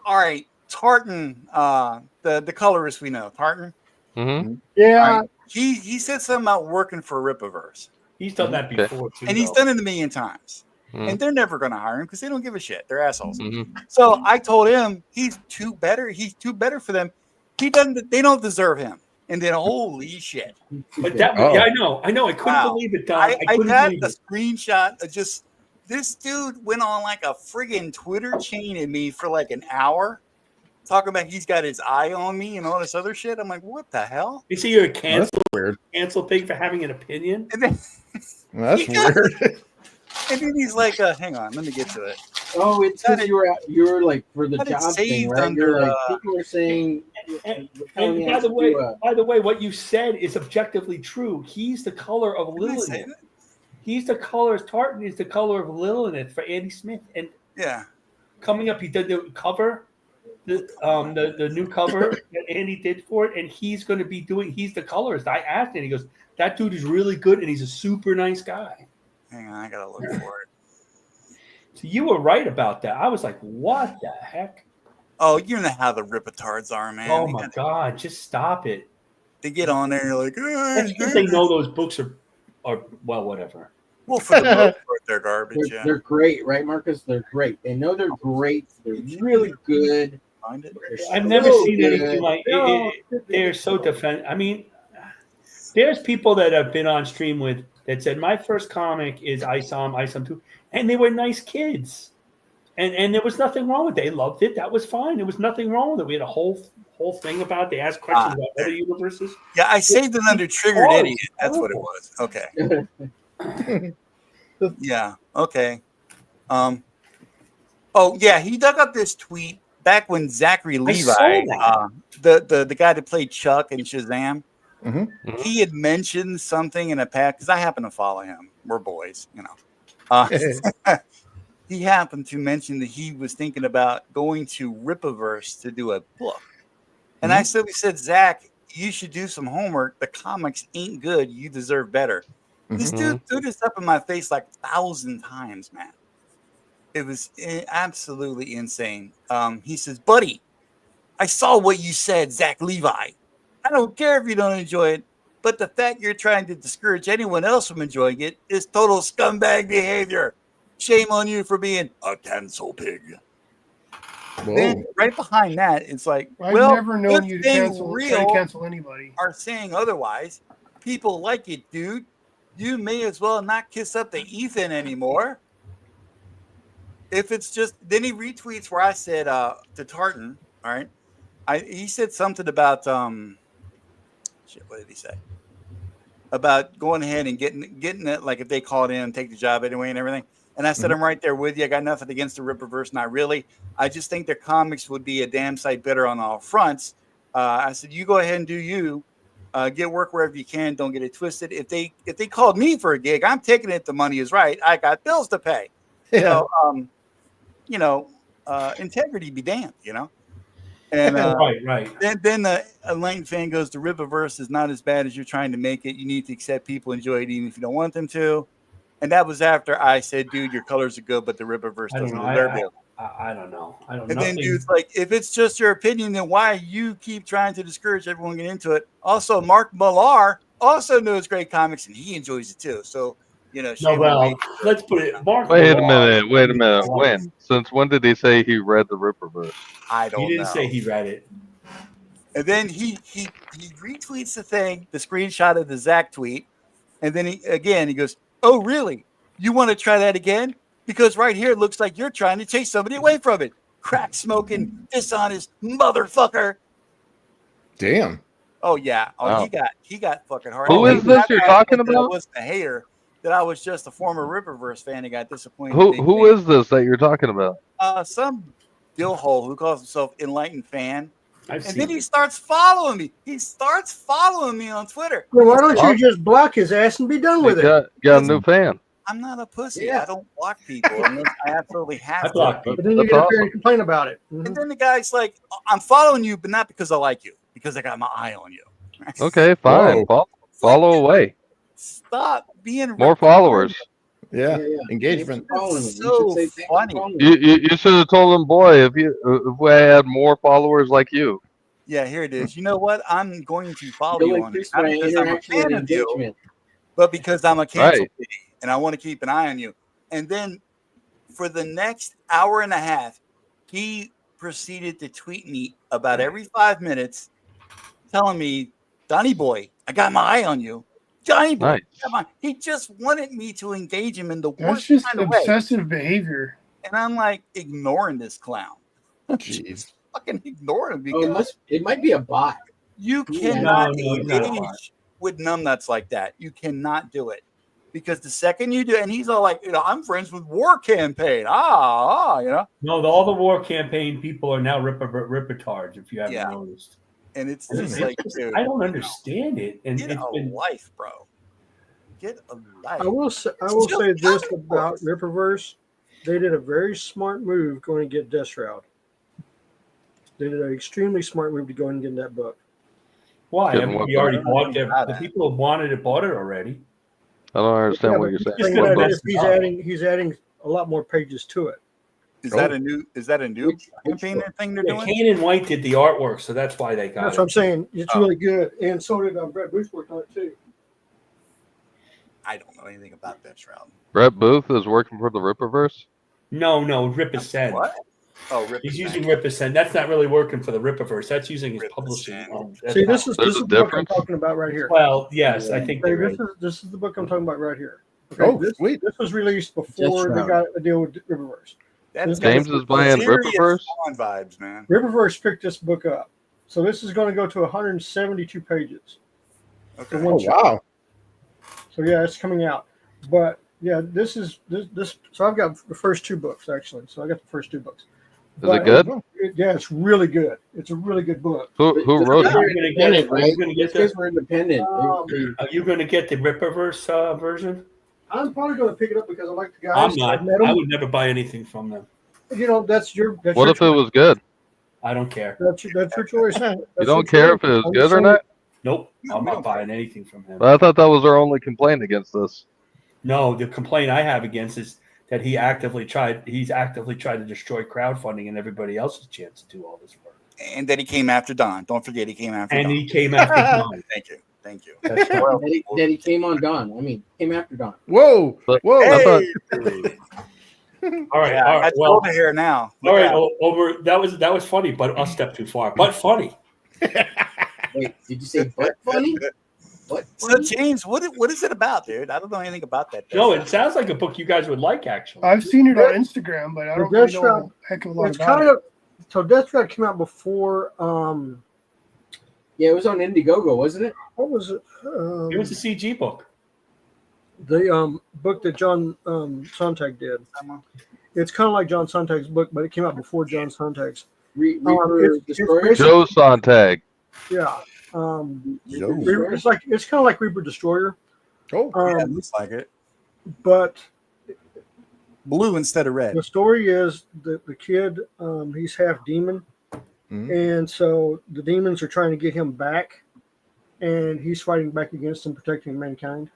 All right, Tartan, the colorist we know, Tartan. Mm-hmm. Yeah. Right. He said something about working for Rippaverse. He's done that before too. And he's done it a million times. Mm-hmm. And they're never going to hire him because they don't give a shit. They're assholes. Mm-hmm. So I told him he's too better. He's too better for them. They don't deserve him. And then holy shit. But that yeah, I know. I couldn't believe it, Don. I got a screenshot of just this dude went on like a friggin' Twitter chain at me for like an hour, talking about he's got his eye on me and all this other shit. I'm like, what the hell? You see, you're a cancel thing for having an opinion. And then that's weird. And then he's like, hang on, let me get to it. Oh, it's because you're like for the job thing, right? Under, people are saying. And by the way, what you said is objectively true. He's the color of Lilith. He's the color. Tartan is the color of Lilith for Andy Smith. And yeah, coming up, he did the cover. the new cover that Andy did for it, and he's going to be doing. He's the colorist. I asked him. He goes, "That dude is really good, and he's a super nice guy." Hang on, I gotta look for it. So you were right about that. I was like, "What the heck?" Oh, you know how the ripatards are, man. Oh my god, just stop it. They get on there and you're like, That's because they know those books are well, whatever. Well, for the most part, they're garbage. They're great, right, Marcus? They're great. They know they're great. They're really good. I've never seen anything like it. They're so defend. I mean, there's people that have been on stream with that said my first comic is ISOM 2, and they were nice kids, and there was nothing wrong with it. They loved it. That was fine. There was nothing wrong with it. We had a whole thing about it. They asked questions about other universes. Yeah, I saved it under Triggered Idiot. That's what it was. Okay. Yeah. Okay. Oh yeah, he dug up this tweet back when Zachary Levi, the guy that played Chuck in Shazam, he had mentioned something in a pack because I happen to follow him. We're boys, you know. He happened to mention that he was thinking about going to Ripaverse to do a book, and I simply said, Zach, you should do some homework. The comics ain't good. You deserve better. This dude threw this up in my face like 1,000 times, man. It was absolutely insane. He says, buddy, I saw what you said, Zach Levi. I don't care if you don't enjoy it, but the fact you're trying to discourage anyone else from enjoying it is total scumbag behavior. Shame on you for being a cancel pig. Then right behind that, it's like, I've well, never known you to try cancel anybody. Are saying otherwise. People like it, dude. You may as well not kiss up to Ethan anymore. If it's just, then he retweets where I said to Tartan, all right. He said something about shit. What did he say? About going ahead and getting it, like if they called in and take the job anyway and everything. And I said, I'm right there with you. I got nothing against the Rippaverse, not really. I just think their comics would be a damn sight better on all fronts. I said, you go ahead and do you. Get work wherever you can. Don't get it twisted. If they called me for a gig, I'm taking it. The money is right. I got bills to pay. Yeah. Integrity be damned. You know. And right. Then the enlightened fan goes, the Rippaverse is not as bad as you're trying to make it. You need to accept people enjoy it even if you don't want them to. And that was after I said, dude, your colors are good, but the Rippaverse doesn't deserve it. I don't know. And then dude's like, if it's just your opinion, then why you keep trying to discourage everyone getting into it? Also, Mark Millar also knows great comics, and he enjoys it too. So, you know. Let's put it. Mark Wait a Millar, minute. When? Since when did he say he read the Rippaverse? I don't know. He didn't say he read it. And then he retweets the thing, the screenshot of the Zach tweet, and then he goes, oh, really? You want to try that again? Because right here it looks like you're trying to chase somebody away from it. Crack smoking, dishonest motherfucker. Damn. Oh yeah. Oh, wow. he got fucking hard. Who is this you're talking about? I wasn't a hater. That I was just a former Rippaverse fan and got disappointed. Who is this that you're talking about? Some dillhole who calls himself Enlightened Fan. And then he starts following me. He starts following me on Twitter. Well, why don't you just block his ass and be done with it? Got a new fan. I'm not a pussy. Yeah. I don't block people unless I absolutely have to. But then you get up there and complain about it. And then the guy's like, I'm following you, but not because I like you, because I got my eye on you. Okay, fine. Follow away. Stop being more followers. Yeah. Engagement. It's so funny. You should have told him, boy, if we had more followers like you. Yeah, here it is. You know what? I'm going to follow you on it. Not because I'm a fan of you, but because I'm a cancel pig and I want to keep an eye on you. And then for the next hour and a half, he proceeded to tweet me about every 5 minutes, telling me, Donnie boy, I got my eye on you. Johnny boy, come on. He just wanted me to engage him in the worst That's just kind of obsessive behavior. And I'm like ignoring this clown. Jeez. Fucking ignore him because it might be a bot. You cannot engage with numbnuts like that. You cannot do it. Because the second you do, and he's all like, I'm friends with War Campaign. No, all the War Campaign people are now ripatards, if you haven't noticed. And it's just like, dude, I don't understand it. And get a life, bro. Get a life. I will say this about Rippaverse. They did a very smart move going to get Death Shroud. they did an extremely smart move to go and get that book. Why? I Getting mean, what we already book? bought it. The people who wanted it bought it already. I don't understand Yeah, what but you're he's saying. Just thinking gonna that mess if it he's adding a lot more pages to it. Is that a new campaign thing they're Yeah, doing? Kane and White did the artwork, so that's why they got That's it. what I'm saying. It's really good, and so did Brett Booth worked on it too. I don't know anything about that, Shroud. Brett Booth is working for the Ripperverse. No, Ripascend. What? Oh, Rip. He's using Ripascend. That's not really working for the Rippaverse. That's using his publishing. See, this is There's the a book I'm difference? talking about right here. Well, yes, I think Okay, they're this is the book I'm talking about right here. Okay, Oh, this, sweet. this was released before they got a deal with Riververse. That's James is buying serious Ripperverse? Spawn vibes, man. Riververse picked this book up, so this is going to go to 172 pages. Okay. For one Oh, shot. wow. So yeah, it's coming out. But yeah, this. So I've got the first two books actually. So I got the first two books. Is it good? Yeah, it's really good. It's a really good book. Who wrote They're it? going to get it. independent, right? Are you going to get These guys the? were independent. Are you going to get the Rippaverse version? I'm probably going to pick it up because I like the guys. I'm not. I've met them. I would never buy anything from them. You know, that's your. That's What your if it was good? I don't care. That's your choice. You don't care if it was good or not? Nope, I'm not buying anything from him. But I thought that was our only complaint against this. No, the complaint I have against is that he's actively tried to destroy crowdfunding and everybody else's chance to do all this work. And then he came after Don. Don't forget he came after And Don. he came after Don. Thank you. That's right. that he came on Don. I mean, came after Don. Whoa. But Whoa. I thought All right, Yeah, all right. that's Well, over here now. all Look right. out. Over. That was funny, but a step too far. But funny. Wait, did you say butt funny? What? So James, what is it about, dude? I don't know anything about that. No, it sounds like a book you guys would like, actually. I've seen it on Instagram, but I don't really know a heck of a lot It's about kind it. of so Death Trap came out before. Yeah, it was on Indiegogo, wasn't it? What was it? It was a CG book. The book that John Sontag did. It's kind of like John Sontag's book, but it came out before John Sontag's. Reaper it's Destroyer? basically- Joe Sontag. Yeah. It's kind of like Reaper Destroyer. Oh, Yeah, it looks like it. But Blue instead of red. the story is that the kid, he's half demon, and so the demons are trying to get him back, and he's fighting back against them, protecting mankind.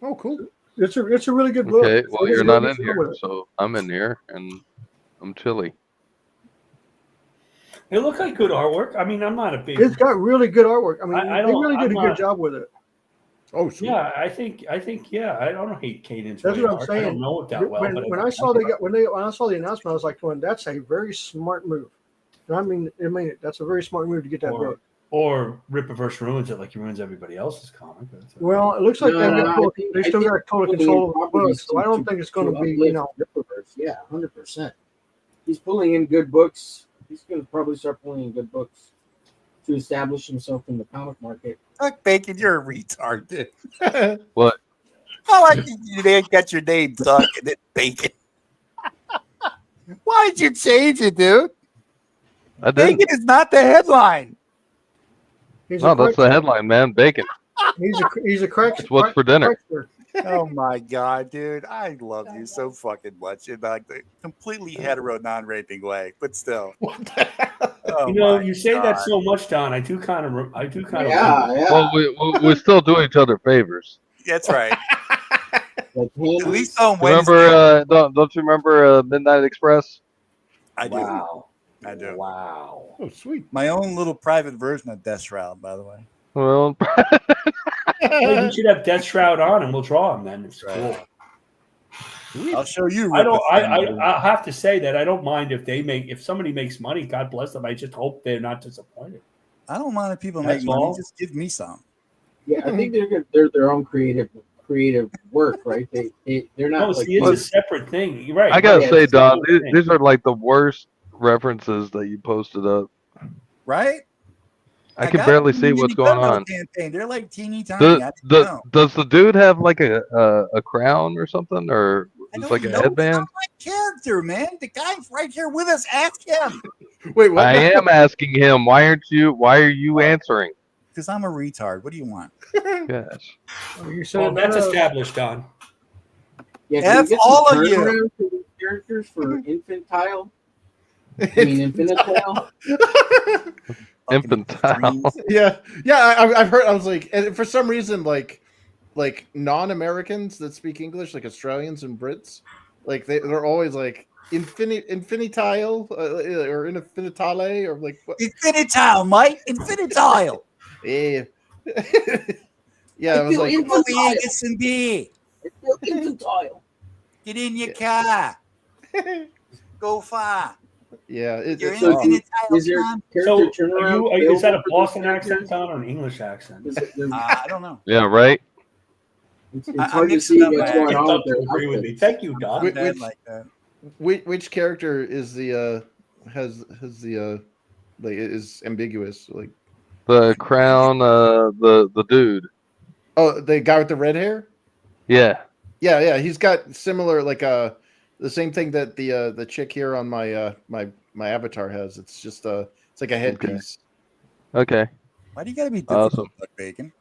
Oh, cool. It's a really good book. Okay, well It's you're really not in good here, with it. so I'm in here and I'm chilly. It looked like good artwork. I mean, I'm not a big. It's got really good artwork. I mean, I they don't- really did I'm a good not- job with it. Oh, sweet. Yeah, I think, yeah. I don't hate Caden's. That's what I'm art. saying. I don't know it that well. When, but when I saw when I saw the announcement, I was like, "Well, that's a very smart move." And I mean, that's a very smart move to get that book. Or Rippaverse ruins it like he ruins everybody else's comic. Well, it looks like they still got total control of the book, properties so I don't think it's going to be, uplift Rippaverse. Yeah, 100%. He's pulling in good books. He's going to probably start pulling in good books to establish himself in the comic market. Look, Bacon, you're a retard, dude. What? I like you didn't get your name, Duck, and then Bacon. Why did you change it, dude? I didn't. Bacon is not the headline. No, that's the headline, man. Bacon. He's a crack. It's what's for dinner. Oh my god, dude! I love you so fucking much in like the completely hetero, non-raping way, but still. Oh You know, my you say that God. so much, Don. I do kind of. Yeah. Well, we still do each other favors. That's right. Like At least on Remember? Don't you remember Midnight Express? I do. Wow. I do. Wow. Oh, sweet. My own little private version of Death Shroud, by the way. Well, Hey, we should have Death Shroud on, and we'll draw him. Then it's Right. cool. I'll show you. I don't. Ripper I have to say that I don't mind if somebody makes money. God bless them. I just hope they're not disappointed. I don't mind if people That's make money. all. Just give me some. Yeah, I think they're their own creative work, right? They're not No, like see, it's a separate thing. You're right. I gotta Yeah, say, it's a Don, separate thing. these are like the worst references that you posted up. Right? I can got barely the see Indie what's going Go-Go on. Campaign. They're like teeny tiny. I didn't know. Does the dude have like a crown or something, or I it's don't like a know. He's headband? not my character, man. The guy's right here with us. Ask him. Wait, what? I am asking him. Why are you answering? Because I'm a retard. What do you want? Yes. You said Well, that's established, Don. Yeah, F can we get all some of you. turnaround for these characters for infantile? I mean, infinital. Infantile. Yeah, I've heard. I was like, and for some reason, like non-Americans that speak English, like Australians and Brits, like they're always like infinitile or infinitale or like what? Infinitile, Mike. Infinitile. Yeah. Yeah, I was like, Go in, get some beer. Infantile. Get in your car. Go far. yeah, You're So, infantile. is your Tom. character So, turnaround? is that a available for Boston this accent character? on or an English accent? I don't know. Yeah, right. It's I'm hard to mixing see up what's my- going on Doug with to agree with me. Thank you, Doug. I'm bad like that. which character is the has the like is ambiguous? Like, The crown. The dude. oh, the guy with the red hair. Yeah. Yeah, he's got similar like the same thing that the chick here on my my avatar has. It's just it's like a headpiece. Okay. Why do you gotta be Awesome. difficult, Doug Bacon?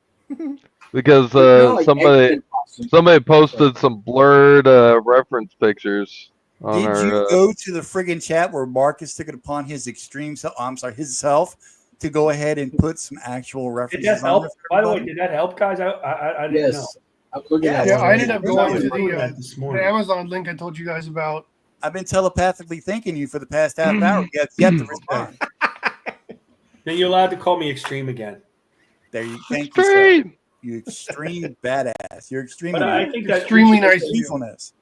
Because Kinda like somebody X-Men costume. somebody posted some blurred reference pictures on Did our. you go to the friggin' chat where Marcus took it upon his extreme self? I'm sorry, his self to go ahead and put some actual Did references that on help? there for By the way, everybody? did that help, guys? I didn't know. Yes. I'm looking at Yeah, it. I ended up I going was to doing the that this the morning. Amazon link I told you guys about. I've been telepathically thanking you for the past half hour. You have yet to respond. Then you're allowed to call me extreme again. There you thank you, sir. Extreme. You extreme badass. You're extremely But I think that's Extremely nice of you. peacefulness.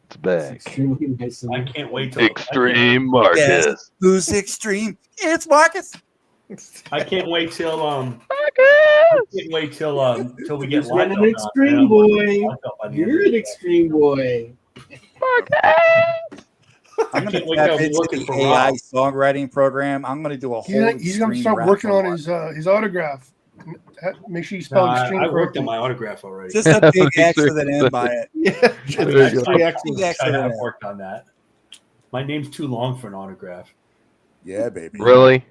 It's back. Extremely nice. I can't wait till Extreme Marcus. Yes. Who's extreme? It's Marcus. I can't wait till I Marcus. can't wait till we get He's live. an extreme boy. You're an extreme boy. I'm I going can't to wait tap till we're into looking the for AI Rob. songwriting program. I'm going to do a whole. He's going to extreme start rap working on for his autograph. Make sure you No, spell I extreme worked correctly. on my autograph already. Just a big Me X too. with an M by it. Yeah, There you go. three X's. Big X I with an have M. worked on that. My name's too long for an autograph. Yeah, baby. Really?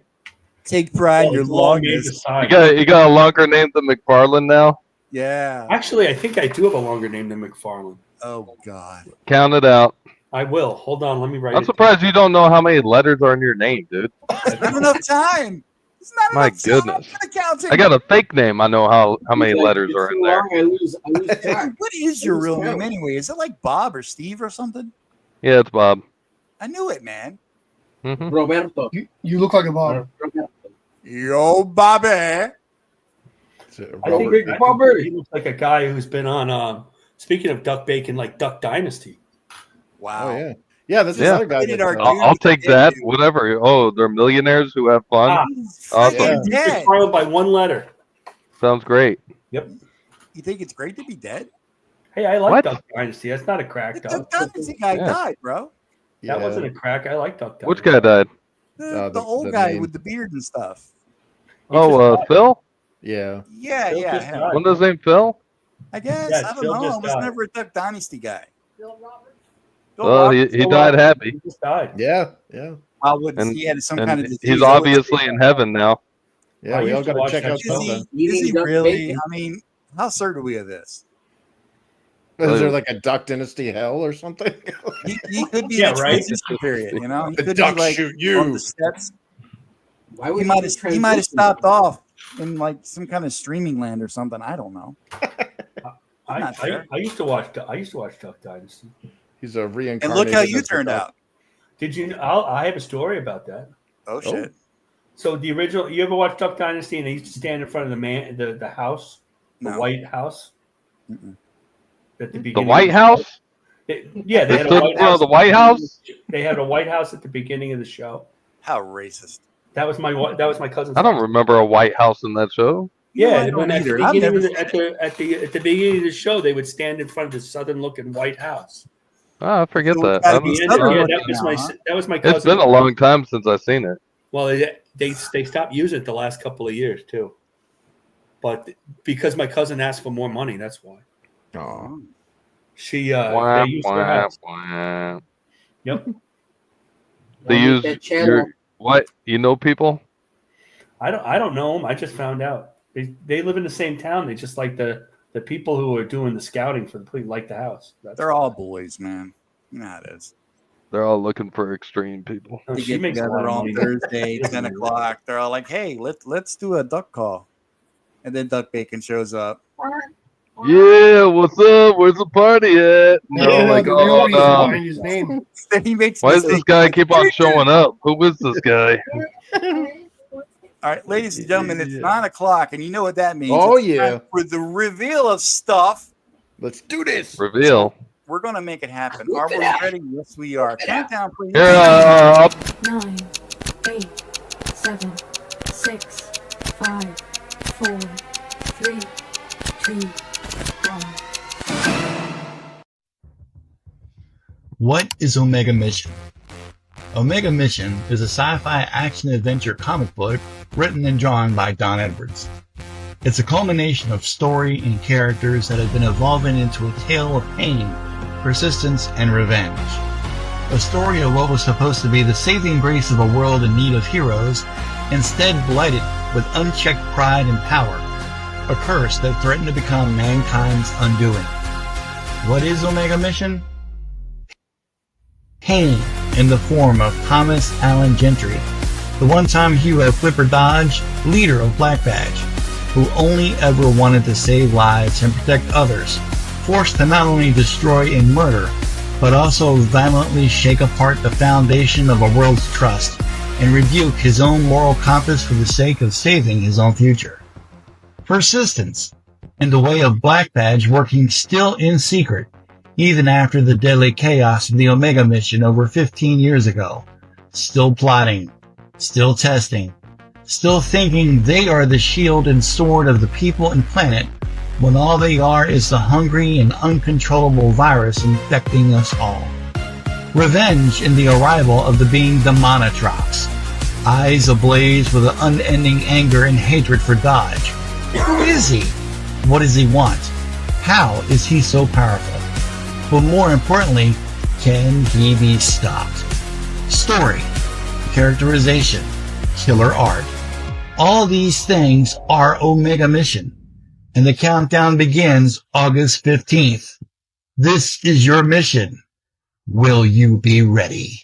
Take pride in Oh, your it's a long name longness. to You got a longer name than McFarlane now? Yeah. Actually, I think I do have a longer name than McFarlane. Oh God. Count it out. I will. Hold on. Let me write I'm it. surprised you don't know how many letters are in your name, dude. There's not enough time. There's not My enough time. goodness. I'm gonna count it. I got a fake name. I know how many It's like, letters it's are too in there. long, I lose track. What is your Who's real count? name anyway? Is it like Bob or Steve or something? Yeah, it's Bob. I knew it, man. Hmm. Roberto. You look like a Bob. Roberto. Yo, Bobby. I think Robert. Robert. he looks like a guy who's been on. Speaking of Duck Bacon, like Duck Dynasty. Wow. Oh yeah, this is Yeah. another guy. Rated that, R. I'll take that. Whatever. Oh, they're millionaires who have fun. Ah, He's Awesome. freaking He's dead. followed by one letter. Sounds great. Yep. You think it's great to be dead? Hey, I like What? Duck Dynasty. That's not a crack, The Duck. Dynasty guy Yeah. died, bro. That wasn't a crack. I like Duck Dynasty. Which guy died? The the old guy name. with the beard and stuff. Oh, Phil? Yeah. Yeah, Phil yeah. just him. died. Wasn't his name Phil? I guess. Yeah, I don't Phil know. I just was died. never a Duck Dynasty guy. Bill Roberts. Bill Well, Roberts, he died happy. He just died. Yeah. I would and- he had some And kind of disease. he's I would obviously say- in heaven now. Yeah, I we all used to got to watch check that out show. Is he, something. is he Eating duck really? bacon. I mean, how certain are we of this? Is there like a Duck Dynasty hell or something? He could be Yeah, in the right. transition period, you know? He The could duck be like shoot on you. the steps. Why He would might be have transition? stopped off in like some kind of streaming land or something. I don't know. Not fair. I used to watch Duck Dynasty. He's a And reincarnated. look how you as a turned duck. out. Did you? I have a story about that. Oh shit. So the original, you ever watch Duck Dynasty? And they used to stand in front of the house, the No. White House. Mm-mm. At the The beginning. White House? They They had a stood in White front of House. the White House? They had a White House at the beginning of the show. How racist. That was my cousin's. I don't remember a White House in that show. Yeah, I when don't at the either. I've beginning never of the, at the beginning of the show, they would stand in front of the southern-looking White House. Oh, I forget So that. it's gotta I be don't- Southern Yeah, looking that was my It's cousin. been a long time since I've seen it. Well, they stopped using it the last couple of years too. But because my cousin asked for more money, that's why. Aw. She Wah, they used her wah, house. wah. Yep. They I'll use make that channel. your what? You know people? I don't know them. I just found out. They live in the same town. They just like the people who are doing the scouting for the police like the house. They're all boys, man. You know how it is. They're all looking for extreme people. Oh, They she get makes a lot together of on money. Thursday, 10 o'clock. They're all like, hey, let's do a duck call. And then Duck Bacon shows up. Yeah, what's up? Where's the party at? Yeah, No, like, the real oh reason no. behind his name. Then he makes Why does this mistakes. guy keep on showing up? Who is this guy? All right, ladies and gentlemen, it's 9 o'clock, and you know what that means. Oh, It's time yeah. for the reveal of stuff. Let's do this. Reveal. We're going to make it happen. Are we ready? Yes, we are. Countdown, please. Here, 9, 8, 7, 6, 5, 4, 3, 2, 1. What is Omega Mission? Omega Mission is a sci-fi action-adventure comic book written and drawn by Don Edwards. It's a culmination of story and characters that have been evolving into a tale of pain, persistence, and revenge. A story of what was supposed to be the saving grace of a world in need of heroes, instead blighted with unchecked pride and power, a curse that threatened to become mankind's undoing. What is Omega Mission? Pain in the form of Thomas Allen Gentry, the one-time hero Flipper Dodge, leader of Black Badge, who only ever wanted to save lives and protect others, forced to not only destroy and murder, but also violently shake apart the foundation of a world's trust and rebuke his own moral compass for the sake of saving his own future. Persistence, in the way of Black Badge working still in secret, even after the deadly chaos of the Omega Mission over 15 years ago. Still plotting, still testing, still thinking they are the shield and sword of the people and planet, when all they are is the hungry and uncontrollable virus infecting us all. Revenge in the arrival of the being Demonitrox, eyes ablaze with an unending anger and hatred for Dodge. Who is he? What does he want? How is he so powerful? But more importantly, can he be stopped? Story, characterization, killer art. All these things are Omega Mission. And the countdown begins August 15th. This is your mission. Will you be ready?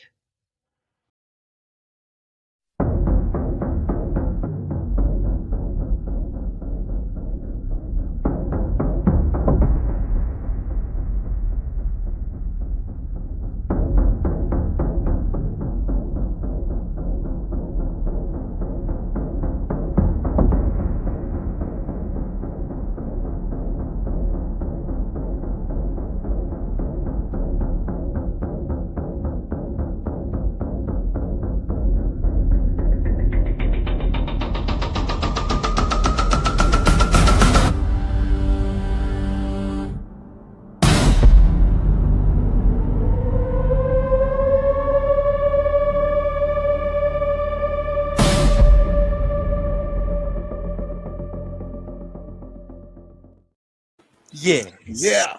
Yes. Yeah.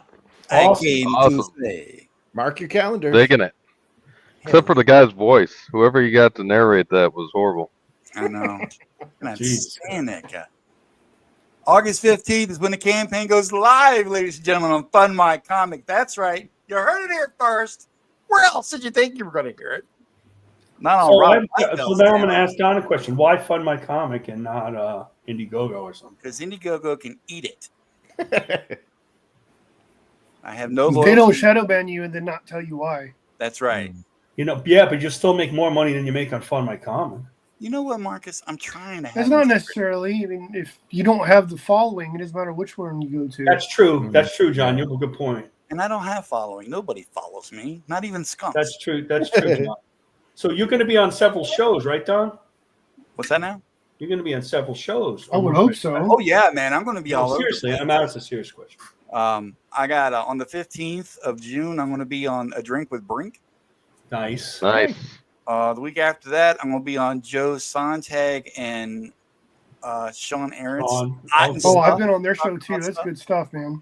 I Awesome. came Awesome. to say. Mark your calendar. Digging it. Except for the guy's voice. Whoever you got to narrate that was horrible. I know. I'm not Jeez. saying that guy. August 15th is when the campaign goes live, ladies and gentlemen, on Fund My Comic. That's right. You heard it here first. Where else did you think you were going to hear it? Not on So, Rob so Lightbell's now I'm going to channel, ask Don a question. Why Fund My Comic and not Indiegogo or something? because Indiegogo can eat it. I have no They loyalty. don't shadow ban you and then not tell you why. That's right. You know, yeah, but you still make more money than you make on Fund My Comic. You know what, Marcus? I'm trying to have That's not this- necessarily. I mean, if you don't have the following, it doesn't matter which one you go to. That's true. That's true, John. You have a good point. And I don't have following. Nobody follows me. Not even skunks. That's true. That's true, John. So you're going to be on several shows, right, Don? What's that now? You're going to be on several shows. I would hope so. Oh yeah, man. I'm going to be all over. Seriously, the I'm place. asking a serious question. I got on the 15th of June. I'm going to be on A Drink with Brink. Nice. Nice. The week after that, I'm going to be on Joe Sontag and Sean Aarons. Oh, I've been on their show too. That's good stuff, man.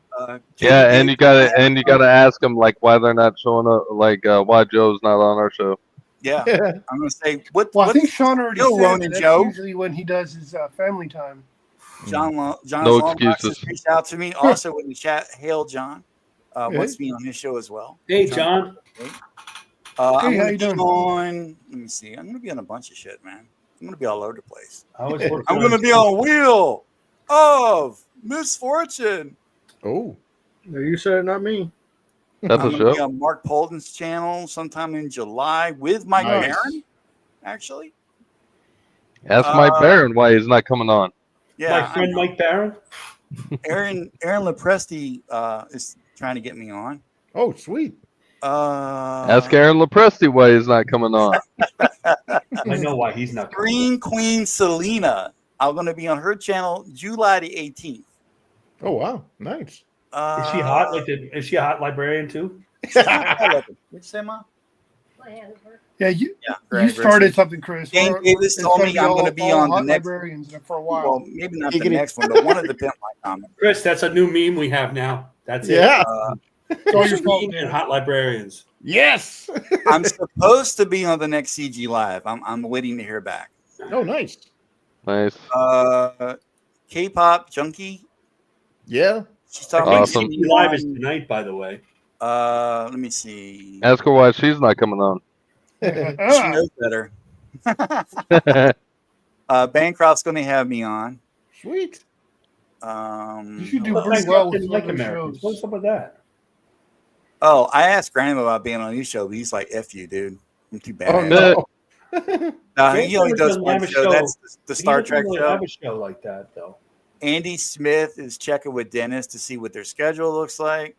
Yeah, and you gotta ask them like why they're not showing up, like why Joe's not on our show. Yeah, I'm going to say Well, I think Sean already Yo, said Ronan that's Joe. usually when he does his family time. John No Longbox excuses. has reached out to me. Also in the chat, hail John. Wants me on his show as well. Hey, John. Hey, I'm how gonna you be doing? on. Let me see. I'm gonna be on a bunch of shit, man. I'm gonna be all over the place. I was working I'm on gonna be on Wheel of Misfortune. Oh, No, you said it, not me. That's I'm a gonna be show. on Mark Polden's channel sometime in July with Mike Nice. Barron, actually. Ask Mike Barron why he's not coming on. Yeah, my friend Mike Barron. Aaron Lepresti is trying to get me on. oh, sweet. Ask Aaron Lepresti why he's not coming on. I know why he's not coming. Green Queen Selena. I'm going to be on her channel July the 18th. Oh, wow. Nice. Is she hot? Is she a hot librarian too? What'd you say, Mom? Yeah, you Yeah, started something, Chris. Dane Davis It's told gonna me I'm going to all- be all on the hot next. librarians for a while. Well, maybe not the next one, but one of the Pimp My Comic. Chris, that's a new meme we have now. That's Yeah. it. It's all your fault, Meme man. and hot librarians. Yes. I'm supposed to be on the next CG Live. I'm waiting to hear back. Oh, nice. Nice. K-pop junkie. Yeah. She's talking Awesome. CG Live is tonight, by the way. Let me see. Ask her why she's not coming on. She knows better. Bancroft's going to have me on. Sweet. You should do But pretty Bancroft well with didn't like those Americans. shows. What's up with that? Oh, I asked Graham about being on his show, but he's like, "F you, dude. I'm too bad." Oh, no. He only does one show. That's the Star Trek really show. have a show like that, though. Andy Smith is checking with Dennis to see what their schedule looks like.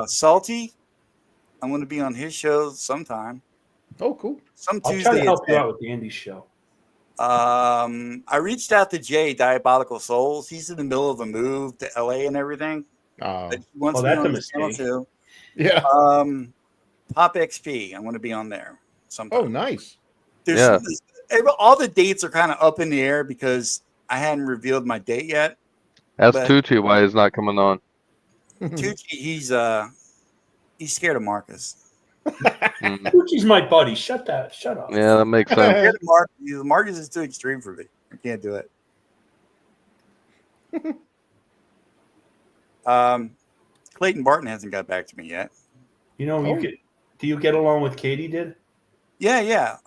Salty, I'm going to be on his show sometime. Oh, cool. Some I'll Tuesday. try to help at you 10. out with the Andy show. I reached out to Jay, Diabolical Souls. He's in the middle of a move to LA and everything. Oh, But he wants Oh, me that's on a his channel mistake. too. yeah. Pop XP, I'm going to be on there sometime. Oh, nice. There's all the dates are kind of up in the air because I hadn't revealed my date yet. Ask But- Tucci why he's not coming on. Tucci, he's scared of Marcus. Mm. Gucci's my buddy. Shut up. Yeah, that makes I'm sense. scared of Marcus. Marcus is too extreme for me. I can't do it. Clayton Barton hasn't got back to me yet. You know, Oh. do you get along with Katie? Did Yeah.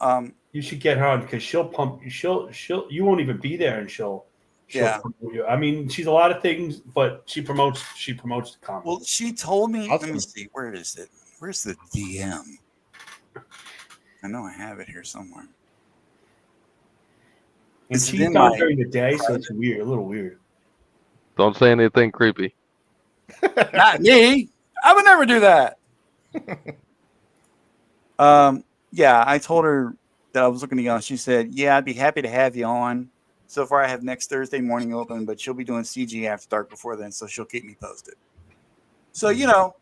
you should get her on because she'll pump you. She'll you won't even be there, and she'll Yeah. promote you. I mean, she's a lot of things, but she promotes the comic. Well, she told me. Let me Awesome. see. Where is it? Where's the DM? I know I have it here somewhere. and it's she's in done my- during the day, so it's weird, a little weird. Don't say anything creepy. Not me. I would never do that. Yeah, I told her that I was looking to get on. She said, "Yeah, I'd be happy to have you on." So far, I have next Thursday morning open, but she'll be doing CG after dark before then, so she'll keep me posted. So your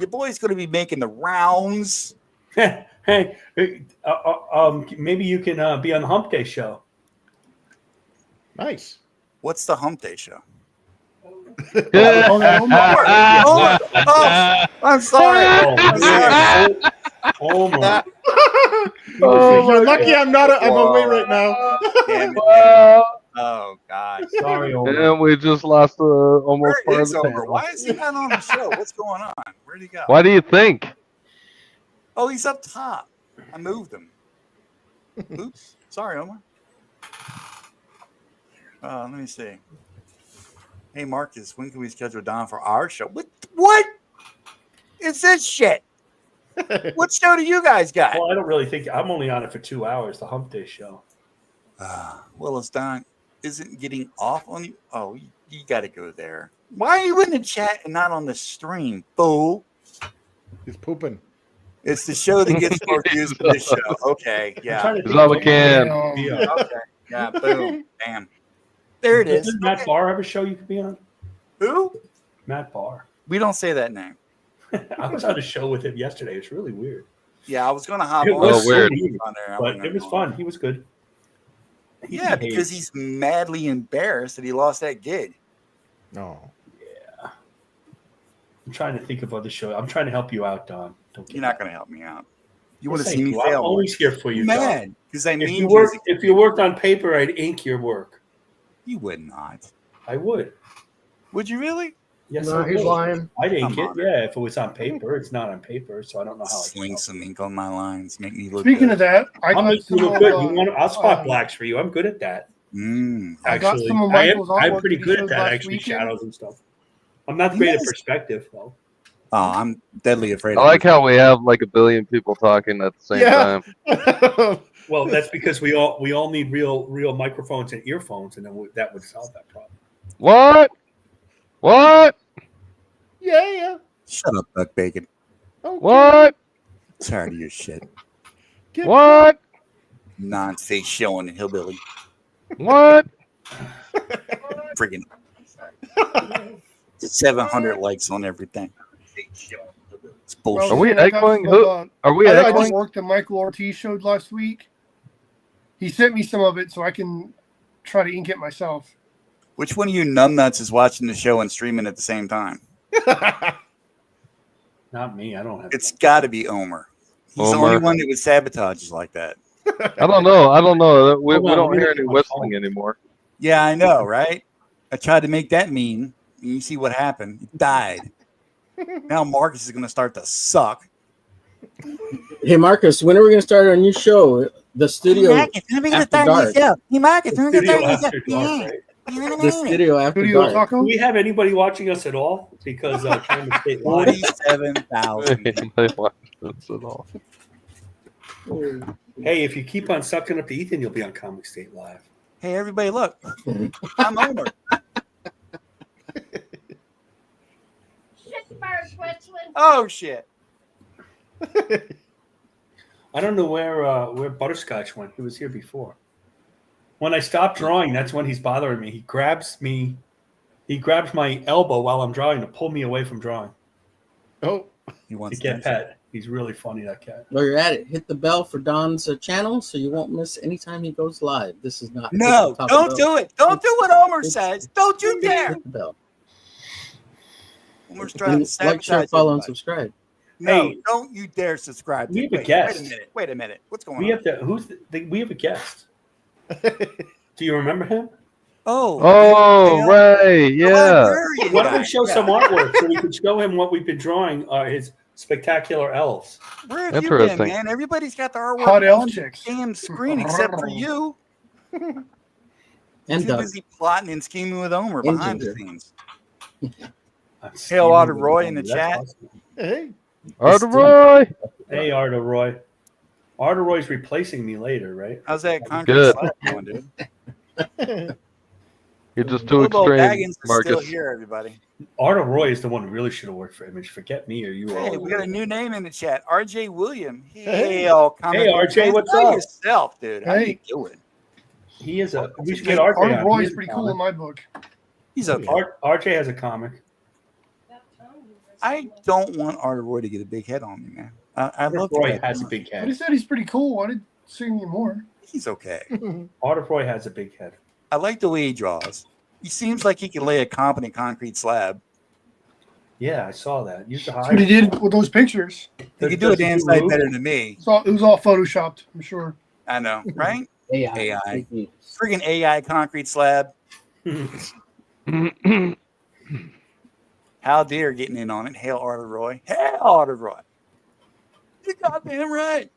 boy's going to be making the rounds. Hey, maybe you can be on the Hump Day show. Nice. What's the Hump Day show? I'm sorry. Oh my! You're lucky I'm away right now. Damn it. Oh God. Sorry, Omar. And we just lost almost Where part of is the Over? panel. Why is he not on the show? What's going on? Where'd he go? Why do you think? Oh, he's up top. I moved him. Oops. Sorry, Omar. Let me see. Hey, Marcus, when can we schedule Don for our show? What is this shit? What show do you guys got? Well, I don't really think I'm only on it for 2 hours. The Hump Day show. Well, it's Don isn't getting off on you. Oh, you got to go there. Why are you in the chat and not on the stream, fool? He's pooping. It's the show that gets more views for this show. Okay, I'm yeah. trying to He's think on the of- can. Yeah. Okay, yeah. Boom, bam. There it is. Doesn't Matt Barr have a show you could be on? Who? Matt Barr. We don't say that name. I was on a show with him yesterday. It's really weird. Yeah, I was going to hop It on. was Oh, weird. On there. But it was fun. He was good. He Yeah, behaved. because he's madly embarrassed that he lost that gig. No. I'm trying to think of other shows. I'm trying to help you out, Don. Don't You're not going to help me out. You want to Yes, see I me do. fail? I'm always here for you, Don. Mad because I If mean you worked on paper, I'd ink your work. you would not. I would. Would you really? Yes, No, I he's would. lying. I'd ink Come it. on. Yeah, if it was on paper. It's not on paper, so I don't know how I Sling some ink on my lines, make me look Speaking good. of that, I I'll got make you some look of, good. I'll spot um, blacks for you. I'm good at that. I got Actually, some of I am. Michael's I'm artwork pretty that he good at showed that. last Actually, weekend. shadows and stuff. I'm not great at perspective though. Oh, I'm deadly afraid I of like how we have like a billion people talking at the same Yeah. time. Well, that's because we all need real microphones and earphones, and then that would solve that problem. What? What? Yeah. Shut up, Buck Bacon. Okay. What? Tired of your shit. What? Non-face showing hillbilly. What? Freaking 700 likes on everything. It's bullshit. Are we I got echoing? some Who? of, Are we I echoing? work that Michael Ortiz showed last week. He sent me some of it so I can try to ink it myself. Which one of you numbnuts is watching the show and streaming at the same time? Not me. I don't have. It's got to be Omer. He's the only one that would sabotage us like that. I don't know. I don't know. We Hold on, don't let me hear look any at my whistling phone. anymore. Yeah, I know, right? I tried to make that mean. And you see what happened. It died. Now Marcus is going to start to suck. Hey Marcus, when are we gonna start our new show? The studio Marcus, when are we gonna after start a new dark. show? Hey, Marcus, The when are we studio gonna start after a new dark, show? right? The studio after Studio dark. Taco? Do we have anybody watching us at all? Because Cameron State Live. 47,000. Anybody watch this at all? Hey, if you keep on sucking up to Ethan, you'll be on Comic State Live. Hey, everybody, look. I'm Omer. Oh, shit. I don't know where Butterscotch went. He was here before. When I stop drawing, that's when he's bothering me. He grabs my elbow while I'm drawing to pull me away from drawing. Oh, He wants To get attention. pet. He's really funny, that cat. While you're at it, hit the bell for Don's channel so you won't miss anytime he goes live. This is not. No, Top don't Bell. do it. Don't do what Omer says. Don't you dare. Hit the bell. Omer's trying to Like, share, sabotage follow, and everybody. subscribe. No, Hey, don't you dare subscribe. we have a Wait guest. a minute. Wait a minute. What's going we on? have we have a guest. Do you remember him? Oh, Ray, yeah. Why don't we show some artwork so we can show him what we've been drawing? His spectacular elves. Where have you been, Interesting. man? Everybody's got the artwork Hot elf on the chicks. damn screen except for you. And Too Doug. busy plotting and scheming with Omer And behind the Ginger. scenes. I'm Hail Otter scheming Roy with in the him. chat. That's awesome. hey. Arteroy. Hey, Arter Roy. Arter Roy's replacing me later, right? How's that concrete Good. slab going, dude? You're just too Bilbo extreme, Baggins is still Marcus. here, everybody. Arter Roy is the one who really should have worked for Image. Forget me or you Hey, all. we got a new name in the chat. RJ William. Hail, comic Hey, book RJ, fans. what's Know up? yourself, dude. How you Hey. doing? He is a. We should Hey, get RJ Art on. Roy He is has a pretty cool in comic. my book. He's okay. RJ has a comic. I don't want Arter Roy to get a big head on me, man. I love Roy that. has a big But he head. said he's pretty cool. I didn't see any more. He's okay. Arter Roy has a big head. I like the way he draws. He seems like he can lay a competent concrete slab. Yeah, I saw that. Use the That's what he high. did with those pictures. He could do a damn sight better than me. It was all photoshopped, I'm sure. I know, right? AI. AI. Friggin' AI concrete slab. Haldir getting in on it. Hail Arter Roy. Hail Arter Roy. You goddamn right.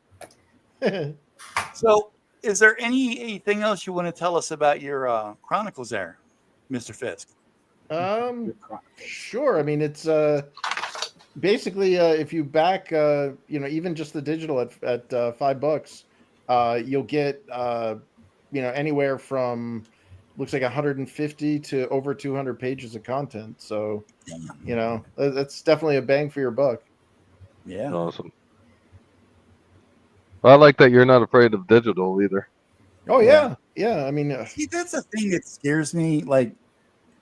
So, is there anything else you want to tell us about your chronicles there, Mr. Fisk? Sure. I mean, it's basically if you back, even just the digital at $5, you'll get anywhere from looks like 150 to over 200 pages of content. So, that's definitely a bang for your buck. Yeah. Awesome. Well, I like that you're not afraid of digital either. Oh yeah. I mean, See, that's the thing that scares me. Like,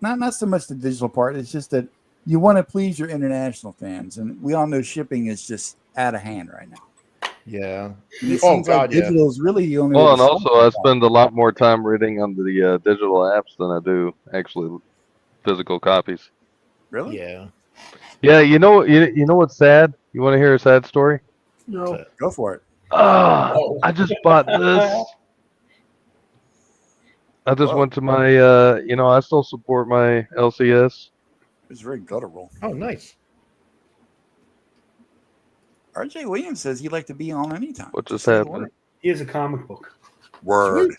not so much the digital part. It's just that you want to please your international fans, and we all know shipping is just out of hand right now. yeah. It Oh seems like God, yeah. digital is really the only. Well, way and to also sell I it. spend a lot more time reading on the digital apps than I do actually physical copies. Really? Yeah. Yeah, you know what's sad? You want to hear a sad story? No. Go for it. Oh, I just bought this. I just went to my, I still support my LCS, was very guttural. Oh, nice. R.J. Williams says he'd like to be on anytime. What just say the happened? word. He has a comic book. Word. I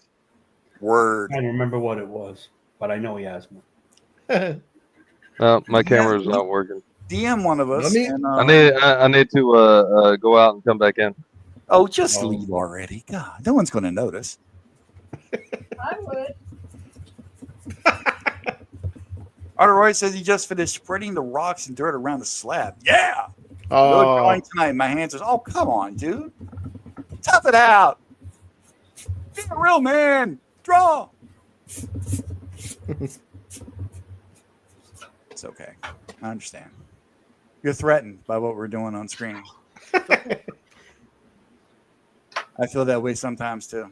Word. don't remember what it was, but I know he has one. No, my camera's not working. DM one of us. Let me- And, I need to go out and come back in. oh, just leave already. God, no one's going to notice. I would. Arthur Roy says he just finished spreading the rocks and dirt around the slab. Yeah. No Oh, drawing tonight. My hands are. Oh, come on, dude. Tough it out. Be a real man. Draw. It's okay. I understand. You're threatened by what we're doing on screen. I feel that way sometimes too.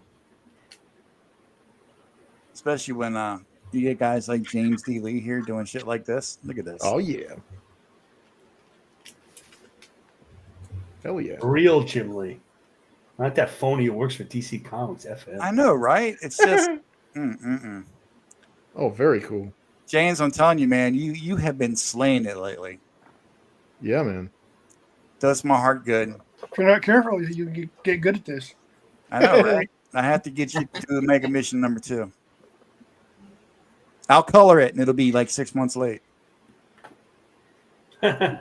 Especially when you get guys like James D. Lee here doing shit like this. Look at this. oh yeah. Hell yeah. Real Jim Lee. Not that phony who works for DC Comics, FM. I know, right? It's just Oh, very cool. James, I'm telling you, man, you have been slaying it lately. Yeah, man. Does my heart good. If you're not careful, you get good at this. I know, right? I have to get you to Mega Mission number 2. I'll color it, and it'll be like 6 months late. Oh,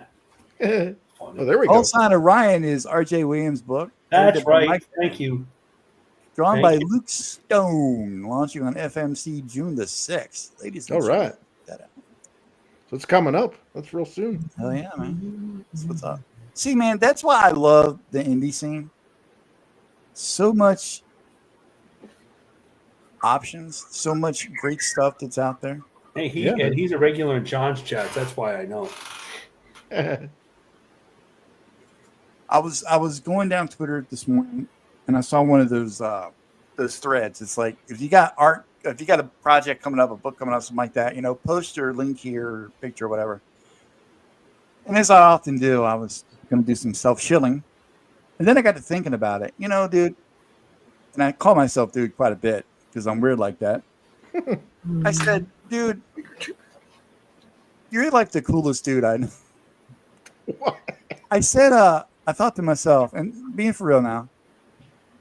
there we go. All Sign of Ryan is R.J. Williams' book. That's right. Thank you. Drawn Thank by you. Luke Stone, launching on FMC June the 6th. Ladies and All gentlemen, right. check that out. So it's coming up. That's real soon. Hell yeah, man. That's what's up. See, man, that's why I love the indie scene. So much options, so much great stuff that's out there. Hey, Yeah, man. he's a regular in John's chats. That's why I know. I was going down Twitter this morning and I saw one of those threads. It's like if you got art, if you got a project coming up, a book coming up, something like that, post your link here, or picture, or whatever. And as I often do, I was going to do some self-shilling. And then I got to thinking about it. Dude, and I call myself dude quite a bit because I'm weird like that. I said, dude, you're like the coolest dude I know. I said, I thought to myself, and being for real now,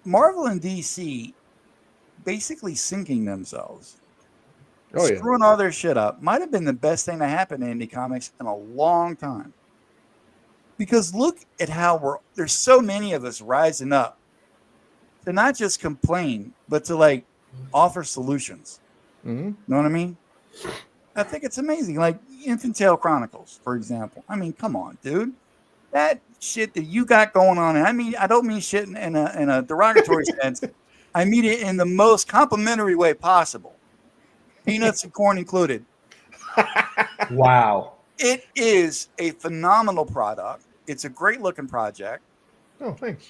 Marvel and DC basically sinking themselves. Oh, yeah. Screwing all their shit up might have been the best thing to happen to indie comics in a long time. Because look at how there's so many of us rising up to not just complain, but to offer solutions. Mm-hmm. Know what I mean? I think it's amazing. Like Infintale Chronicles, for example. I mean, come on, dude. That shit that you got going on, and I don't mean shit in a derogatory sense. I mean it in the most complimentary way possible. Peanuts and corn included. Wow. It is a phenomenal product. It's a great looking project. Oh, thanks.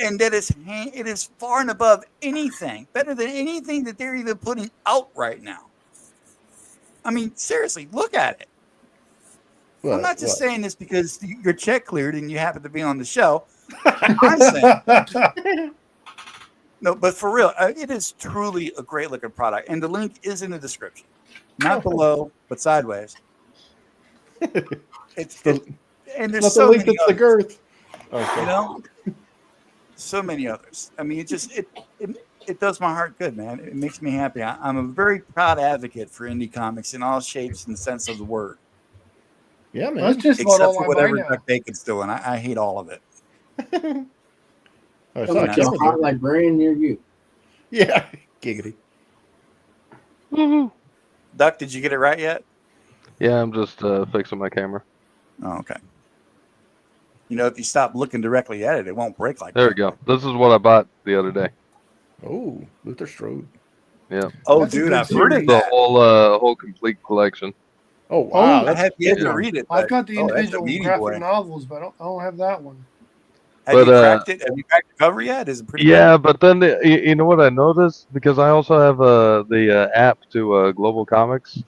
And that it is far and above anything, better than anything that they're even putting out right now. I mean, seriously, look at it. I'm not just saying this because your check cleared and you happen to be on the show. I'm saying, no, but for real, it is truly a great looking product. And the link is in the description. Not below, but sideways. And there's not so the link many that's the girth. Okay. So many others. I mean, it does my heart good, man. It makes me happy. I'm a very proud advocate for indie comics in all shapes and sense of the word. Yeah, man. That's just Except about all for I whatever buy now. Duck Bacon's doing. I hate all of it. Oh, it's Sounds not like a coming. hot librarian near you. Yeah. Giggity. Duck, did you get it right yet? Yeah, I'm just fixing my camera. Oh, okay. If you stop looking directly at it, it won't break like There that. we go. This is what I bought the other day. Oh, Luther Strode. Yeah. Oh, That's a dude, good I've heard of series. The that. whole complete collection. Oh, wow. I have yet to yeah. read it. I've but- got the that's a individual meaty graphic boy. novels, but I don't have that one. Have But, you cracked it? Have you cracked the cover yet? Is it pretty Yeah, but then you know what I noticed, because I also have the app to Global Comics,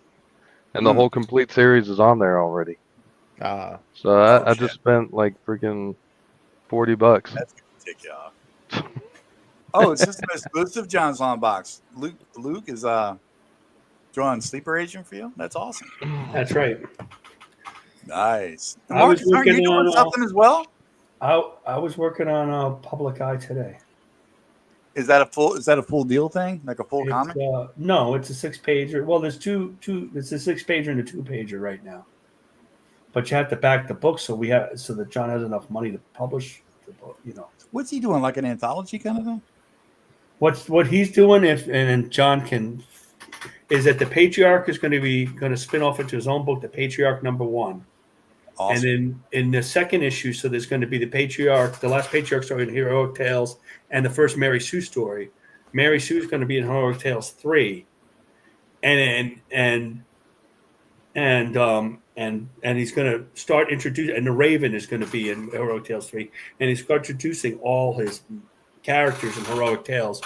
and the whole complete series is on there already. So I just spent like freaking $40. That's gonna tick you off. Oh, it's just an exclusive John's Long Box. Luke is drawing Sleeper Agent for you? That's awesome. That's right. Nice. And I was Marcus, aren't you working doing on something as well? I was working on Public Eye today. Is that a full deal thing? Like a full comic? No, it's a 6-pager. Well, there's two. It's a 6-pager and a 2-pager right now. But you have to back the book so that John has enough money to publish the book. You know. What's he doing? Like an anthology kind of thing? What he's doing, and John can, is that the Patriarch is going to spin off into his own book, the Patriarch #1. Awesome. And then in the second issue, so there's going to be the Patriarch, the last Patriarch story in Heroic Tales, and the first Mary Sue story. Mary Sue is going to be in Heroic Tales 3, and he's going to start introducing, and the Raven is going to be in Heroic Tales 3, and he's introducing all his characters in Heroic Tales,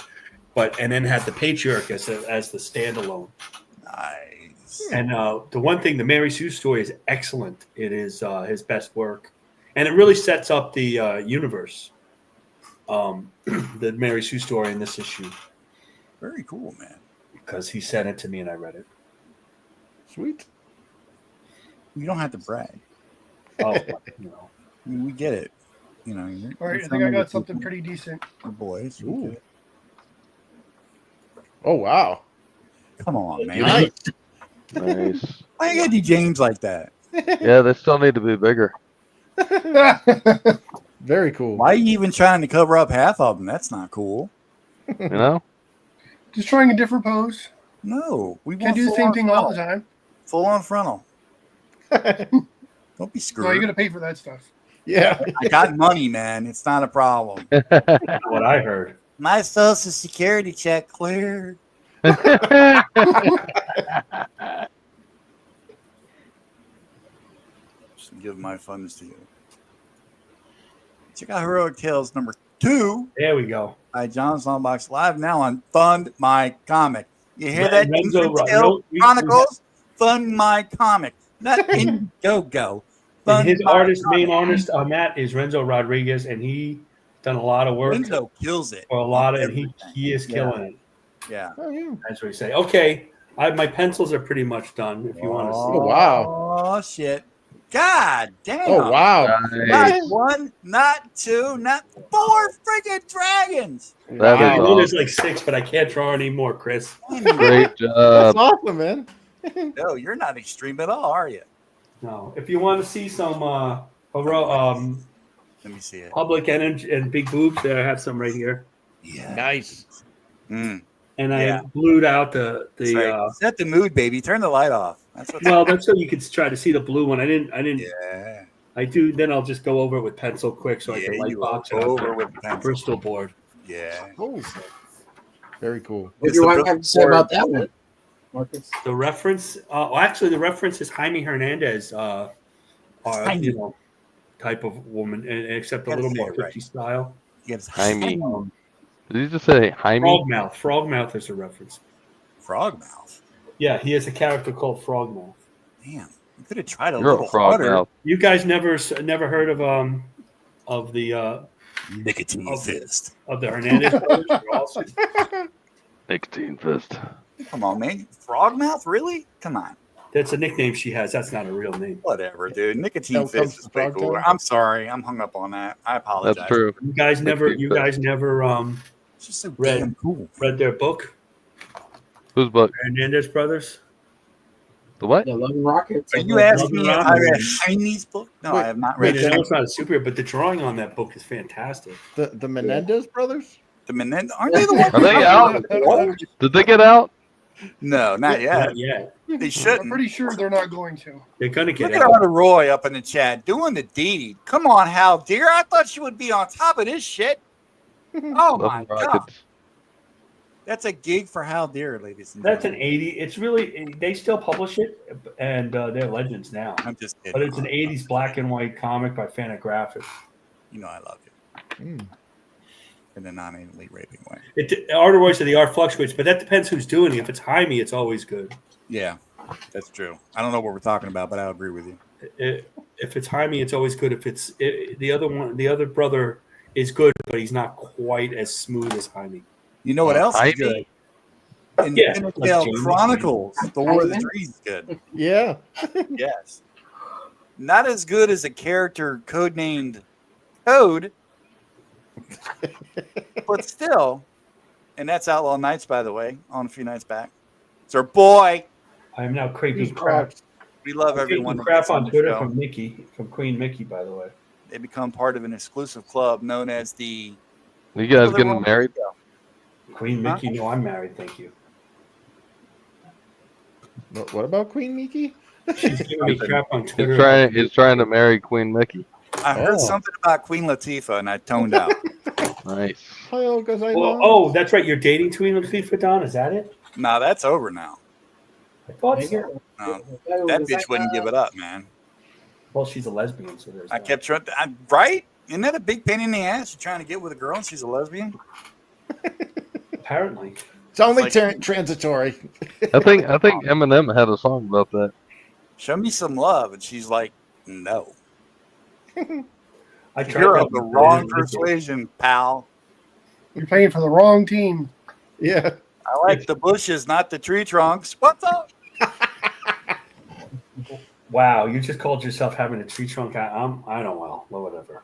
and then have the Patriarch as the standalone. Nice. And the one thing, the Mary Sue story is excellent. It is his best work, and it really sets up the universe. The Mary Sue story in this issue. Very cool, man. Because he sent it to me and I read it. Sweet. You don't have to brag. Oh, we get it. You know. All right, I think I got something pretty decent. Boys. Ooh. Oh wow! Come on, man. Nice. Nice. Why you gotta do James like that? Yeah, they still need to be bigger. Very cool. Why are you even trying to cover up half of them? That's not cool. You know? Just trying a different pose. No, we Can't do the same thing all the time. Full on frontal. Don't be screwed. No, you're gonna pay for that stuff. Yeah. I got money, man. It's not a problem. What I heard. My social security check cleared. Just give my funds to you. Check out Heroic Tales #2. There we go. By John Songbox, live now on Fund My Comic. You hear that? Renzo, INFINITALE CHRONICles? Fund My Comic. Not Indiegogo. And his main artist on that is Renzo Rodriguez, and he done a lot of work. Renzo kills it. For a lot of, and he is killing it. Yeah. Oh, yeah. That's what he say. Okay, my pencils are pretty much done. If you want to see. Oh wow! Oh shit! God damn! Oh wow! Not one, not two, not 4 freaking dragons. That I is know there's awesome. like 6, but I can't draw anymore, Chris. Great That's job. awesome, man. No, you're not extreme at all, are you? No, if you want to see some Let me see it. public and big boobs, there I have some right here. Yeah. Nice. Mm. And Yeah. I blued out the That's right. Set the mood, baby. Turn the light off. That's what. well, that's so you could try to see the blue one. I didn't. Yeah. I do. Then I'll just go over it with pencil quick, so I can light you box go it over up with pencil. Bristol board. Yeah. Oh, very cool. What do you want to have to say about that one, Marcus? The reference, actually, the reference is Jaime Hernandez, type of woman, except a Gotta little say more it right. 50 style. Yes. Jaime. Did you just say Jaime? Frogmouth. Frogmouth is a reference. Frogmouth. Yeah, he has a character called Frogmouth. Damn. You could have tried a You're little a frog harder. mouth. You guys never heard of the Nicotine fist. of the Hernandez brothers? They're awesome. Nicotine fist. Come on, man. Frogmouth? Really? Come on. That's a nickname she has. That's not a real name. Whatever, dude. Nicotine That comes fist is from way Frog cooler. Town? I'm sorry. I'm hung up on that. I apologize. That's true. You guys never It's just so Red. damn cool. read their book, Whose book? Hernandez Brothers? The what? Yeah, Love and Rockets. Are you asking me if I read Rockets. Heine's book? No, Wait, I have not Right, read I know it. it's not a superhero, but the drawing on that book is fantastic. The Menendez brothers. The Menendez, aren't they the ones? Are they out? Did they get out? No, not yet. Not yet. They I'm shouldn't. pretty sure they're not going to. They're gonna get Look at out. Arthur Roy up in the chat doing the deed. Come on, Haldir. I thought you would be on top of this shit. Oh Love my and god. Rockets. That's a gig for Haldir, ladies and That's an gentlemen. 80. It's really they still publish it, and they're legends now. I'm just kidding. But it's an 80s black and white comic by Fantagraphics. You know I love you. In a non-elite raping way. Art Royce of the art fluctuates, but that depends who's doing it. If it's Jaime, it's always good. Yeah, that's true. I don't know what we're talking about, but I agree with you. If it's Jaime, it's always good. If it's the other one, the other brother is good, but he's not quite as smooth as Jaime. You know what else is Jaime? good? Infinital James. Chronicles. The War of the Ivan? Trees is good. Yeah. Yes. Not as good as a character codenamed Code, but still. And that's Outlaw Nights, by the way, on a few nights back. It's our boy. I am now creeping These crap. crops. We love I'm everyone. creeping that crap gets on on the Twitter show. from Mickey, from Queen Mickey, by the way. They become part of an exclusive club known as the. You guys What the getting wrong- married? Queen Mickey, no, I'm married, thank you. What about Queen Mickey? She's giving me crap on Twitter. He's trying to marry Queen Mickey. I heard Oh. something about Queen Latifah and I toned out. Nice. Oh, that's right. You're dating Queen Latifah, Don? Is that it? No, that's over now. I thought so. No, that bitch wouldn't give it up, man. Well, she's a lesbian, so there's I that. kept trying. Right? Isn't that a big pain in the ass? You're trying to get with a girl and she's a lesbian. Apparently. It's only Like- transitory. I think Eminem had a song about that. Show me some love, and she's like, no. I tried You're that of the before, wrong didn't like it. persuasion, pal. You're playing for the wrong team. Yeah. I like the bushes, not the tree trunks. What's up? Wow, you just called yourself having a tree trunk. I don't well, whatever.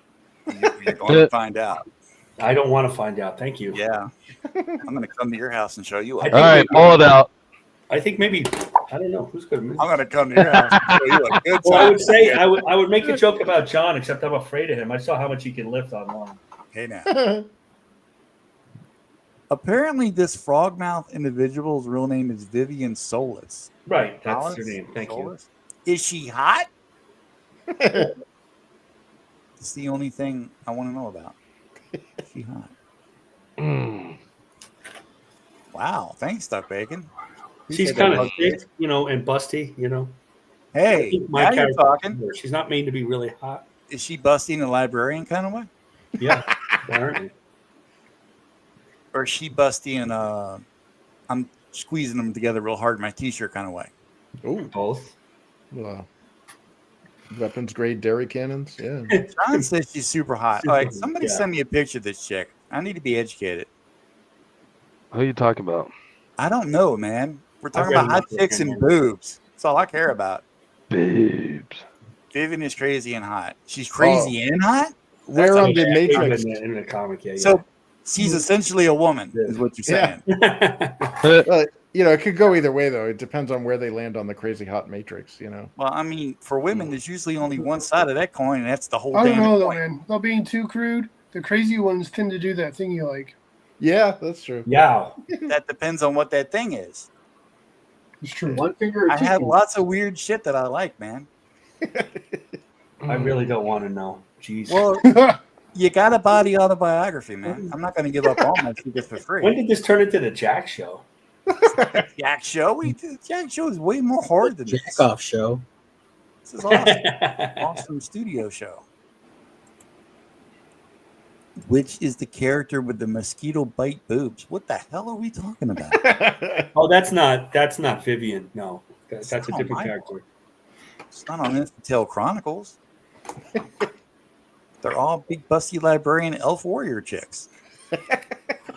You're going to find out. I don't want to find out. Thank you. Yeah. I'm going to come to your house and show you. I Up. think All right, pull it out. I think maybe I don't know who's going to move. I'm going to come to your house and show you a good Well, I time. would say I would make a joke about John, except I'm afraid of him. I saw how much he can lift on one. Hey now. Apparently, this frogmouth individual's real name is Vivian Solis. Right, that's Solis? her name. Thank you. Solis? Is she hot? It's the only thing I want to know about. Is she hot? Wow. Thanks, Duck Bacon. She's kind of thick, and busty, Hey, now you're character- talking. She's not made to be really hot. Is she busting a librarian kind of way? Yeah, apparently. Or is she busting I'm squeezing them together real hard in my t-shirt kind of way? Ooh. Both. Weapons grade dairy cannons. Yeah. John says she's super hot. Super All right, hot, somebody yeah. send me a picture of this chick. I need to be educated. Who are you talking about? I don't know, man. We're talking read about hot enough chicks for and him. boobs. That's all I care about. Boobs. Vivian is crazy and hot. She's crazy and hot? Where on the Matrix? In the comic, yeah. So she's essentially a woman, is what you're saying. It could go either way, though. It depends on where they land on the crazy hot Matrix, Well, I mean, for women, there's usually only one side of that coin, and that's the whole I don't damn know though, coin. man. Without being too crude, the crazy ones tend to do that thing you like. Yeah, that's true. Yeah. That depends on what that thing is. It's true. One finger. Or I two have fingers? lots of weird shit that I like, man. I really don't want to know. Jeez. Well, you got a body autobiography, man. I'm not going to give up all my secrets for free. When did this turn into the Jack show? Jack Show? Jack Show is way more hard than this. Jack off show. This is awesome. Awesome studio show. Which is the character with the mosquito bite boobs? What the hell are we talking about? Oh, that's not Vivian. No, that's a not different my character. It's not on INFINITALE Chronicles. They're all big, busty librarian elf warrior chicks.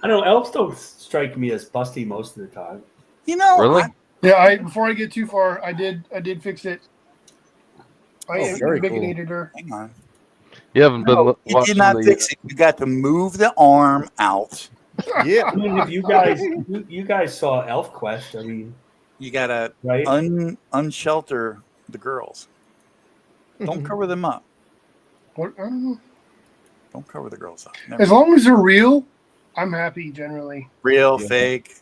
I know elves don't strike me as busty most of the time. You know, Really? Yeah, before I get too far, I did fix it. I very cool. baconated her. hang on. You haven't been No, you watching did not the. fix it. You got to move the arm out. Yeah. I mean, if you guys saw Elf Quest, I mean, You got to right? unshelter the girls. Don't cover them up. What? I don't know. Don't cover the girls up. As long as they're real, I'm happy generally. Real, Yeah. fake,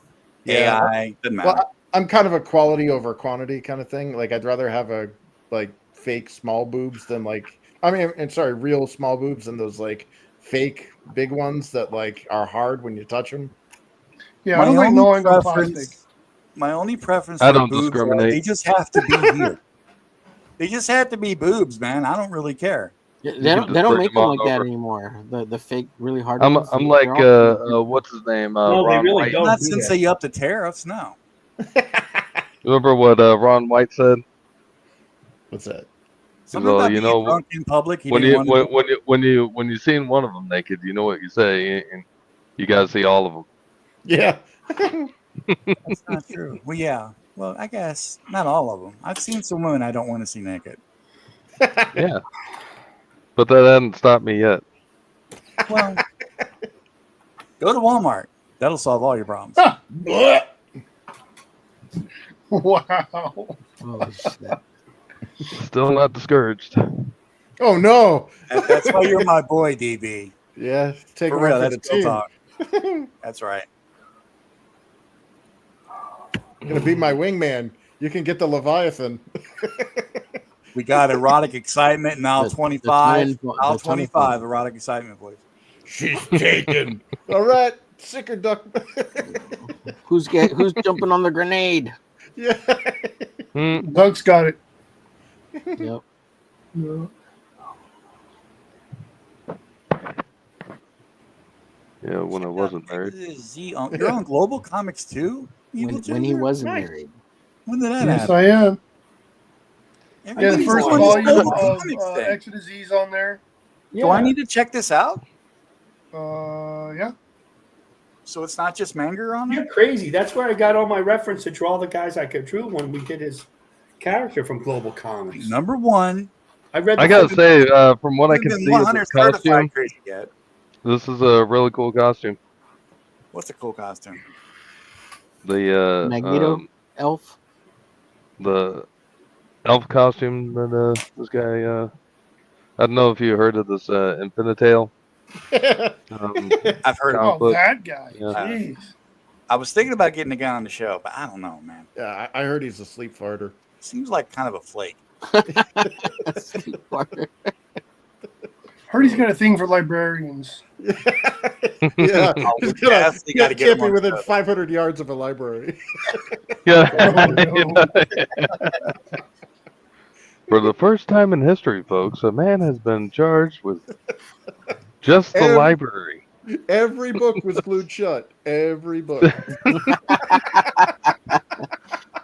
Yeah. AI, doesn't matter. Well, I'm kind of a quality over quantity kind of thing. Like, I'd rather have a fake small boobs than real small boobs than those fake big ones that are hard when you touch them. Yeah, I don't like knowing I'm plastic. My only preference I for don't boobs are discriminate. they just have to be here. They just have to be boobs, man. I don't really care. They can don't. just They don't bring make them them on like that over. anymore. The fake, really hard. I'm ones, like they're all- what's his name? No, they Ron really White. don't. Not do since that. they upped the tariffs, no. Remember what Ron White said? What's that? Something Well, about you being know, drunk in public. He When didn't you want to when you seen one of them naked, you know what you say, and you gotta see all of them. Yeah. That's not true. Well, yeah. Well, I guess not all of them. I've seen some women I don't want to see naked. Yeah. But that hasn't stopped me yet. Well, go to Walmart. That'll solve all your problems. Wow. Oh shit. Still not discouraged. Oh no. That's why you're my boy, DB. Yeah, take For one real, for that's the real team. talk. That's right. Gonna be my wingman. You can get the Leviathan. We got erotic excitement in aisle 25. Aisle the 25, erotic excitement, please. She's taken. All right, sicker duck. Who's jumping on the grenade? Yeah. Doug's got it. Yep. Yeah, when I wasn't married. You're on Global Comics too? When he wasn't Right. married. When did that Yes, happen? I am. Yeah, the Everybody's first on this volume Global of Comics thing. Exodus E's on there. Do I need to check this out? Yeah. So it's not just manga on You're there? crazy. That's where I got all my reference to draw the guys I could drew when we did his character from Global Comics. Number one. I read. I gotta say, from what I can see of 100 this costume, certified crazy yet. this is a really cool costume. What's a cool costume? The Magneto elf. the elf costume that this guy. I don't know if you heard of this Infinitale. I've heard Oh, of it. that guy. Yeah. Jeez. I was thinking about getting the guy on the show, but I don't know, man. Yeah, I heard he's a sleep farter. Seems like kind of a flake. Heard he's got a thing for librarians. Yeah, Oh, he's yes, you gotta get can't him be on within the show. 500 yards of a library. Yeah. Oh, no. For the first time in history, folks, a man has been charged with just the library. Every book was glued shut. Every book.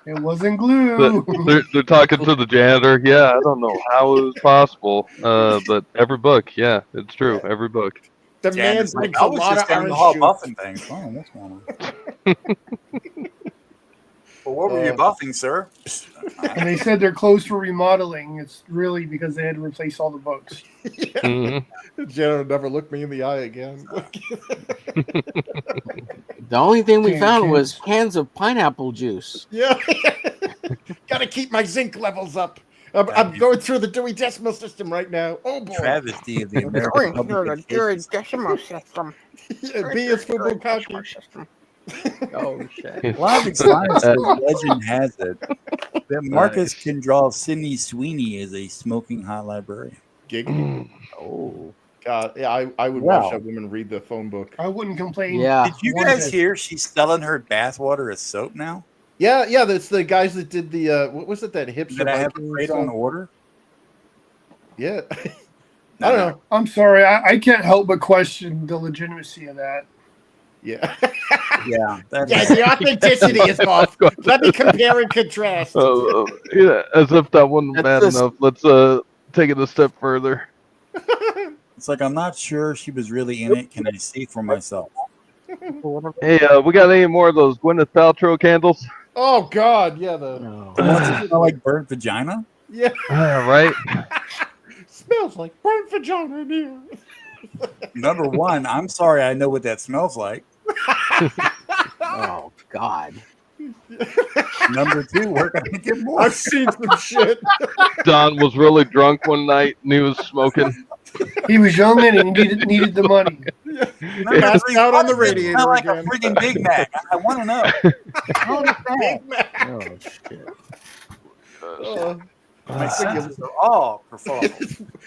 It wasn't glue. They're talking to the janitor. Yeah, I don't know how it was possible, but every book, yeah, it's true. Every book. The man Jan's like, drinks I a was lot just of down the orange hall juice. buffing things. Oh, what's going on? Well, what were you buffing, sir? And they said they're closed for remodeling. It's really because they had to replace all the books. Mhm. The janitor never looked me in the eye again. The only thing we Can't- found can't- was cans of pineapple juice. Yeah. Gotta keep my zinc levels up. I'm going through the Dewey Decimal System right now. Oh boy. Travesty of the American public education. decimal system. Yeah, B is for Bukaki. Oh shit. Live Science legend has it that Marcus can draw Sydney Sweeney as a smoking hot librarian. Giggity. Oh. God, yeah, I would Wow. watch that woman read the phone book. I wouldn't complain. Yeah. Did you guys hear she's selling her bathwater as soap now? Yeah, that's the guys that did the what was it, that hipster That I have Viking right stuff? on order? Yeah. I don't know. I'm sorry. I can't help but question the legitimacy of that. Yeah. Yeah. Yeah, the authenticity is off. Let me compare and contrast. Yeah, as if that wasn't That's bad just- enough. Let's take it a step further. It's like I'm not sure she was really in it. Can I see for myself? Hey, we got any more of those Gwyneth Paltrow candles? Oh God, yeah, The ones that smell like burnt vagina? yeah. Right. Smells like burnt vagina in here. Number one, I'm sorry, I know what that smells like. Oh God. Number two, where can I get more? I've seen some shit. Don was really drunk one night and he was smoking. He was young and he needed the money. Number Passed three, out why on the does it radiator smell like again. a freaking Big Mac. I want to know. I don't understand. Oh shit. My senses are all performing.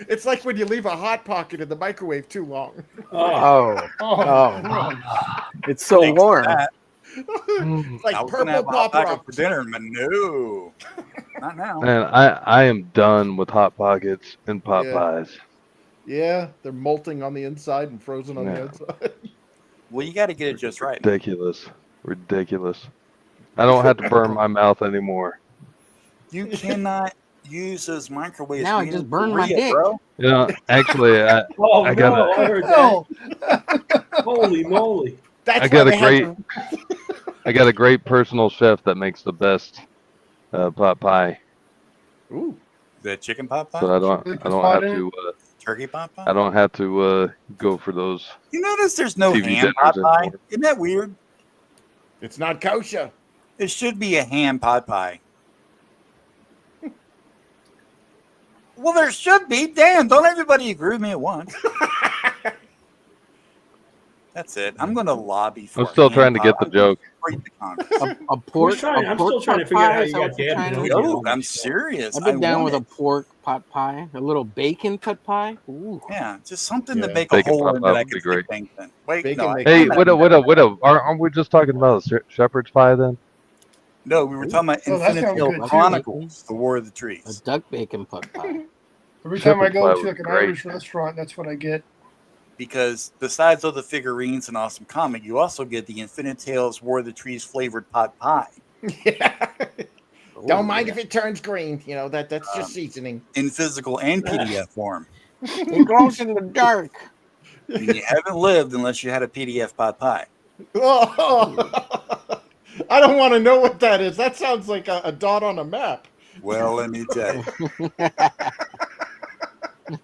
It's like when you leave a hot pocket in the microwave too long. Oh. Oh, It's so Thanks for warm. that. It's like I was gonna purple have a hot pop pocket for rocks. dinner, but no, not now. Man, I am done with Hot Pockets and Pot Yeah. Pies. Yeah, they're molting on the inside and frozen on the Yeah. outside. Well, you got to get it just right. Ridiculous. I don't have to burn my mouth anymore. You cannot use those microwaves. Now I being just in burned my Korea, dick. bro. You know, actually, I Oh, got no, a- I heard no. that. Holy moly. That's I got why a they had great. to- I got a great personal chef that makes the best pot pie. Ooh. The chicken pot pie? So I don't have to turkey pot pie? I don't have to go for those. You notice there's no TV ham pot dinners pie? anymore. Isn't that weird? It's not kosher. It should be a ham pot pie. Well, there should be. Damn, don't everybody agree with me at once. That's it. I'm going to lobby for I'm still ham trying to get pot the joke. A pork. I'm still trying to figure out how you got damn Yo, I'm serious. I've been I down want with it. a pork pot pie, a little bacon pot pie. Ooh. Yeah, just something to Yeah. make a Bacon hole pot in pie that I would be can great. stick things in. Wait, Bacon no, make- Hey, I'm widow. Aren't we just talking about a shepherd's pie then? No, we were talking about Oh, that sounds Infinitale good, too. Chronicles, the War of the A Trees. duck bacon pot pie. Every time I Shepherd's go pie to would like be an great. Irish restaurant, that's what I get. Because besides all the figurines and awesome comic, you also get the Infinitale's War of the Trees flavored pot pie Yeah. Oh, Don't mind yeah. if it turns green. You know that's just seasoning. in physical and PDF form. It glows in the dark. And you haven't lived unless you had a PDF pot pie. Oh, I don't want to know what that is. That sounds like a dot on a map. Well, let me tell you.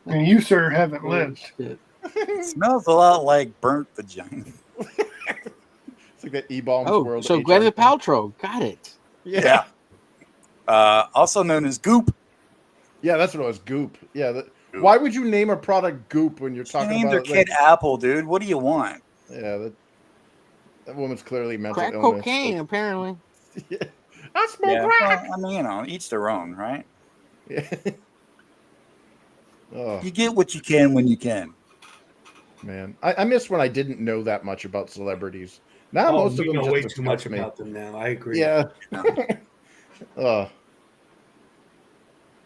And you, sir, haven't lived. It smells a lot like burnt vagina. It's like that E-Bombs Oh, world. so HR Gwyneth thing. Paltrow got it. Yeah. Also known as goop. Yeah, that's what it was. Goop. Yeah. Why would you name a product Goop when you're She talking named about her it? kid Apple, dude. What do you want? Yeah, that woman's clearly mental Crack illness. cocaine, apparently. Yeah. I smoke Yeah, crack. well, I mean, you know, each their own, right? Yeah. Oh You get what you can when you can. man, I miss when I didn't know that much about celebrities. Now Oh, most of you them know way just too much disgust me. about them now. I agree. Yeah. Oh. I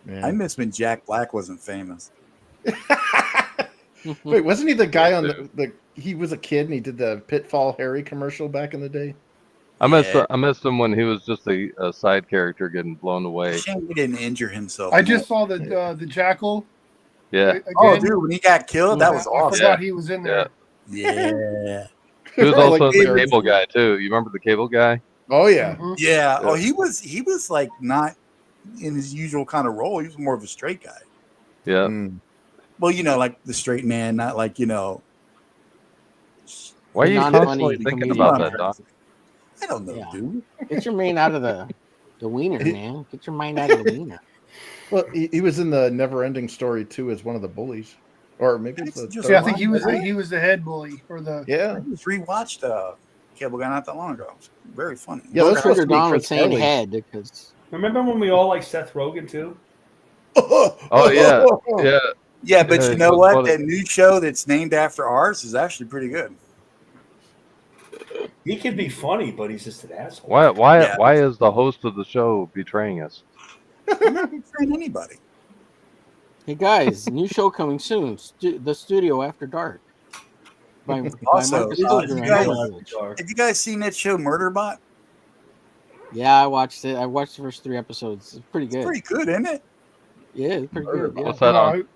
Man. miss when Jack Black wasn't famous. Wait, wasn't he the guy on the? He was a kid and he did the Pitfall Harry commercial back in the day. I missed him when he was just a side character getting blown away. Shame he didn't injure himself. I just saw the Jackal. Yeah. Again. Oh, dude, when he got killed, that was I awesome. forgot he was in there. Yeah. He was Like also the David. cable guy too. You remember the cable guy? Oh yeah. Mhm. Yeah. Oh, he was like not in his usual kind of role. He was more of a straight guy. Yeah. Mm. Well, you know, like the straight man, not like, you know. Why are you Non-funny constantly thinking comedian. about that, Doc? I don't know, Yeah. dude. Get your mind out of the wiener, man. Get your mind out of the wiener. Well, he was in the Never Ending Story too as one of the bullies, or maybe it's the Just- See, I third think one. he was the head bully or the. Yeah. I just rewatched Cable Guy not that long ago. It's very funny. Yeah, I that's supposed to triggered be on with Chris saying Farley. head because Remember when we all like Seth Rogen too? Oh yeah, yeah. Yeah, but Yeah, you it know was what? funny. That new show that's named after ours is actually pretty good. He can be funny, but he's just an asshole. Yeah. Why is the host of the show betraying us? I'm not betraying anybody. hey guys, new show coming soon. The Studio After Dark. By Also, Marcus you Hilger guys- on Netflix. Have you guys seen that show Murderbot? Yeah, I watched it. I watched the first 3 episodes. It's pretty good. It's pretty good, isn't it? Yeah, it's pretty good. Yeah. What's that on?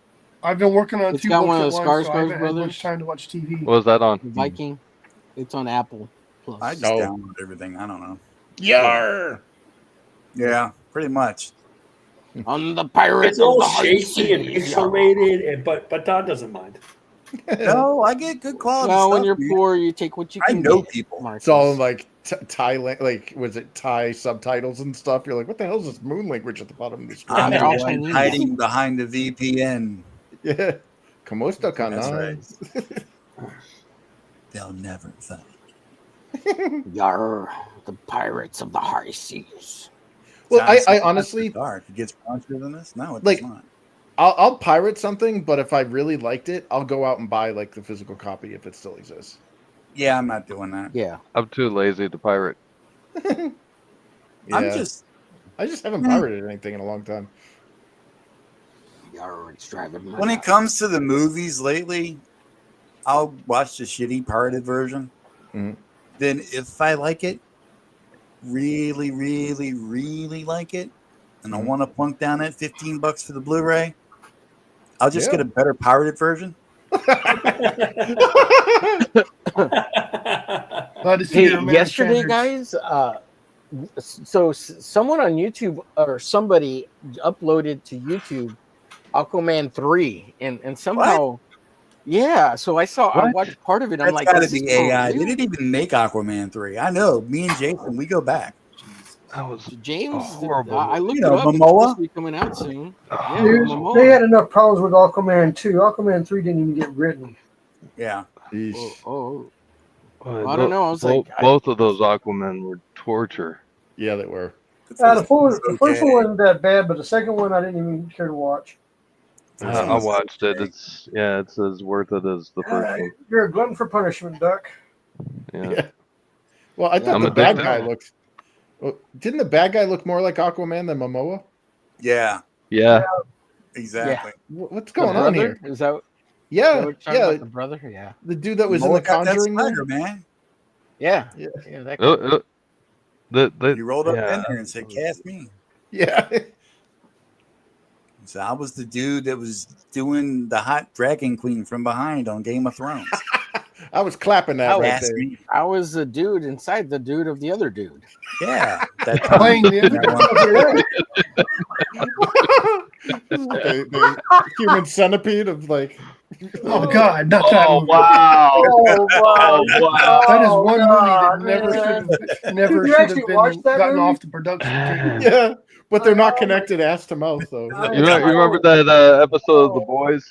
I've been working on It's 2 got books one of at the once, so I Skarsgård haven't had brothers. much time to watch TV. What was that on? Viking. It's on Apple Plus. I just No. download everything. I don't know. Yar. Yeah, pretty much. On the Pirates It's of all the High shaky and Seas. pixelated, but Don doesn't mind. No, I get good quality Well, stuff. when you're dude. poor, you take what you I can know get, people. Marcus. It's all in like Thai, like was it Thai subtitles and stuff? You're like, what the hell is this moon language at the bottom of the screen? I'm they're the all one Chinese. hiding behind the VPN. Yeah. Como esta That's canal? right. They'll never find. Yar, the Pirates of the High Seas. Well, I Sounds honestly, dark. It gets crunchier than this. No, it Like- does not. I'll pirate something, but if I really liked it, I'll go out and buy like the physical copy if it still exists. Yeah, I'm not doing that. Yeah. I'm too lazy to pirate. Yeah. I'm just. I just haven't pirated anything in a long time. Yar, it's driving me When it nuts. comes to the movies lately, I'll watch the shitty pirated version. Mhm. Then, if I like it, really, really, really like it, and I want to plunk down that $15 for the Blu-ray, I'll just Yeah. get a better pirated version. Glad to see Hey, your man yesterday, standards. guys. So someone on YouTube or somebody uploaded to YouTube Aquaman 3, and somehow, yeah. So I What? watched part of it. I'm That's like, got to is this be for AI. They real? didn't even make Aquaman 3. I know. Me and Jason, we go back. That was James, a horrible. I looked You know, it up. It's Momoa? supposed to be coming out soon. Yeah, Dude, Momoa. they had enough problems with Aquaman 2. Aquaman 3 didn't even get written. Yeah. Oh, I don't know. I was both, like, both of those Aquaman were torture. Yeah, they were. The The first okay. one wasn't that bad, but the second one I didn't even care to watch. I watched it. It's as worth it as the first one. You're a glutton for punishment, Duck. Yeah. Well, I thought I'm the bad addicted. guy looked. Well, didn't the bad guy look more like Aquaman than Momoa? Yeah. Yeah. Exactly. What's the going on brother? here? Is that Yeah, what you're talking yeah. about, the brother? Yeah. The dude that was Momoa in the got that Conjuring. swagger, man. Yeah. Yeah. That guy. He rolled up in there and said, "Cast me." Yeah. So I was the dude that was doing the hot dragon queen from behind on Game of Thrones. I was clapping that right Cast there. me. I was the dude inside the dude of the other dude. Yeah. That Playing the The human centipede of like. Oh God, not that movie. Wow. Oh, wow. That is one God, movie that man. never Did you should actually have been watch that gotten movie? off the production table. Yeah, but they're not connected ass to mouth though. You remember that episode of The Boys?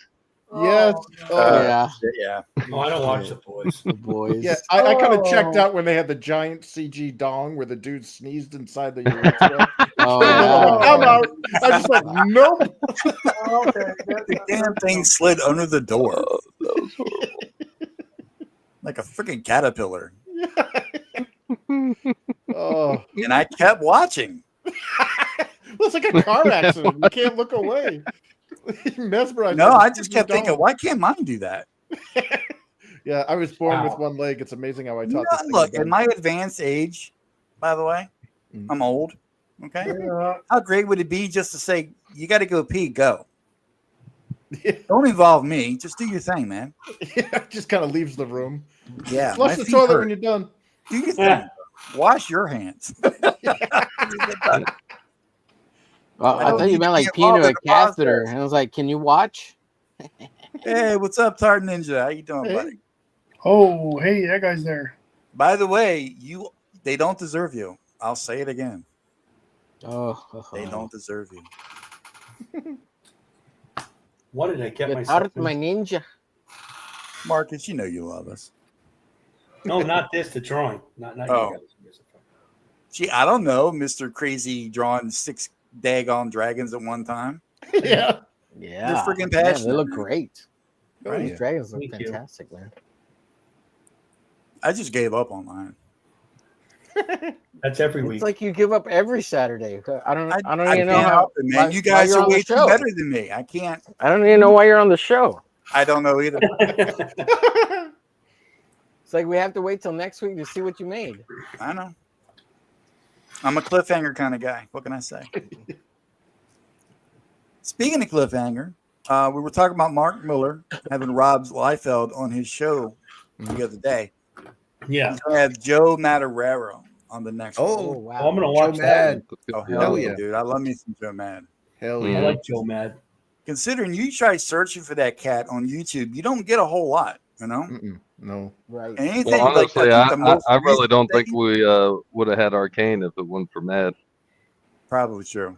Yes. Yeah. Yeah. No, I don't watch The Boys. The boys. Yeah, I kind of checked out when they had the giant CG dong where the dude sneezed inside the urethra. Oh, I'm out. I was just like, nope. Okay. The damn thing slid under the door. That was horrible. Like a freaking caterpillar. Oh, And I kept watching. it's like a car accident. You can't look away. Mesmerized. No, by the I just CG kept thinking, dong. why can't mine do that? Yeah, I was born with Wow. one leg. It's amazing how I No, taught this thing look, to at my advanced age, by the way, I'm old. Okay. Yeah. How great would it be just to say, you got to go pee, go. Yeah. Don't involve me. Just do your thing, man. Yeah, just kind of leaves the room. Yeah. Flush my the feet toilet hurt. when you're done. Do your thing. Wash your hands. Well, I thought you meant like peeing to a catheter. And I was like, can you watch? Hey, what's up, Tart Ninja? How you doing, Hey. buddy? Oh, hey, that guy's there. By the way, they don't deserve you. I'll say it again. Oh, They don't deserve you. What did I get Get myself out, my into? ninja. Marcus, you know you love us. No, not this, the drawing. Not Oh. you guys. Gee, I don't know, Mr. Crazy drawing 6 daggone dragons at one time. Yeah. Yeah. You're freaking Man, passionate. they look man. great. Oh, These yeah. dragons look Thank you. fantastic, man. I just gave up on mine. That's every week. It's like you give up every Saturday. I don't even know can't how. help it, man. You guys you're are on the way too show. better than me. I can't. I don't even know why you're on the show. I don't know either. It's like we have to wait till next week to see what you made. I know. I'm a cliffhanger kind of guy. What can I say? Speaking of cliffhanger, we were talking about Mark Miller having Rob Liefeld on his show the other day. Yeah. He's going to have Joe Madureira on the next one. Oh wow! Oh, I'm gonna watch Joe that. Mad. Oh, Hell hell yeah, yeah. dude. I love me some Joe Mad. Hell I yeah. like Joe Mad. Considering you try searching for that cat on YouTube, you don't get a whole lot, you know? No. Right. And anything Well, honestly, like the most I really recent don't think thing- we would have had Arcane if it wasn't for Mad. Probably true.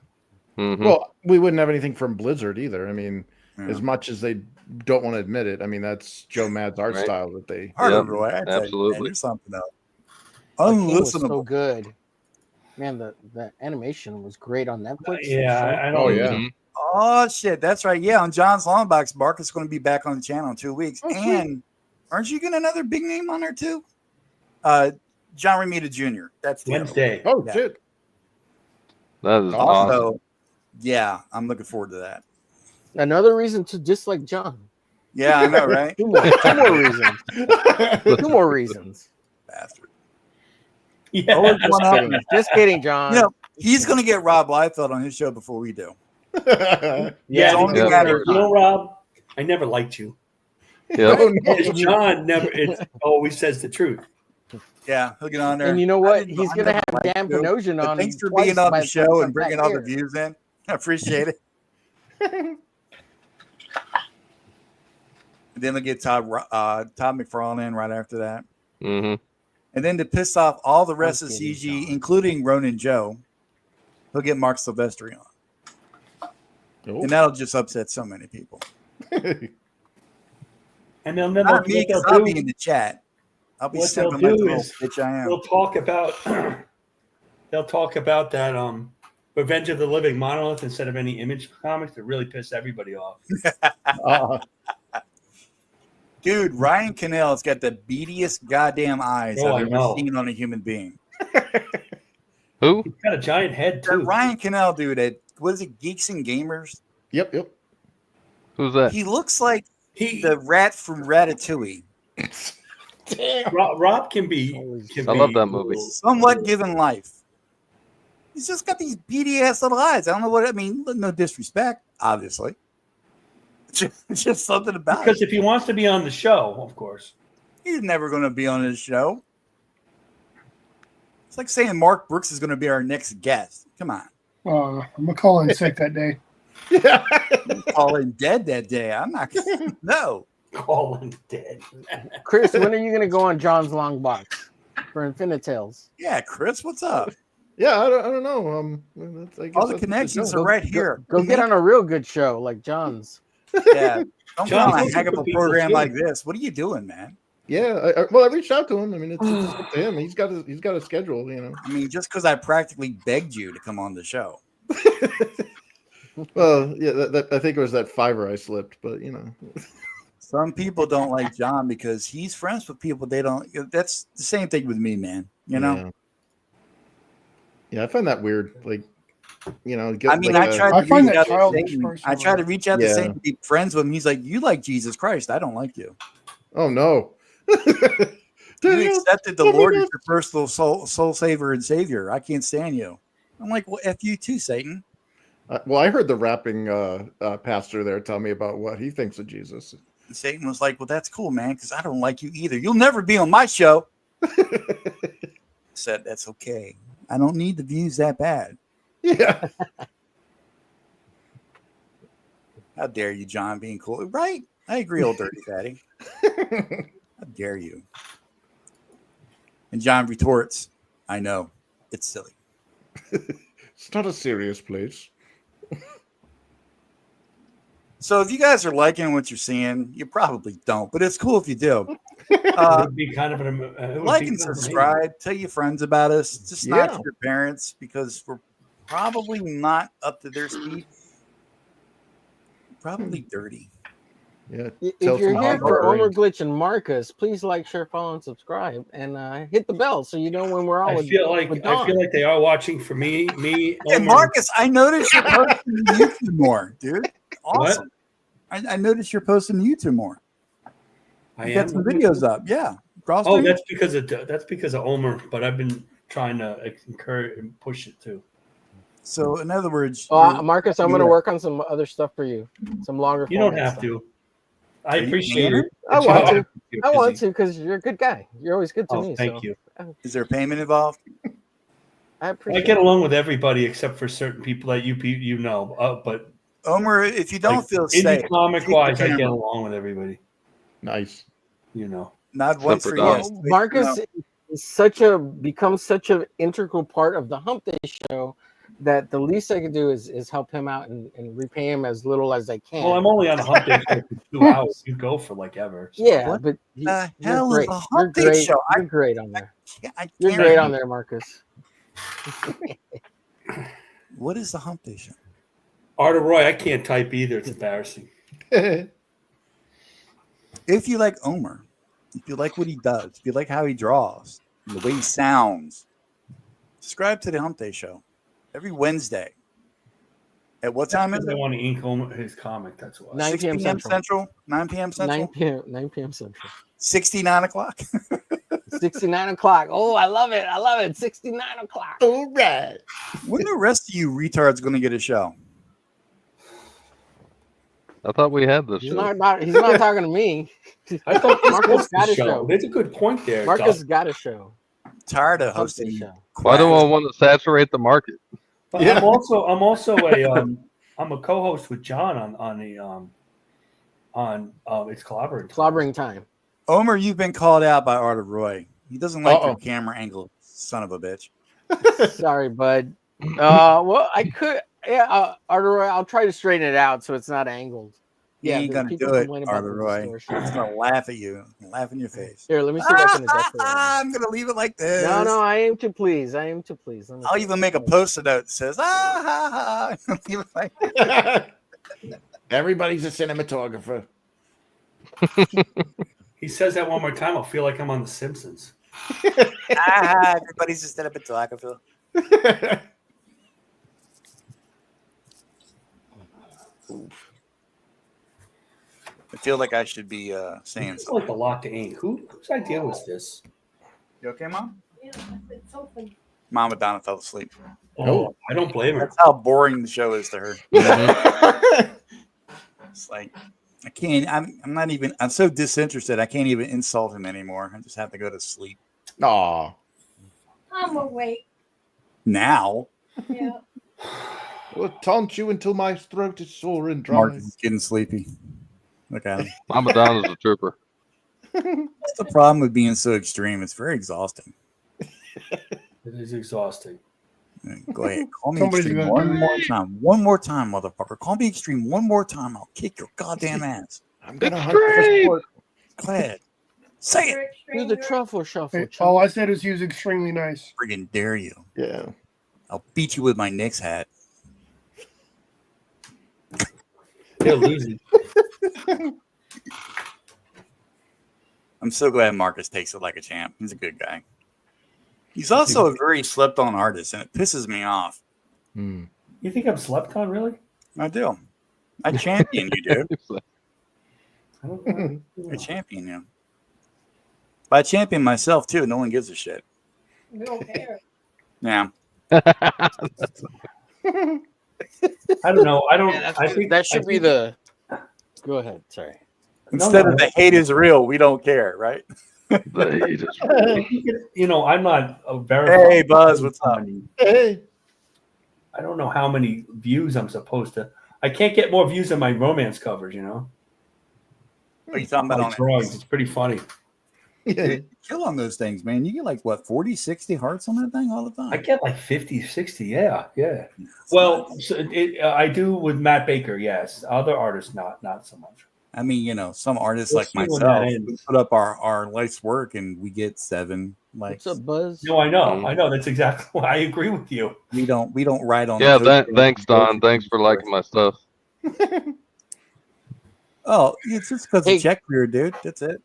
Mhm. Well, we wouldn't have anything from Blizzard either. I mean, Yeah. as much as they don't want to admit it, I mean, that's Joe Mad's art Right. style that they. Hard Yep, over, I tell you, man, absolutely. there's something else. Arcane was so Unlistenable. good. Man, the animation was great on Netflix. Yeah, I Oh don't. yeah. Mhm. Oh shit, that's right. Yeah, on John's Longbox, Mark is going to be back on the channel in 2 weeks. Oh, sweet. And aren't you getting another big name on there too? John Romita Jr. That's the other one. Wednesday. Oh Yeah. shit. That is awesome. Also, yeah, I'm looking forward to that. Another reason to dislike John. Yeah, I know, right? Two more reasons. Two more reasons. Bastard. Yeah. Always Just one up. kidding. Just kidding, John. You know, he's going to get Rob Liefeld on his show before we do. Yeah, It's only a Yeah. matter of you know, time. Rob, I never liked you. Yep. Oh, no. John never always says the truth. Yeah, he'll get on there. And you know I what? didn't- He's I gonna never have liked Dan you, Panosian but on. thanks for twice being on by the the time show he and comes bringing back all the here. views in. I appreciate it. And then we'll get Todd McFarlane right after that. Mm-hmm. And then to piss off all the rest of CG, including Ronan Joe, he'll get Mark Silvestri on. And that'll just upset so many people. And then Not me, because I'll be in the chat. I'll be what they'll simping like the do little is bitch I am. they'll talk about that Revenge of the Living Monolith instead of any Image comics to really piss everybody off. Dude, Ryan Cannell's got the beadiest goddamn eyes Oh, I I've ever know. seen on a human being. Who? He's got a giant head That too. Ryan Cannell, dude, at what is it, Geeks and Gamers? Yep. Who's that? He looks like the rat from Ratatouille. Rob can be. I love that movie. Somewhat given life. He's just got these beady ass little eyes. I don't know what I mean. No disrespect, obviously. Just something about Because it. if he wants to be on the show, of course. He's never going to be on his show. It's like saying Mark Brooks is going to be our next guest. Come on. I'm gonna call in sick that day. Call in dead that day. I'm not. No. Call in dead. Chris, when are you gonna go on John's long box for Infinitales? Yeah, Chris, what's up? Yeah, I don't know. I guess All the that's connections the are right here. Go get on a real good show like John's. Yeah. Don't get on a heck of a program like this. What are you doing, man? Yeah, I reached out to him. I mean, it's up to him. He's got a schedule, you know. I mean, just because I practically begged you to come on the show. Well, yeah, I think it was that $5 I slipped, but you know. Some people don't like John because he's friends with people they don't. That's the same thing with me, man. You know. Yeah, I find that weird. Like, you know, I mean, like I tried to find reach that out to childish Satan. I personally. tried to reach out to Yeah. Satan to be friends with him. He's like, "You like Jesus Christ? I don't like you. Oh no. You accepted the Lord as your personal soul saver and savior. I can't stand you." I'm like, "Well, f you too, Satan." Well, I heard the rapping pastor there tell me about what he thinks of Jesus. And Satan was like, "Well, that's cool, man, because I don't like you either. You'll never be on my show." Said, "That's okay. I don't need the views that bad." Yeah. How dare you, John, being cool? Right? I agree, old dirty fatty. How dare you? And John retorts, "I know. It's silly." It's not a serious place. So if you guys are liking what you're seeing, you probably don't, but it's cool if you do. It would be kind of Like and subscribe. Tell your friends about us. Just not to your parents because we're probably not up to their speed. Probably dirty. Yeah. If you're here for Omer Glitch and Marcus, please like, share, follow, and subscribe, and hit the bell so you know when we're all. I feel like they are watching for me. Hey, Omer. Marcus, I noticed you're posting to YouTube more, dude. Awesome. I noticed you're posting to YouTube more. I You got am some videos up. Yeah. Cross Oh, stream? that's because of Omer, but I've been trying to encourage and push it too. So in other words, Marcus, I'm going to work on some other stuff for you, some longer. You don't format have stuff. to. I appreciate it. I want to. I want to because you're a good guy. You're always good to me. Thank you. Is there a payment involved? I I appreciate get it. along with everybody except for certain people that you know. But Omer, if you don't feel indie safe, comic wise, I camera. get along with everybody. Nice. You know. Not one for Separate yes. Marcus is becomes such an integral part of the Hump Day show that the least I can do is help him out and repay him as little as I can. Well, I'm only on a Hump Day show for 2 hours. You go for like ever. So. Yeah, What but the you're hell great. is a You're Hump Day great. show? You're great on there. I You're can't- great on there, Marcus. What is the Hump Day show? Art of Roy, I can't type either. It's embarrassing. If you like Omer, if you like what he does, if you like how he draws, and the way he sounds, subscribe to the Hump Day show every Wednesday. At what time is I it? want to ink his comic. That's why. 9 6 p.m. p.m. Central. Central? 9 p.m. Central? 9 p.m. Central. 69 o'clock? 69 o'clock. Oh, I love it. I love it. 69 o'clock. All right. When the rest of you retards going to get a show? I thought we had this He's show. not talking to me. I thought Marcus got a show. There's a good point there. Marcus got a show. tired of Hump Day hosting. show. Why do I want to saturate the market? But I'm also I'm a co-host with John on it's clobbering time. Omer, you've been called out by Art of Roy. He doesn't like your camera angle, son of a bitch. Sorry, bud. Well, I could. Yeah, Arteroy, I'll try to straighten it out so it's not angled. He ain't there's gonna people do it, complain about the Arteroy. distortion. He's gonna laugh at you, laugh in your face. Here, let me see if I can adjust it. I'm gonna leave it like this. No, I aim to please. I aim to please. I'll even make a post-it note that says, ha, ha. Leave it like Everybody's a cinematographer. He says that one more time. I'll feel like I'm on The Simpsons. Everybody's just cinematographer. I feel like I should be saying It's something. like a lot to aim. Whose idea was this? You okay, Mom? Yeah, it's something. Mama Donna fell asleep. Oh, I don't blame her. That's how boring the show is to her. It's like I can't. I'm not even. I'm so disinterested. I can't even insult him anymore. I just have to go to sleep. Aw. I'm awake. Now, Yeah. We'll taunt you until my throat is sore and dry. Mark is getting sleepy. Look at him. Mama Donna's a trooper. That's the problem with being so extreme. It's very exhausting. It is exhausting. Go ahead. Call me Somebody's extreme gonna- one more time. One more time, motherfucker. Call me extreme one more time. I'll kick your goddamn ass. I'm gonna hunt for sport. Go ahead. Say it. Do the truffle shuffle. Hey, all I said is he was extremely nice. Friggin' dare you. Yeah. I'll beat you with my Knicks hat. They're losing. I'm so glad Marcus takes it like a champ. He's a good guy. He's also a very slept-on artist, and it pisses me off. You think I'm slept on, really? I do. I champion you, dude. I don't I champion you. But I champion myself, too. No one gives a shit. We don't care. Yeah. I don't know. I don't. I think that should be the. Go ahead. Sorry. Instead of the hate is real, we don't care, right? You know, I'm not a verified. Hey, Buzz, what's up? Hey. I don't know how many views I'm supposed to. I can't get more views than my romance covers. You know. What are you talking My about on drawings. it? It's pretty funny. Kill on those things, man. You get like, what, 40, 60 hearts on that thing all the time? I get like 50, 60. Yeah. Well, I do with Matt Baker. Yes. Other artists, not so much. I mean, you know, some artists We'll like see when myself, that we ends. put up our life's work and we get 7 likes. What's up, Buzz? No, I know. That's exactly why I agree with you. We don't write on. Yeah, the thanks, Don. Thanks for liking my stuff. Oh, it's just because Hey. of check career, dude. That's it.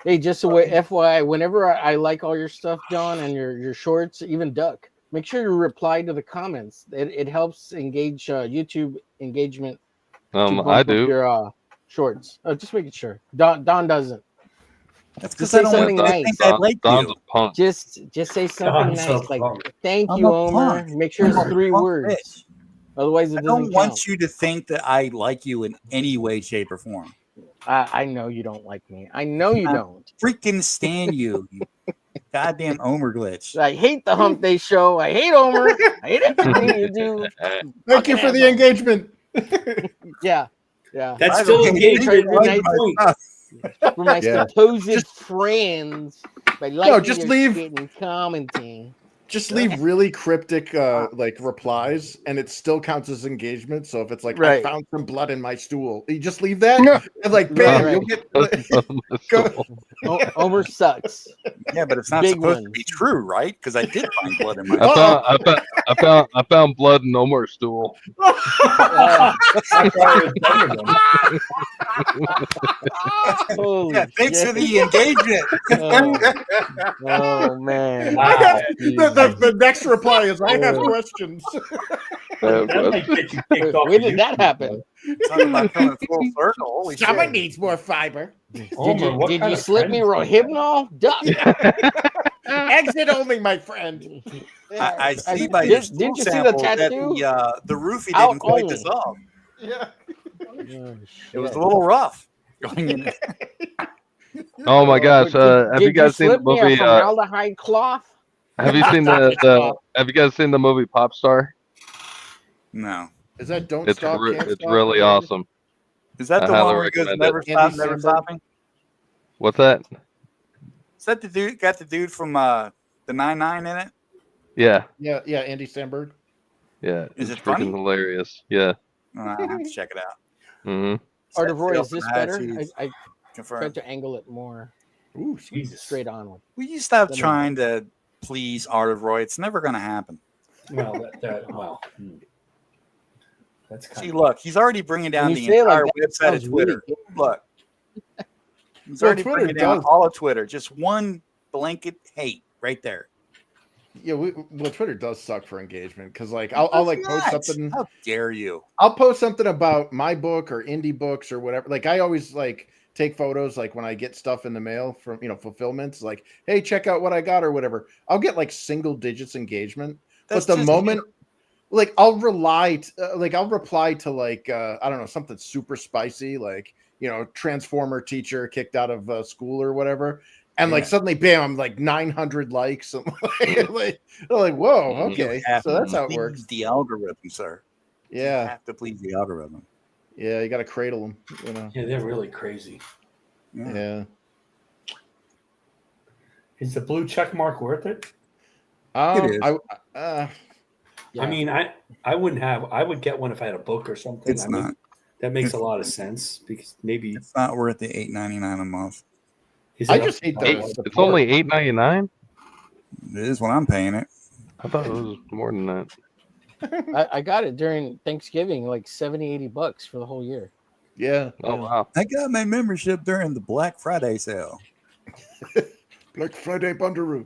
Hey, just so FYI, whenever I like all your stuff, John, and your shorts, even Duck, make sure you reply to the comments. It helps engage YouTube engagement. to bump I up do. your shorts. Oh, just making sure. Don doesn't. That's Just because I say don't something want to nice. think I like Don's you. a punk. Just say something Don's nice, so like punk. "Thank I'm you, a Omer." punk. Make sure it's I'm a 3 punk words. bitch. Otherwise, it I doesn't don't want count. you to think that I like you in any way, shape, or form. I know you don't like me. I know you I don't. freaking stand you, you goddamn Omer glitch. I hate the Hump Day show. I hate Omer. I hate everything you do. Thank you for the engagement. Yeah. That's By the still way, engaged. you Right, like nice my point. stuff. For my Yeah. supposed friends, by liking just your leave. shit and commenting. Just leave really cryptic like replies, and it still counts as engagement. So if it's like Right. I found some blood in my stool, you just leave that, No. and like bam, Right. you'll get. Go. Omer sucks. Yeah, but it's not Big supposed to ones. be true, right? Because I did find blood in my. I found blood in Omer's stool. Holy Yeah, thanks shit. for the engagement. Oh man. Wow. The next reply is I have questions. That might get you kicked off When of did that YouTube, happen? Talking about coming full circle. Holy Someone shit. needs more fiber. Omer, what Did kind you of slip me friends- Rohypnol? Duck. Exit only, my friend. I see by your stool Didn't you see the sample that tattoo? the roofie Out didn't quite only. dissolve. Yeah. Oh, It was shit. a little rough going in. Oh my gosh! Have you guys seen the slip me a movie? formaldehyde cloth? Have you seen the Have you guys seen the movie Pop Star? No. Is that Don't It's Stop, Can't it's Stop? really awesome. Is that I the highly one where it goes recommend never it. stop, Andy never Samberg? stopping? What's that? Is that the dude got the dude from the 9-9 in it? Yeah, Yeah, yeah, Andy Samberg. yeah. Is it's it freaking funny? hilarious. Yeah. I have to check it out. hmm Art of Roy, Set is this up better? attitudes. I Confirm. tried to angle it more Ooh, Jesus. straight on. Will you stop Let me- trying to please Art of Roy? It's never going to happen. Well, that's kind See, of look, he's already bringing down When the you say it like entire that, website of sounds really Twitter. good. Look, he's Well, already Twitter bringing down does- all of Twitter. Just one blanket hate right there. Yeah, well, Twitter does suck for engagement because, like, I'll like post Nuts. something. How dare you? I'll post something about my book or indie books or whatever. Like, I always like take photos, like when I get stuff in the mail from fulfillments. Like, hey, check out what I got or whatever. I'll get like single digits engagement. That's But the just- moment, like, I'll reply to like I don't know, something super spicy, like Transformer teacher kicked out of school or whatever. And like Yeah. suddenly, bam! I'm like 900 likes. I'm like, whoa, okay. You have So that's to how it please works. the algorithm, sir. You Yeah, have to please the algorithm. yeah. You got to cradle them. yeah, they're really crazy. Yeah. Is the blue check mark worth it? It is. I mean, I wouldn't have. I would get one if I had a book or something. It's I mean, not. that makes a lot of sense because maybe It's not worth the $8.99 a month. I just hate It's only $8.99. It is when I'm paying it. I thought it was more than that. I got it during Thanksgiving, like $70-$80 for the whole year. Yeah. Oh wow. I got my membership during the Black Friday sale. Black Friday Bundaroo.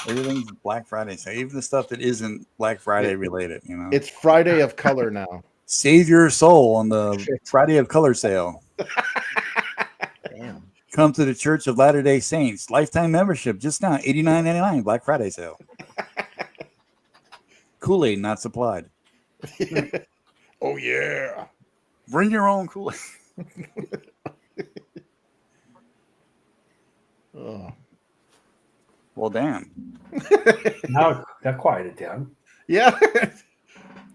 Everything's Black Friday sale, even the stuff that isn't Black Friday related. It's Friday of Color now. Save your soul on the Friday of Color sale. Damn. Come to the Church of Latter-day Saints. Lifetime membership just now, $89.99 Black Friday sale. Kool-Aid not supplied. Oh yeah. Bring your own Kool-Aid. Oh. Well, damn. now that quieted down. Yeah.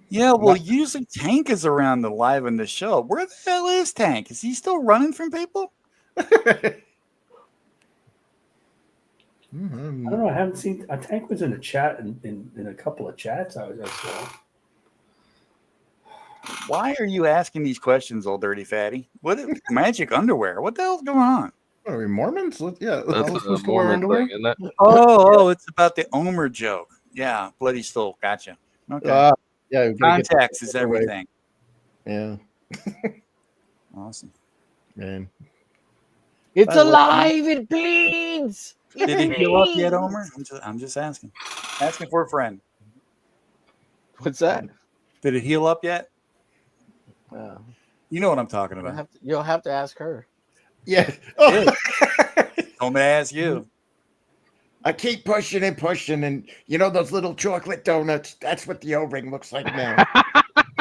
Yeah, well, usually Tank is around to liven the show. Where the hell is Tank? Is he still running from people? I don't know. I haven't seen. Tank was in a chat in a couple of chats. I saw. Why are you asking these questions, old dirty fatty? What magic underwear? What the hell's going on? What are we, Mormons? Yeah, That's all a supposed to wear Mormon underwear? thing, isn't it? Oh, it's about the Omer joke. Yeah, bloody stole. Gotcha. Okay. Yeah, we gotta get Context that is out of the way. everything. Yeah, Awesome. man. It's I love- alive! It bleeds! Did it heal up yet, Omer? I'm just asking. Asking for a friend. What's that? Did it heal up yet? You know what I'm talking about. You'll have to ask her. Yeah. Oh. Told me to ask you. I keep pushing and pushing, and you know those little chocolate donuts? That's what the O-ring looks like now.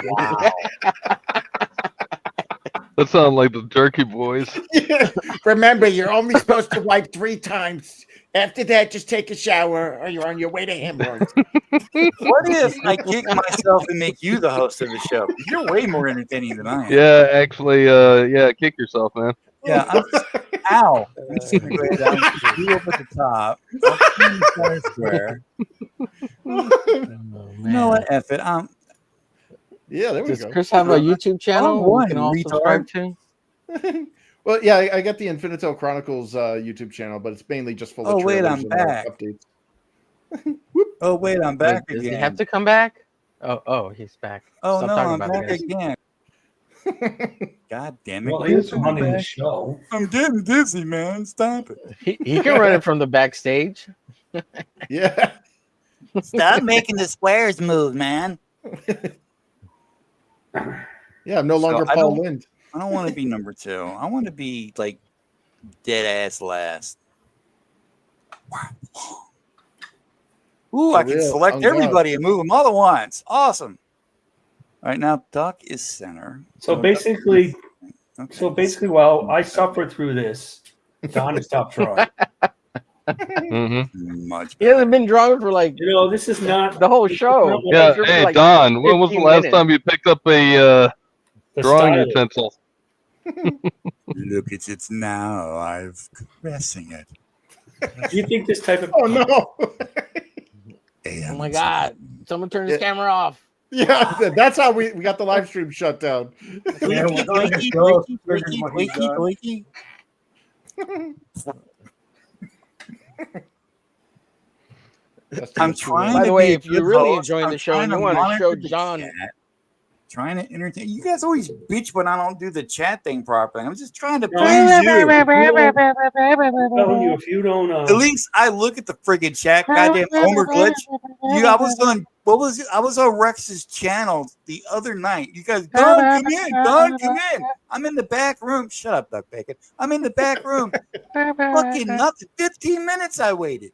Wow. That sounds like the Jerky Boys. Remember, you're only supposed to wipe 3 times. After that, just take a shower, or you're on your way to hemorrhoids. What if I kick myself and make you the host of the show? You're way more entertaining than I am. Yeah, actually, kick yourself, man. Yeah, ow. I'm just gonna go down you up at the top. I'll square. You know what? F it. Yeah, there we Does go. Chris have a YouTube channel Oh, we can all subscribe to? Well, yeah, I got the INFINITALE Chronicles YouTube channel, but it's mainly just full of Oh, wait, trailers I'm and, back. updates. Oh, wait, I'm back Does he again. have to come back? Oh, he's back. Oh, Stop no, talking I'm about back it, guys. again. God damn it. Well, he was running the show. I'm getting dizzy, man. Stop it. He can run it from the backstage. Yeah. Stop making the squares move, man. Yeah, I'm no longer I Paul don't- Lind. I don't want to be number 2. I want to be like dead ass last. Ooh, I can real, select on God. everybody and move them all at once. Awesome. All right, now Duck is center. So basically, while I suffered through this, Don is top drawer. Much. He hasn't been drawing for like This is not the whole show. Yeah. For Hey, like Don, when was the 15 last minutes. time you picked up a the drawing stylus. utensil? Look, it's now. I'm caressing it. Do you think this type of Oh no! Oh my God! Someone turn his camera off. Yeah, that's how we got the live stream shut down. Yeah, we're going to go. Figured what he's done. I'm trying. By the to way, be a if you're good really host. enjoying I'm the show trying and you to want to show monitor the John, chat, trying to entertain. You guys always bitch when I don't do the chat thing properly. I'm just trying to please you. if you don't At least I look at the friggin' chat. Goddamn Homer glitch. I was on. What was it? I was on Rex's channel the other night. You guys, Don, come in. Don, come in. I'm in the back room. Shut up, Duck Bacon. I'm in the back room. Fucking nothing. 15 minutes I waited.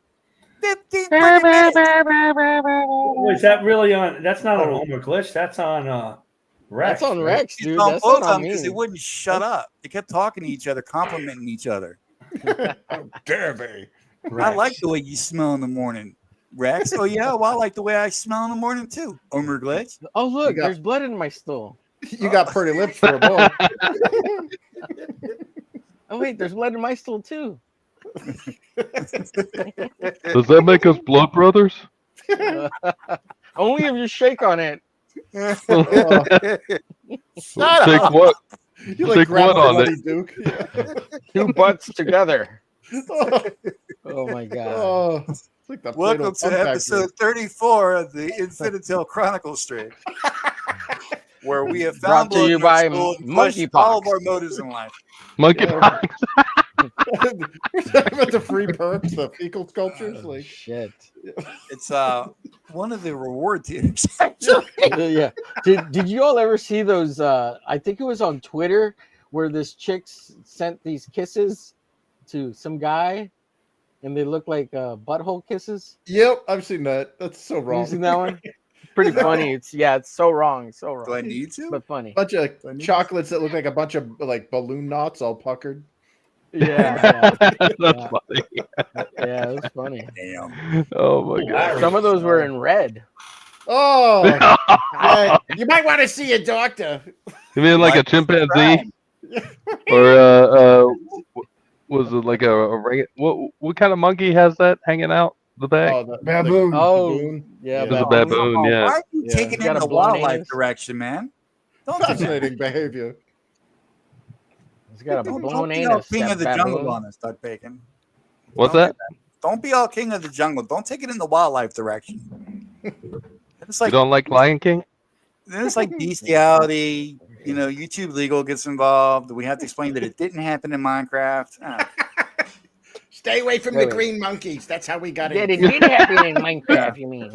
15 friggin' minutes. is that really on? That's not on Homer Glitch. That's on Rex. that's on right? Rex, dude. It's on That's both not of on them because me. they wouldn't shut up. They kept talking to each other, complimenting each other. Dare they? I like the way you smell in the morning, Rex. Oh yeah, well I like the way I smell in the morning too. Homer glitch. Oh look, got- there's blood in my stool. You got pretty lips for a bull. Oh wait, there's blood in my stool too. Does that make us blood brothers? Only if you shake on it. Take what? You Take like grab what on Bloody it? Duke. Two butts together. Oh my God. Oh, it's like the Welcome Play-Doh to Fun episode 34 of the INFINITAle Chronicles stream, where we have found Brought to you blood in by our soul and questioned all of monkeypox. our motives in life. Monkeypox. About the free perks, the fecal sculptures. Like, Shit. It's one of the reward tiers. Yeah. Did you all ever see those? I think it was on Twitter where this chick sent these kisses to some guy, and they look like butthole kisses. yep, I've seen that. That's so wrong. You seen that one? Pretty funny. It's so wrong, so wrong. Do I need to? But funny. Bunch of chocolates that look like a bunch of like balloon knots all puckered. Yeah, That's funny. yeah, it was funny. Damn. Oh my god. Some of those were in red. Oh, you might want to see a doctor. You mean like a chimpanzee? Or was it like a what kind of monkey has that hanging out the back? Oh, the Baboon. Oh, baboon. yeah, It was a baboon, yeah. Why are you Yeah. taking It's it got in a the blown wildlife anus. direction, man? Don't do that. Fascinating behavior. It's got a Don't blown be all anus. king that of the baboon. jungle on us, Doug Bacon. What's Don't that? do Don't be all king of the jungle. Don't take it in the wildlife direction. It's You like don't like Lion King? it's like bestiality. You know, YouTube legal gets involved. We have to explain that it didn't happen in Minecraft. Ah. Stay away from Wait, the wait. green monkeys. That's how we got That it. it did happen in Minecraft, you mean?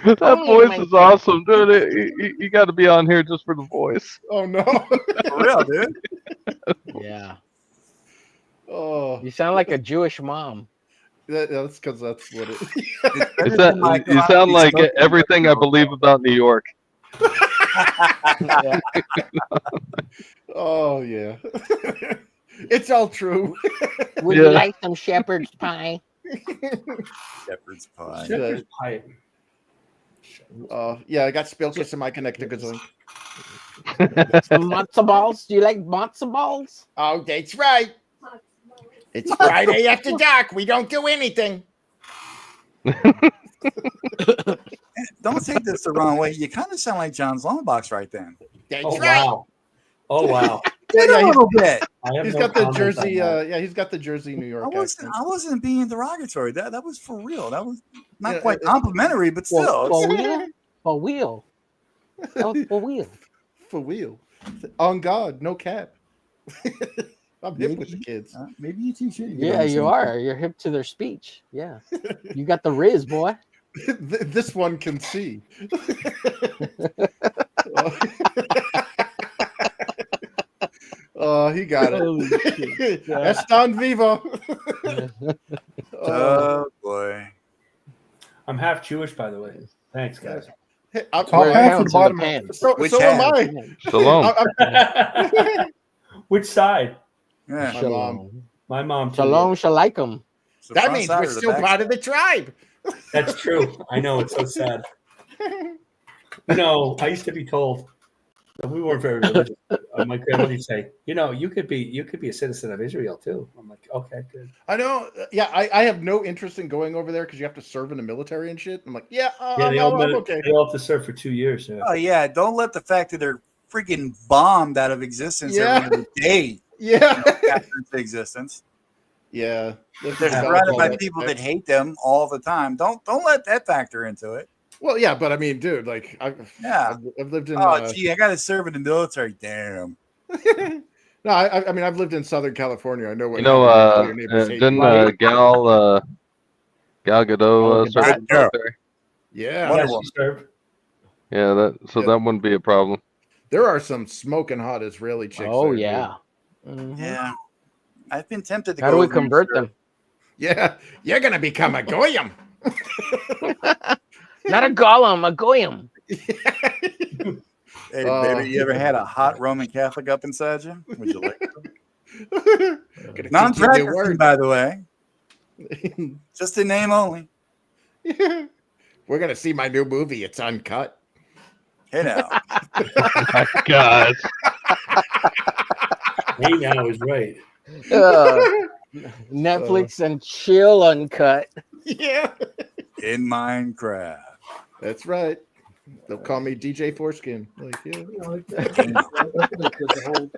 That Only voice in is Minecraft. awesome, dude. You got to be on here just for the voice. Oh no. For real, dude. Yeah. Oh, You sound like a Jewish mom. that's because that's what it. You sound like everything I believe about New York. Yeah. Oh yeah. It's all true. Would Yeah. you like some shepherd's pie? Shepherd's pie. Shepherd's pie. Yeah, I got Spilkus in my Connecticut link. Some matzo balls? Do you like matzo balls? Oh, that's right. It's Friday after dark. We don't do anything. Don't take this the wrong way. You kind of sound like John's Longbox right then. That's Oh right. wow. Oh wow. Did a little bit. I have He's no got the comment on Jersey. that. Yeah, he's got the Jersey, New York accent. I wasn't being derogatory. That was for real. That was not Yeah, quite complimentary, but still. For wheel? For wheel. That was for wheel. For real. On God, no cap. I'm hip with the kids. Maybe you two should. Yeah, you are. You're hip to their speech. Yeah. You got the Riz, boy. This one can see. Oh, he got it. Holy shit. Yeah. Estan vivo. Oh boy. I'm half Jewish, by the way. Thanks, guys. I'm, Top Wear half or hands the in bottom the half? pants. so Which am hand? I. Shalom. I'm Which side? Yeah. my mom. My mom. Shalom shalaikum. That means we're still part of the tribe. That's true. I know, it's so sad. You know, I used to be told that we weren't very religious. My grandmother would say, you know, you could be a citizen of Israel too. I'm like, okay, good. I know. Yeah, I have no interest in going over there because you have to serve in the military and shit. I'm like, They all I'm okay. They all have to serve for 2 years. Yeah. Oh yeah, don't let the fact that they're freaking bombed out of existence every day. Yeah. Into existence. Yeah. They're surrounded by people that hate them all the time. Don't let that factor into it. Well, yeah, but I mean, dude, like, I've lived in. Oh, gee, I got to serve in the military. Damn. No, I mean, I've lived in Southern California. I know what. Didn't Gal Gadot serve in the military? Yeah, Yeah, that wouldn't be a problem. There are some smoking hot Israeli chicks. Oh there, yeah. Yeah. I've been tempted to How go do we over and convert serve. them? Yeah, you're gonna become a goyim. Not a golem, a goyim. Hey, baby, you ever had a hot Roman Catholic up inside you? Would you like Gonna non-practicing, by the way. Just a name only. We're gonna see my new movie. It's uncut. Hey now. Oh my God. Hey now is right. Netflix and chill uncut. Yeah. In Minecraft. That's right. They'll call me DJ Foreskin. Like, yeah.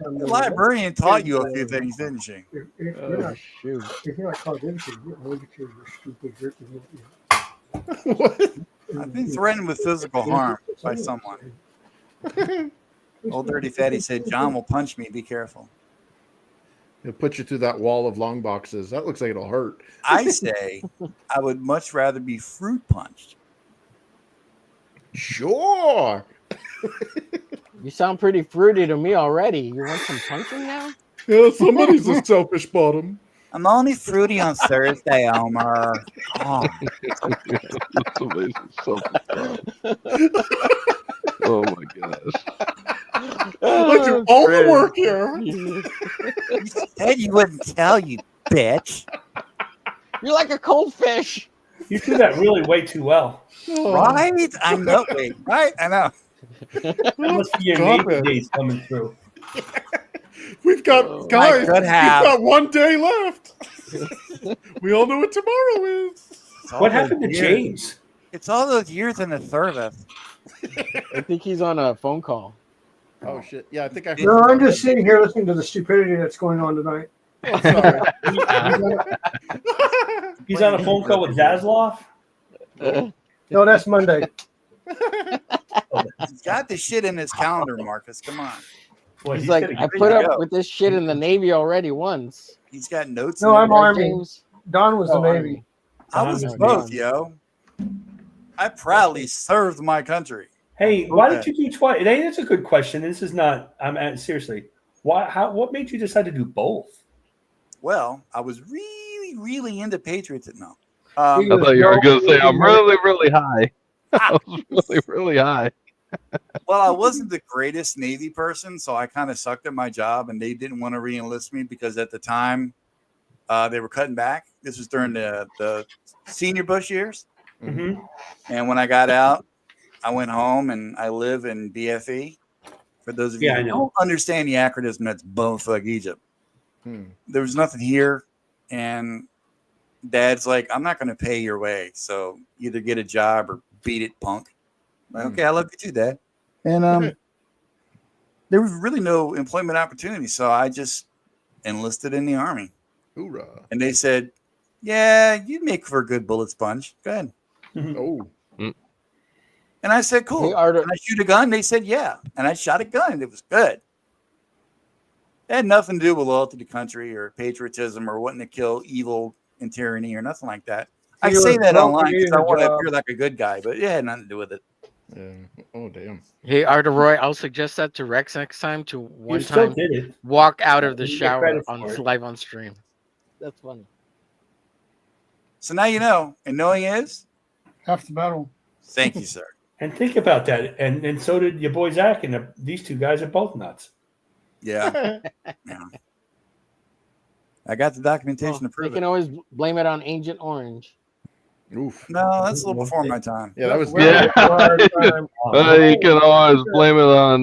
The librarian taught you a few things, didn't she? Shoot. If you're not called into it, you're stupid. I've been threatened with physical harm by someone. Old Dirty Fatty said, John will punch me. Be careful. He'll put you through that wall of long boxes. That looks like it'll hurt. I say I would much rather be fruit punched. Sure. You sound pretty fruity to me already. You want some punching now? Yeah, somebody's a selfish bottom. I'm only fruity on Thursday, Elmer. Oh, Oh my gosh. I do all the work here. You said you wouldn't tell, you bitch. You're like a cold fish. You do that really way too well. Right? I know. Wait, right? I know. That must be your Navy days coming through. We've got guys. could We've have. got 1 day left. We all know what tomorrow is. What happened to James? It's all those years in the service. I think he's on a phone call. Oh shit! Yeah, I think I heard. No, I'm just sitting here listening to the stupidity that's going on tonight. Oh, sorry. He's on a phone call with Zaslav? No, that's Monday. He's got the shit in his calendar, Marcus. Come on. Boy, He's like, I put go. up with this shit in the Navy already once. He's got notes. No, in I'm there. Army. James. Don was the Navy. I was both, yo. I proudly served my country. Hey, why did you do twice? That's a good question. This is not. Seriously. Why? What made you decide to do both? Well, I was really, really into patriotism. No. I thought you were going to say I'm really, really high. I was really, really high. Well, I wasn't the greatest Navy person, so I kind of sucked at my job, and they didn't want to re-enlist me because at the time they were cutting back. This was during the senior Bush years. Mm-hmm. And when I got out, I went home and I live in BFE. For those of you who don't understand the acronym, that's Bumfuck Egypt. There was nothing here, and Dad's like, I'm not going to pay your way, so either get a job or beat it, punk. Like, okay, I love you too, Dad. And there was really no employment opportunity, so I just enlisted in the Army. Hoorah. And they said, yeah, you'd make for a good bullet sponge. Go ahead. Oh. And I said, cool. Can I shoot a gun? They said, yeah. And I shot a gun, and it was good. It had nothing to do with loyalty to country or patriotism or wanting to kill evil and tyranny or nothing like that. I say that online because I want to appear like a good guy, but it had nothing to do with it. Yeah. Oh, damn. Hey, Arthur Roy, I'll suggest that to Rex next time to one time walk out of the shower live on stream. That's funny. So now you know, and knowing is half the battle. Thank you, sir. And think about that. And so did your boy Zach, and these two guys are both nuts. Yeah. Yeah. I got the documentation to They prove can it. always blame it on Agent Orange. Oof. No, that's a little before my time. Yeah, that was. Yeah. You can always blame it on,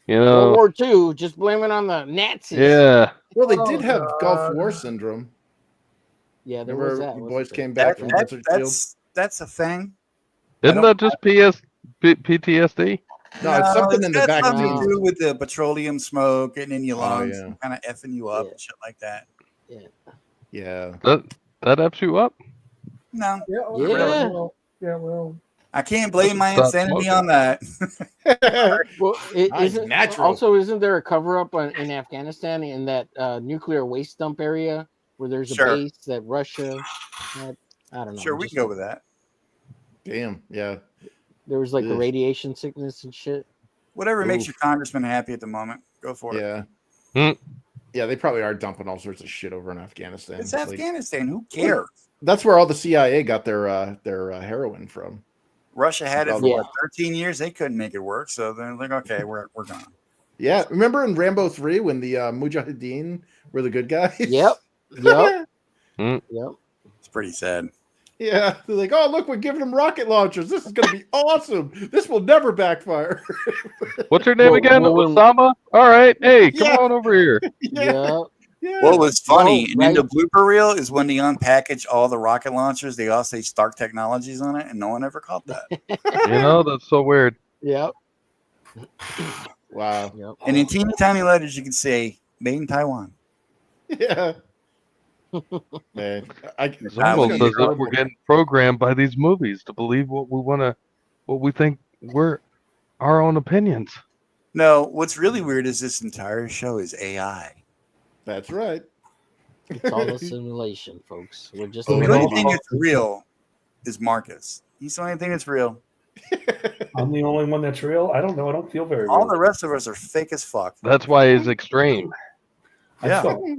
you World know. War II, just blame it on the Nazis. Yeah. Well, they did have Gulf War syndrome. Yeah, there was Remember that. when boys wasn't came there? back from Desert Shield? That's a thing. Isn't that just PTSD? No, it's something in the got something vaccine. to do with the petroleum smoke getting in your lungs, yeah. and kind of effing you up and shit like that. Yeah. That F's you up? No. Yeah. Yeah. Well. I can't blame my Stop insanity smoking. on that. Well, Nice, isn't natural. also isn't there a cover up in Afghanistan in that nuclear waste dump area where there's a Sure. base that Russia had? I don't know. Sure, we can go with that. Damn. Yeah. There was like the Ugh. radiation sickness and shit. Whatever makes Oof. your congressman happy at the moment, go for it. Yeah. Yeah, they probably are dumping all sorts of shit over in Afghanistan. It's Like, Afghanistan. Who cares? that's where all the CIA got their heroin from. Russia had it for Yeah. what, 13 years. They couldn't make it work, so they're like, okay, we're gone. Yeah, remember in Rambo 3 when the Mujahideen were the good guys? Yep. It's pretty sad. Yeah, they're like, oh, look, we're giving them rocket launchers. This is going to be awesome. This will never backfire. What's your name again? well, Osama? All right. Hey, come Yeah. on over here. Yeah. Yeah. What was funny Oh, and in the blooper reel is when they unpackage all the rocket launchers, they all say Stark Technologies on it, and no one ever caught that. You know, that's so weird. Yep. Wow. Yep. And in teeny tiny letters, you can say "Made in Taiwan." Yeah. Man, It's almost as if we're getting programmed by these movies to believe what we think we're our own opinions. No, what's really weird is this entire show is AI. That's right. It's all a simulation, folks. We're just The Oh, only no. thing that's real is Marcus. He's the only thing that's real. I'm the only one that's real. I don't know. I don't feel very All real. the rest of us are fake as fuck. That's why he's extreme. Yeah. So,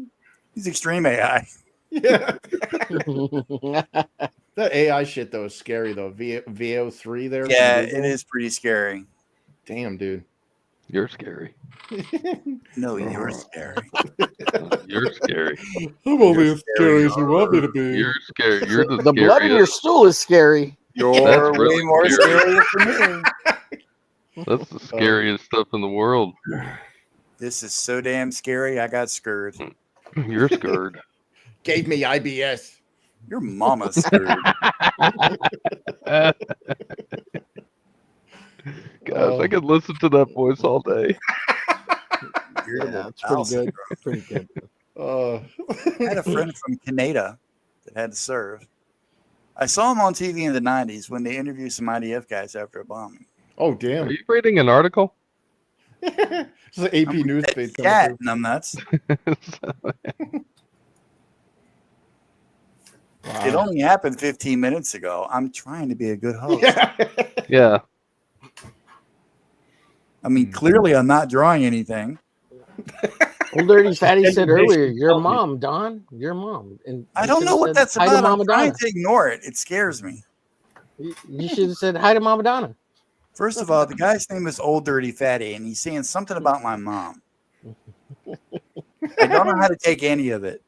He's extreme AI. Yeah. That AI shit though is scary though. VO3 there. from Yeah, Google. it is pretty scary. Damn, dude. You're scary. No, you're scary. You're scary. I'm only as scary as you want me to be. You're scary. You're the The blood in your scariest. stool is scary. You're That's way really more scary. scary for me. That's the scariest stuff in the world. This is so damn scary. I got scared. You're scared. Gave me IBS. Your mama's scared. Gosh, I could listen to that voice all day. Yeah, it's pretty good. Pretty good. I had a friend from Canada that had to serve. I saw him on TV in the 90s when they interviewed some IDF guys after a bombing. Oh damn. Are you reading an article? It's an AP news feed coming Cat, through. numbnuts. Wow. It only happened 15 minutes ago. I'm trying to be a good host. Yeah. I mean, clearly I'm not drawing anything. Old Dirty Fatty said earlier, your mom, Don, your mom. And I you don't should know have what said, that's "Hi to about. Mama I'm trying Donna." to ignore it. It scares me. You should have said hi to Mama Donna. First of all, the guy's name is Old Dirty Fatty, and he's saying something about my mom. I don't know how to take any of it.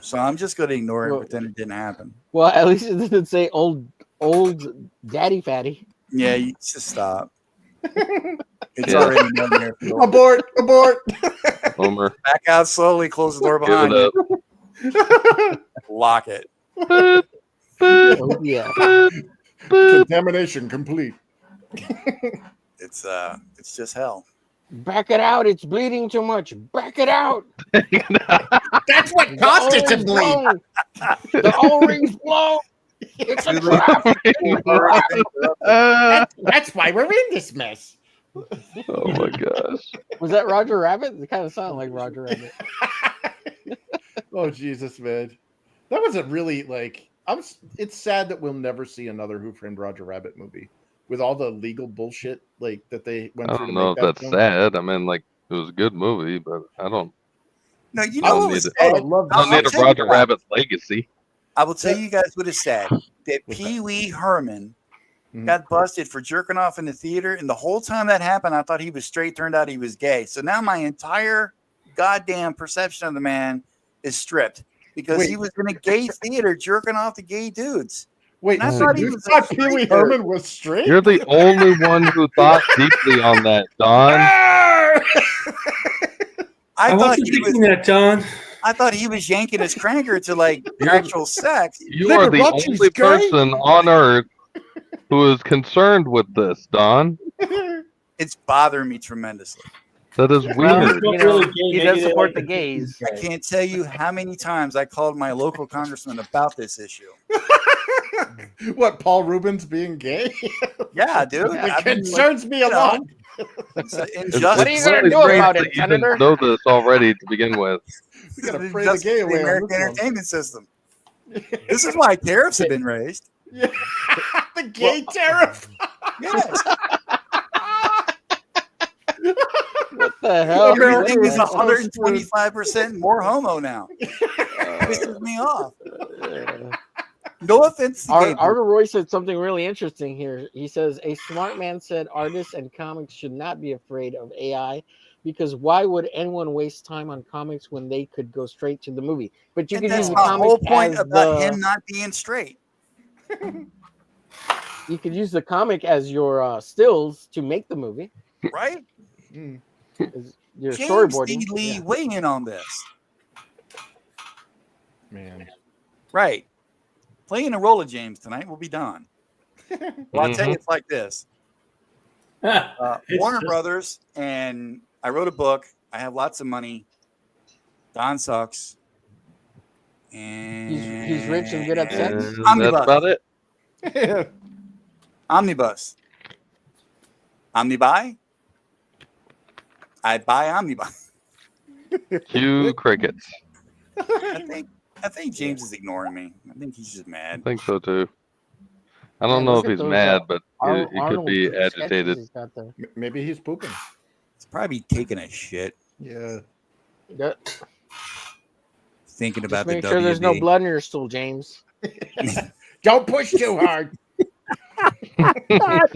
So I'm just going to ignore it and pretend it didn't happen. Well, at least it didn't say old Daddy Fatty. Yeah, you just stop. It's Yeah. already known there. Phil. Abort! Abort! Homer. Back out slowly, close the door Give behind it you. Lock it. Oh, yeah. Contamination complete. It's just hell. Back it out. It's bleeding too much. Back it out. That's what caused it to bleed. The O-ring's blown. It's a trap. That's why we're in this mess. Oh my gosh. Was that Roger Rabbit? It kind of sounded like Roger Rabbit. Oh Jesus, man, that wasn't really like. It's sad that we'll never see another Who Framed Roger Rabbit movie with all the legal bullshit like that they went I through. don't To know make if that that's film. sad. I mean, like, it was a good movie, but I don't. No, you I know don't what need was it. sad? I love I don't need a tell you Roger what. Rabbit legacy. I will tell you guys what is sad. That Pee Wee Herman got busted for jerking off in the theater, and the whole time that happened, I thought he was straight. Turned out he was gay. So now my entire goddamn perception of the man is stripped because he was in a gay theater jerking off to gay dudes. Wait, And I so thought he you was thought Pee Wee Herman was straight? You're the only one who thought deeply on that, Don. I wasn't thinking that, John. I thought he was yanking his cranker to like actual sex. You are the only person on earth who is concerned with this, Don. It's bothering me tremendously. That is weird. You know, he does support the gays. I can't tell you how many times I called my local congressman about this issue. What, Paul Rubens being gay? Yeah, dude. It concerns me a lot. It's an It's injustice. What are you gonna do about it, that you didn't Senator? know this already to begin with. We gotta It's pray the just gay the away on American this one. entertainment system. This is why tariffs have been raised. Yeah. The gay tariff. Yes. What the hell? Everything is 125% more homo now. Pisses me off. No offense to gay Arthur Roy said something really interesting here. He says, a smart man said artists and comics should not be afraid of AI because why would anyone waste time on comics when they could go straight to the movie? But you And can that's use the my comic whole point as about him not being straight. You could use the comic as your stills to make the movie. Right? As your James storyboarding. D. Lee weighing in on this. Man. Right. Playing a role of James tonight will be Don. Well, I'll tell you, it's like this. Warner Brothers, and I wrote a book. I have lots of money. Don sucks. And He's rich and good at sex. Omnibus. That's about it. Omnibus. Omnibuy? I buy Omnibus. Cue crickets. I think James is ignoring me. I think he's just I mad. think so too. I don't know if he's mad, but he could be agitated. Maybe he's pooping. He's probably taking a shit. Yeah. Thinking Just about the make sure there's no WB. blood in your stool, James. Don't push too hard.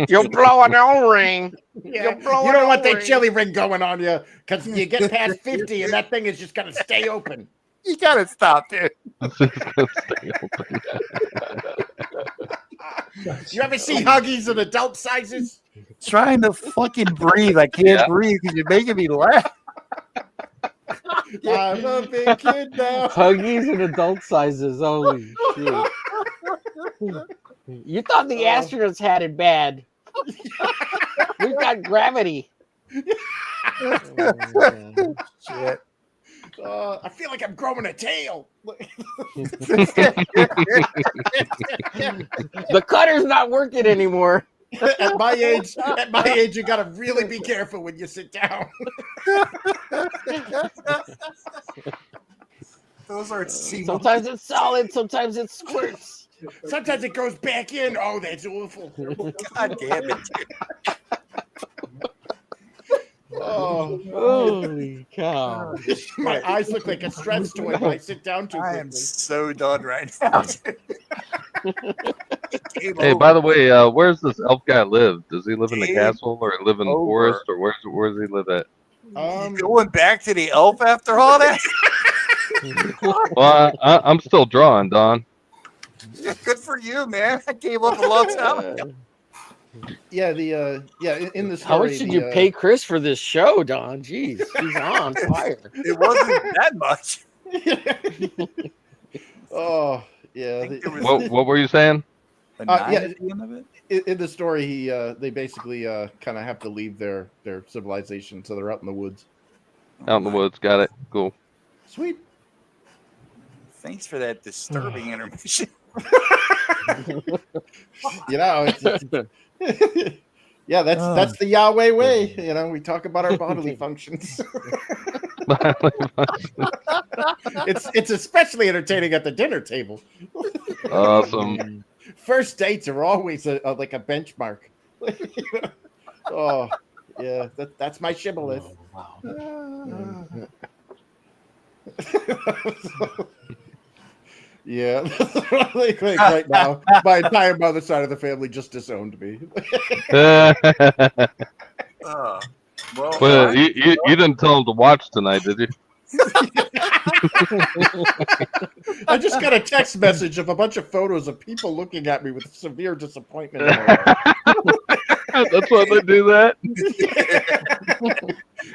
You'll blow an O-ring. Yeah. You don't want that chili ring going on you because you get past 50 and that thing is just going to stay open. You gotta stop, dude. You ever see Huggies in adult sizes? Trying to fucking breathe. I can't breathe because you're making me laugh. I'm a big kid now. Huggies in adult sizes. Holy shit. You thought the astronauts had it bad. We've got gravity. Shit. I feel like I'm growing a tail. The cutter's not working anymore. At my age, you gotta really be careful when you sit down. Those are Sometimes it's solid, sometimes it squirts. Sometimes it goes back in. Oh, that's awful. God damn it. Oh, holy cow. My eyes look like a stretch toy when I sit down too quickly. I am so done right now. Hey, by the way, where's this elf guy live? Does he live in the castle or live in the forest, or where does he live at? Going back to the elf after all that? Well, I'm still drawing, Don. Good for you, man. I gave up a long time ago. Yeah, in the story. How much did you pay Chris for this show, Don? Jeez, he's on fire. It wasn't that much. Oh, yeah. What were you saying? Yeah, in the story, they basically kind of have to leave their civilization, so they're out in the woods. Out in the woods. Got it. Cool. Sweet. Thanks for that disturbing intermission. You know, yeah, that's the Yahweh way. You know, we talk about our bodily functions. It's especially entertaining at the dinner table. Awesome. First dates are always like a benchmark. Oh, yeah, that's my shibboleth. Oh, wow. Yeah, like right now, my entire mother's side of the family just disowned me. Well, you didn't tell him to watch tonight, did you? I just got a text message of a bunch of photos of people looking at me with severe disappointment. In their eyes. That's why they do that.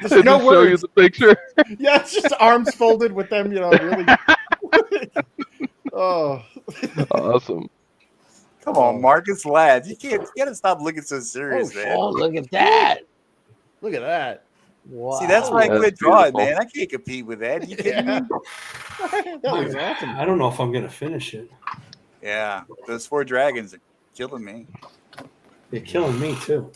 There's They no just show you words. the picture. Yeah, it's just arms folded with them, really. Oh, Awesome. Come on, Marcus, lads. You gotta stop looking so serious, man. Oh, look at that. look at that. Wow. See, that's why I That's quit drawing, beautiful. man. I can't compete with that. You kidding Yeah. me? That was awesome. I don't know if I'm gonna finish it. Yeah, those 4 dragons are killing me. They're killing me too.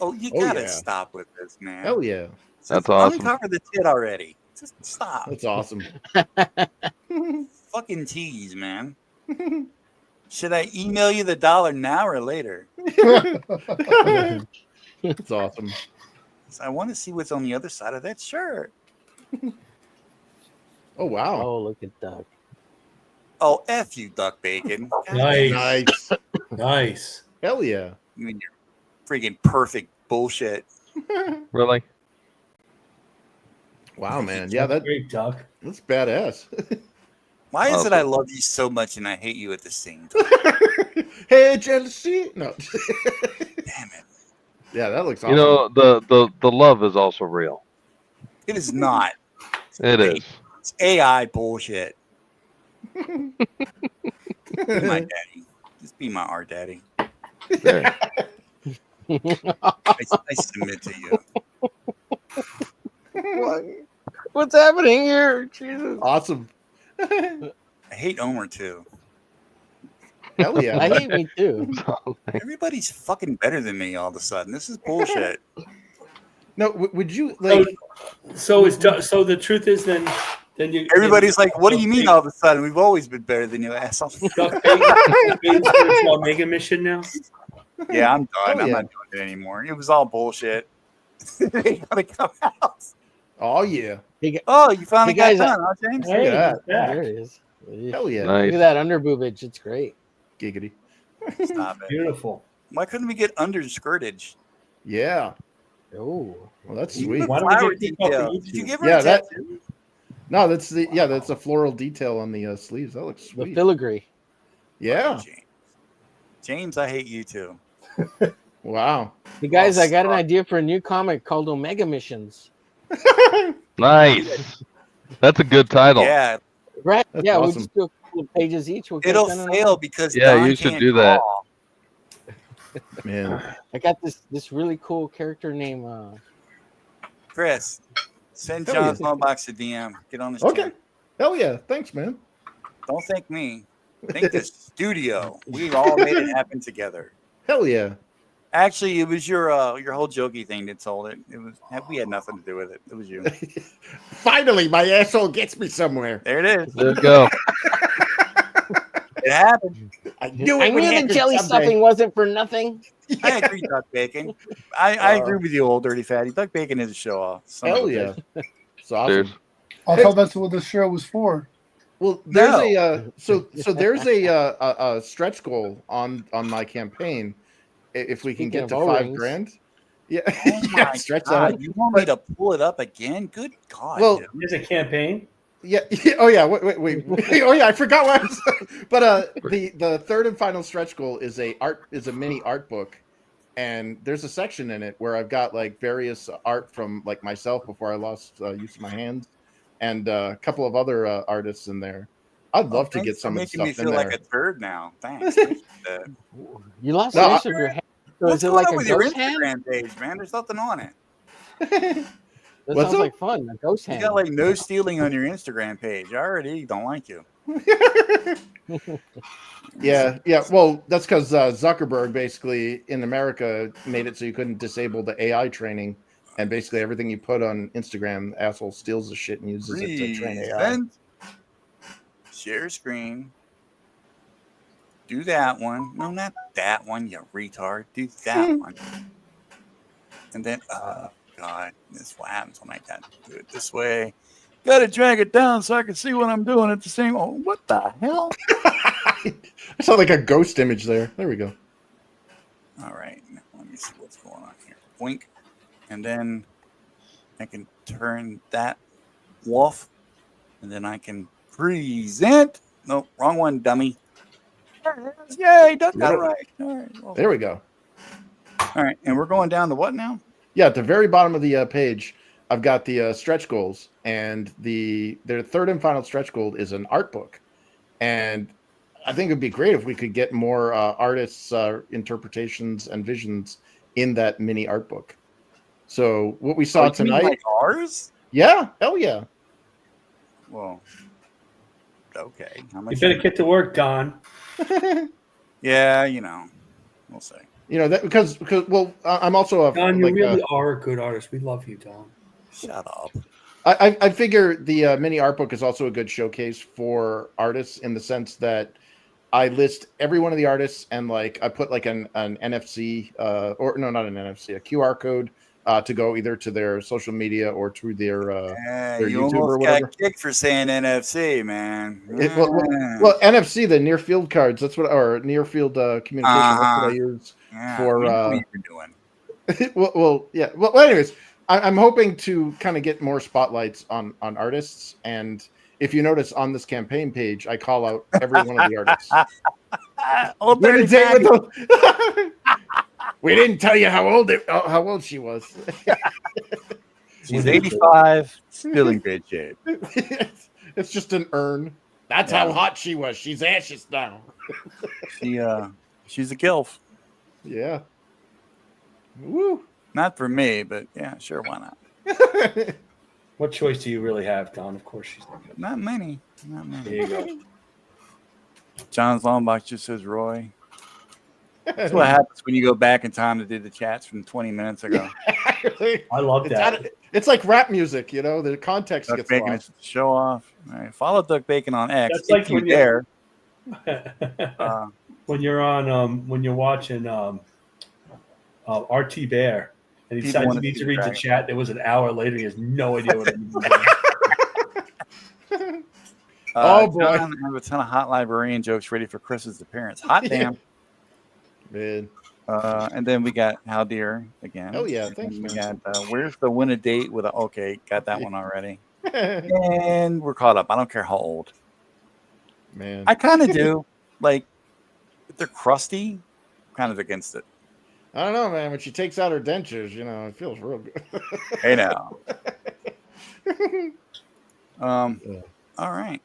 Oh, you Oh, gotta yeah. stop with this, man. Hell yeah. That's awesome. Uncover the tit already. Just stop. That's awesome. Fucking tease, man. Should I email you the $1 now or later? That's awesome. I want to see what's on the other side of that shirt. Oh, wow. Oh, look at Duck. Oh, F you, Duck Bacon. Nice. Nice. Nice. Hell yeah. You and your freaking perfect bullshit. Really? Wow, man. Yeah, that's Great, Duck. badass. Why is it Awesome. I love you so much and I hate you at the same time? Hey, jealousy. No. Damn it. Yeah, that looks awesome. You know, the love is also real. It is not. It is. It's AI bullshit. Be my daddy. Just be my art daddy. There. I submit to you. What's happening here? Jesus. Awesome. I hate Omer too. Hell yeah. I hate me too. Everybody's fucking better than me all of a sudden. This is bullshit. No, would you like? So the truth is then you Everybody's like, what do you mean all of a sudden? We've always been better than you, asshole. Duck Bacon spiritual mega mission now? Yeah, I'm done. Oh, I'm yeah. not doing it anymore. It was all bullshit. They gotta come out. Oh yeah. Oh, you finally Hey, guys, got done, huh, James? Hey, Yeah. yeah. There it is. Hell yeah. Look Nice. at that underboobage. It's great. Giggity. Stop it. Beautiful. Why couldn't we get underskirtage? Yeah. Oh. Well, that's sweet. Why don't we Flower get people detail. off of Did you YouTube? give her Yeah, a that. tattoo? No, that's a floral detail on the sleeves. That looks The sweet. filigree. Yeah. James, I hate you too. Wow. Hey guys, I got an idea for a new comic called Omega Missions. Nice. That's a good title. Yeah, Right? That's yeah, we'll awesome. just do a couple of pages each. We'll get it'll done in a fail month. because Yeah, Don you should can't do that. draw. Man. I got this really cool character named Chris, send Hell John's yeah. mailbox a DM. Get on this Okay. channel. Hell yeah. Thanks, man. Don't thank me. Thank the studio. We all made it happen together. Hell yeah. Actually, it was your whole jokey thing that sold it. It was we had nothing to do with it. It was you. Finally, my asshole gets me somewhere. There it is. There you go. It happened. I knew I it would knew the happen jelly someday. stuffing wasn't for nothing. I agree, Duck Bacon. I agree with you, old dirty fatty. Duck Bacon is a show off. Hell yeah. It's awesome. Cheers. I thought that's what the show was for. Well, there's No. so there's a stretch goal on my campaign. If we can Speaking get to of $5 O-rings. grand. Yeah. Oh Yeah, my stretch God, that. you want me to pull it up again? Good God. Well, dude. There's a campaign. Yeah. Oh yeah. Wait. Oh yeah. I forgot what I was. But the third and final stretch goal is a mini art book, and there's a section in it where I've got like various art from like myself before I lost use of my hands, and a couple of other artists in there. I'd love to Thanks get for some of the making me stuff in feel there. like a turd now. Thanks. You lost No, use of your hand. So What's is it going like on a with your ghost hand? Instagram page, man? There's nothing on it. That What's sounds up? like fun. A ghost You hand. got like no stealing on your Instagram page. I already don't like you. Yeah. Well, that's because Zuckerberg basically in America made it so you couldn't disable the AI training, and basically everything you put on Instagram, the asshole steals the shit and uses it to train AI. Present. Share screen. Do that one. No, not that one, you retard. Do that one. And then, oh, God, this is what happens when I got to do it this way. Got to drag it down so I can see what I'm doing at the same. Oh, what the hell? I saw like a ghost image there. There we go. All right, now let me see what's going on here. Boink, and then I can turn that off, and then I can present. No, wrong one, dummy. Yay, done that right. All right. Well, There we go. all right, and we're going down to what now? Yeah, at the very bottom of the page, I've got the stretch goals, and their third and final stretch goal is an art book. And I think it'd be great if we could get more artists' interpretations and visions in that mini art book. So what we saw tonight, like ours? Yeah, hell yeah. Well, okay. How You much? better get to work, Don. Yeah, you know, we'll see. You know that because well, I'm also a Don. You like, really are a good artist. We love you, Don. Shut up. I figure the mini art book is also a good showcase for artists in the sense that I list every one of the artists and like I put like an NFC or no, not an NFC, a QR code to go either to their social media or to their You YouTube or almost whatever. got kicked for saying NFC, man. Well, NFC, the near field cards. That's what, or near field communication. That's what I use for. We know what you're doing. well, yeah. Well, anyways, I'm hoping to kind of get more spotlights on artists, and if you notice on this campaign page, I call out every one of the artists. Old We dirty didn't, daddy. we didn't tell you how old she was. She's 85, still in great shape. It's just an urn. That's how hot she was. She's ashes now. She's a gilf. Yeah. Woo. Not for me, but yeah, sure, why not? What choice do you really have, Don? Of course she's not good. Not many. Not many. There you go. John's Lombach just says Roy. That's what happens when you go back in time to do the chats from 20 minutes ago. I love that. It's like rap music, you know. The context Duck gets Bacon lost. is show off. All right, follow Duck Bacon on X. That's like if you when dare. When you're on, when you're watching RT Bear, and he People decides wanna he needs see to the read the dragon. chat. It was an hour later. He has no idea what it means. Oh, boy. John, I have a ton of hot librarian jokes ready for Chris's appearance. Hot damn. Man. And then we got Haldir again. Oh, yeah. And Thanks, we man. got where's the win a date with a okay, got that one already. And we're caught up. I don't care how old. Man. I kind of do. Like if they're crusty, I'm kind of against it. I don't know, man. When she takes out her dentures, you know, it feels real good. Hey now. All right.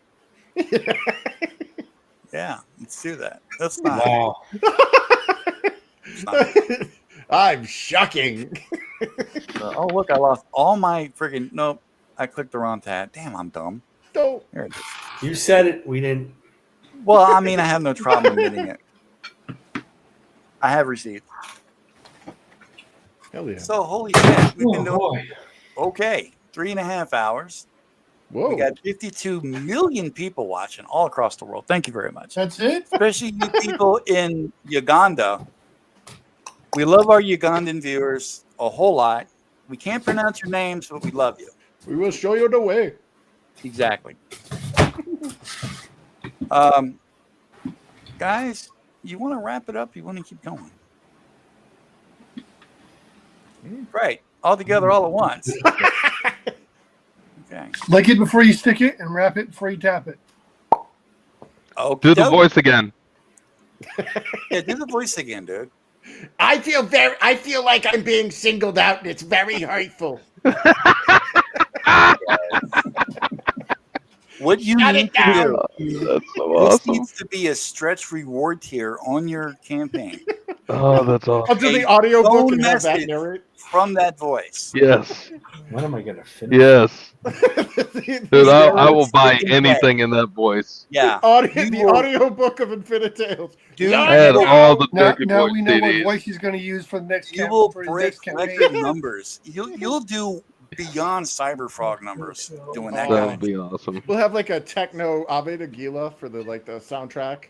Yeah, let's do that. That's not. Wow. I'm shocking. Oh, look, I lost all my freaking. Nope, I clicked the wrong tab. Damn, I'm dumb. No. There it is. You said it. We didn't. Well, I mean, I have no trouble admitting it. I have receipts. Hell yeah. So, holy shit. We've been Oh, doing okay. 3.5 hours. Whoa. We got 52 million people watching all across the world. Thank you very much. That's it? Especially you people in Uganda. We love our Ugandan viewers a whole lot. We can't pronounce your names, but we love you. We will show you the way. Exactly. Guys, you want to wrap it up? You want to keep going? Right. All together, all at once. Okay. Lick it before you stick it and wrap it before you tap it. Oh, Do the voice again. Yeah, do the voice again, dude. I feel like I'm being singled out, and it's very hurtful. What you Shut need it to down. do. That's so This awesome. needs to be a stretch reward tier on your campaign. Oh, that's I'll awesome. do the audio book phone and have that message narrate. from that voice. Yes. When am I gonna finish? Yes. Dude, I will buy Freaking anything in that voice. Yeah. The audio book of Infinite Tales. Dude, And all the Now, turkey now voice we know what CDs. voice he's going to use for the next you will for his break next campaign. record numbers. You'll do beyond Cyberfrog numbers doing that That kind would of be awesome. We'll have like a techno Ave de Gila for the soundtrack.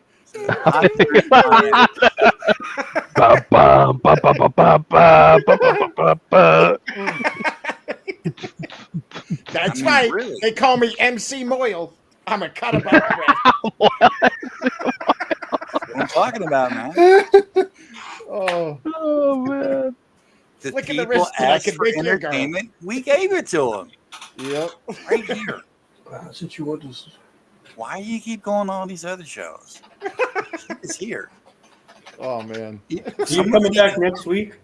Ba, ba, ba, ba, ba, ba, ba, ba, ba, ba. That's I mean, right. really. They call me MC Moyle. I'm a cut about what I'm talking about, man. Oh, Oh man. The Flick of the people wrist and I asked could for make you a girl. entertainment. We gave it to them. Yep. Right here. Since you want this. Why do you keep going to all these other shows? It's here. Oh man. You coming back next week?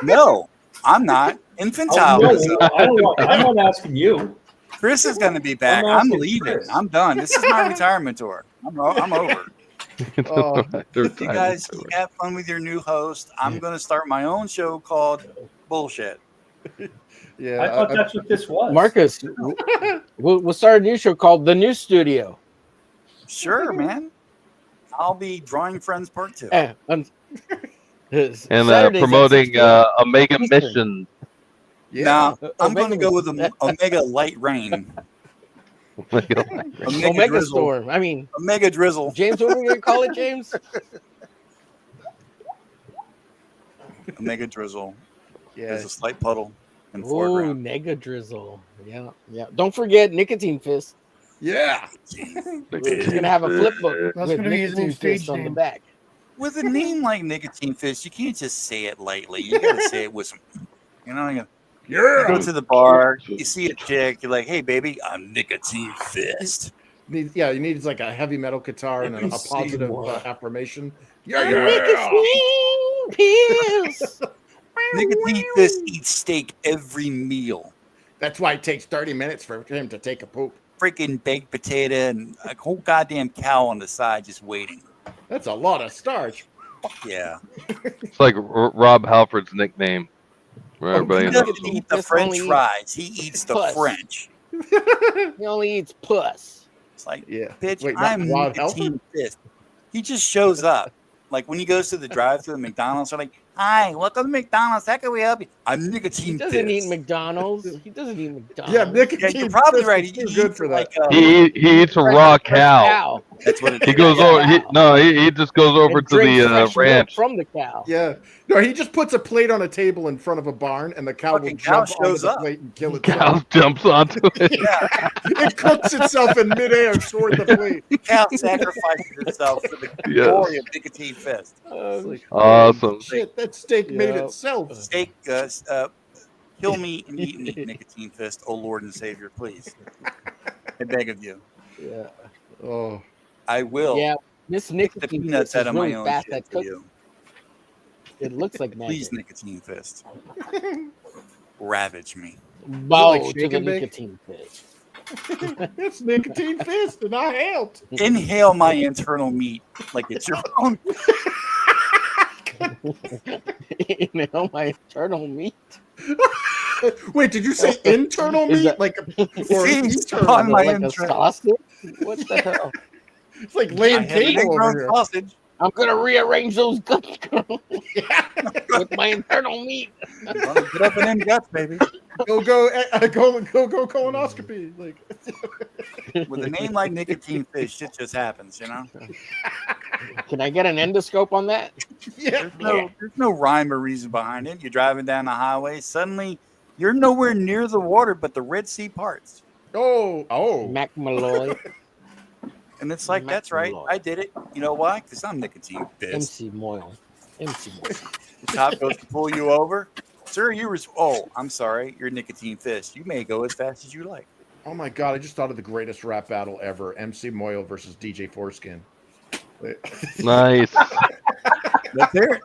No, I'm not. Infantile. No, is. I'm not asking you. Chris is going to be back. I'm leaving. I'm done. This is my retirement tour. I'm over. You guys have fun with your new host. I'm going to start my own show called Bullshit. Yeah, I thought that's what this was. Marcus, we'll start a new show called The New Studio. Sure, man. I'll be Drawing Friends Part 2. And Saturdays promoting Omega Mission. Yeah. Now, I'm going to go with Omega Light Rain. Omega Drizzle. Storm. I mean, Omega Drizzle. James, what are we going to call it, James? Omega Drizzle. Yeah. There's a slight puddle in the Oh, foreground. Mega Drizzle. Yeah, yeah. Don't forget Nicotine Fist. Yeah. He's going to have a flip book That's with gonna be his Nicotine new stage Fist on the name. back. With a name like Nicotine Fist, you can't just say it lightly. You got to say it with some, you go to the bar, you see a chick, you're like, hey, baby, I'm Nicotine Fist. You need like a heavy metal guitar and a positive affirmation. Nicotine Fist eats steak every meal. That's why it takes 30 minutes for him to take a poop. Freaking baked potato and a whole goddamn cow on the side just waiting. That's a lot of starch. Fuck yeah. It's like Rob Halford's nickname. Where everybody He doesn't eat the French fries. He eats the puss. French. He only eats puss. It's like, Yeah. bitch, Wait, I'm Rob Nicotine Fist. He just shows up. Like when he goes to the drive-thru at McDonald's, they're like, hi, welcome to McDonald's. How can we help you? I'm Nicotine He doesn't Fist. eat McDonald's. He doesn't eat McDonald's. Yeah, nicotine. Yeah, you're probably Fist right. is He too eats good for that. like, He eats a raw cow. That's what it He is. goes Yeah. over. He just goes over And to drinks the fresh milk ranch. from the cow. Yeah. No, he just puts a plate on a table in front of a barn, and the cow will Fucking cow jump onto shows the up. plate and kill Cow itself. jumps onto it. Yeah, It cooks itself in midair toward the plate. the cow sacrifices itself for the Yes. glory of Nicotine Fist. It's like, Awesome. shit, that steak made Yeah. itself. Steak, kill me and eat me, Nicotine Fist. Oh Lord and Savior, please. I beg of you. Yeah. Oh. I will. Yeah. This Pick the Nicotine peanuts Fist out is of my really own fast shit at for cooking. you. It looks like Please, magic. Nicotine Fist. Ravage me. Bow like to shake the and bake? Nicotine Fist. It's nicotine fist, and I helped. Inhale my internal meat like it's your own. Inhale my internal meat. Wait, did you say internal Is meat? that- Like Feast eternal? on my Like a internal. sausage? What the hell? It's like I laying had an cable ingrown over here. sausage. I'm gonna rearrange those guts with my internal meat. Get up in them guts, baby. Go colonoscopy. Like with a name like Nicotine Fist, shit just happens, you know. Can I get an endoscope on that? Yeah. There's no rhyme or reason behind it. You're driving down the highway, suddenly you're nowhere near the water, but the Red Sea parts. Oh. Mac Malloy. And it's like, that's right, I did it. You know why? Because I'm Nicotine Fist. MC Moyle. MC Moyle. The cop goes to pull you over. Sir, I'm sorry, you're Nicotine Fist. You may go as fast as you like. Oh my god, I just thought of the greatest rap battle ever. MC Moyle versus DJ Foreskin. Nice. Let's hear it.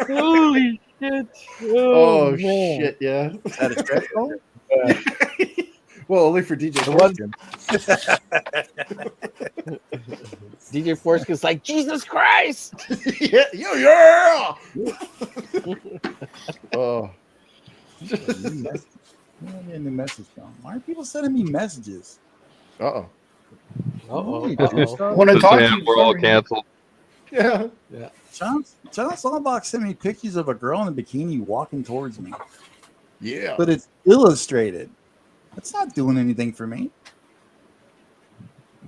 Holy shit. Oh, man. shit, yeah. Is that a stretch goal? Well, only for DJ Foreskin. DJ Forskin's like, Jesus Christ! yeah. Oh. New message from. Why are people sending me messages? Uh-oh. Want to Just talk to saying, you? we're all Sorry. canceled. Yeah. John Solbach sent me pictures of a girl in a bikini walking towards me. Yeah. But it's illustrated. That's not doing anything for me.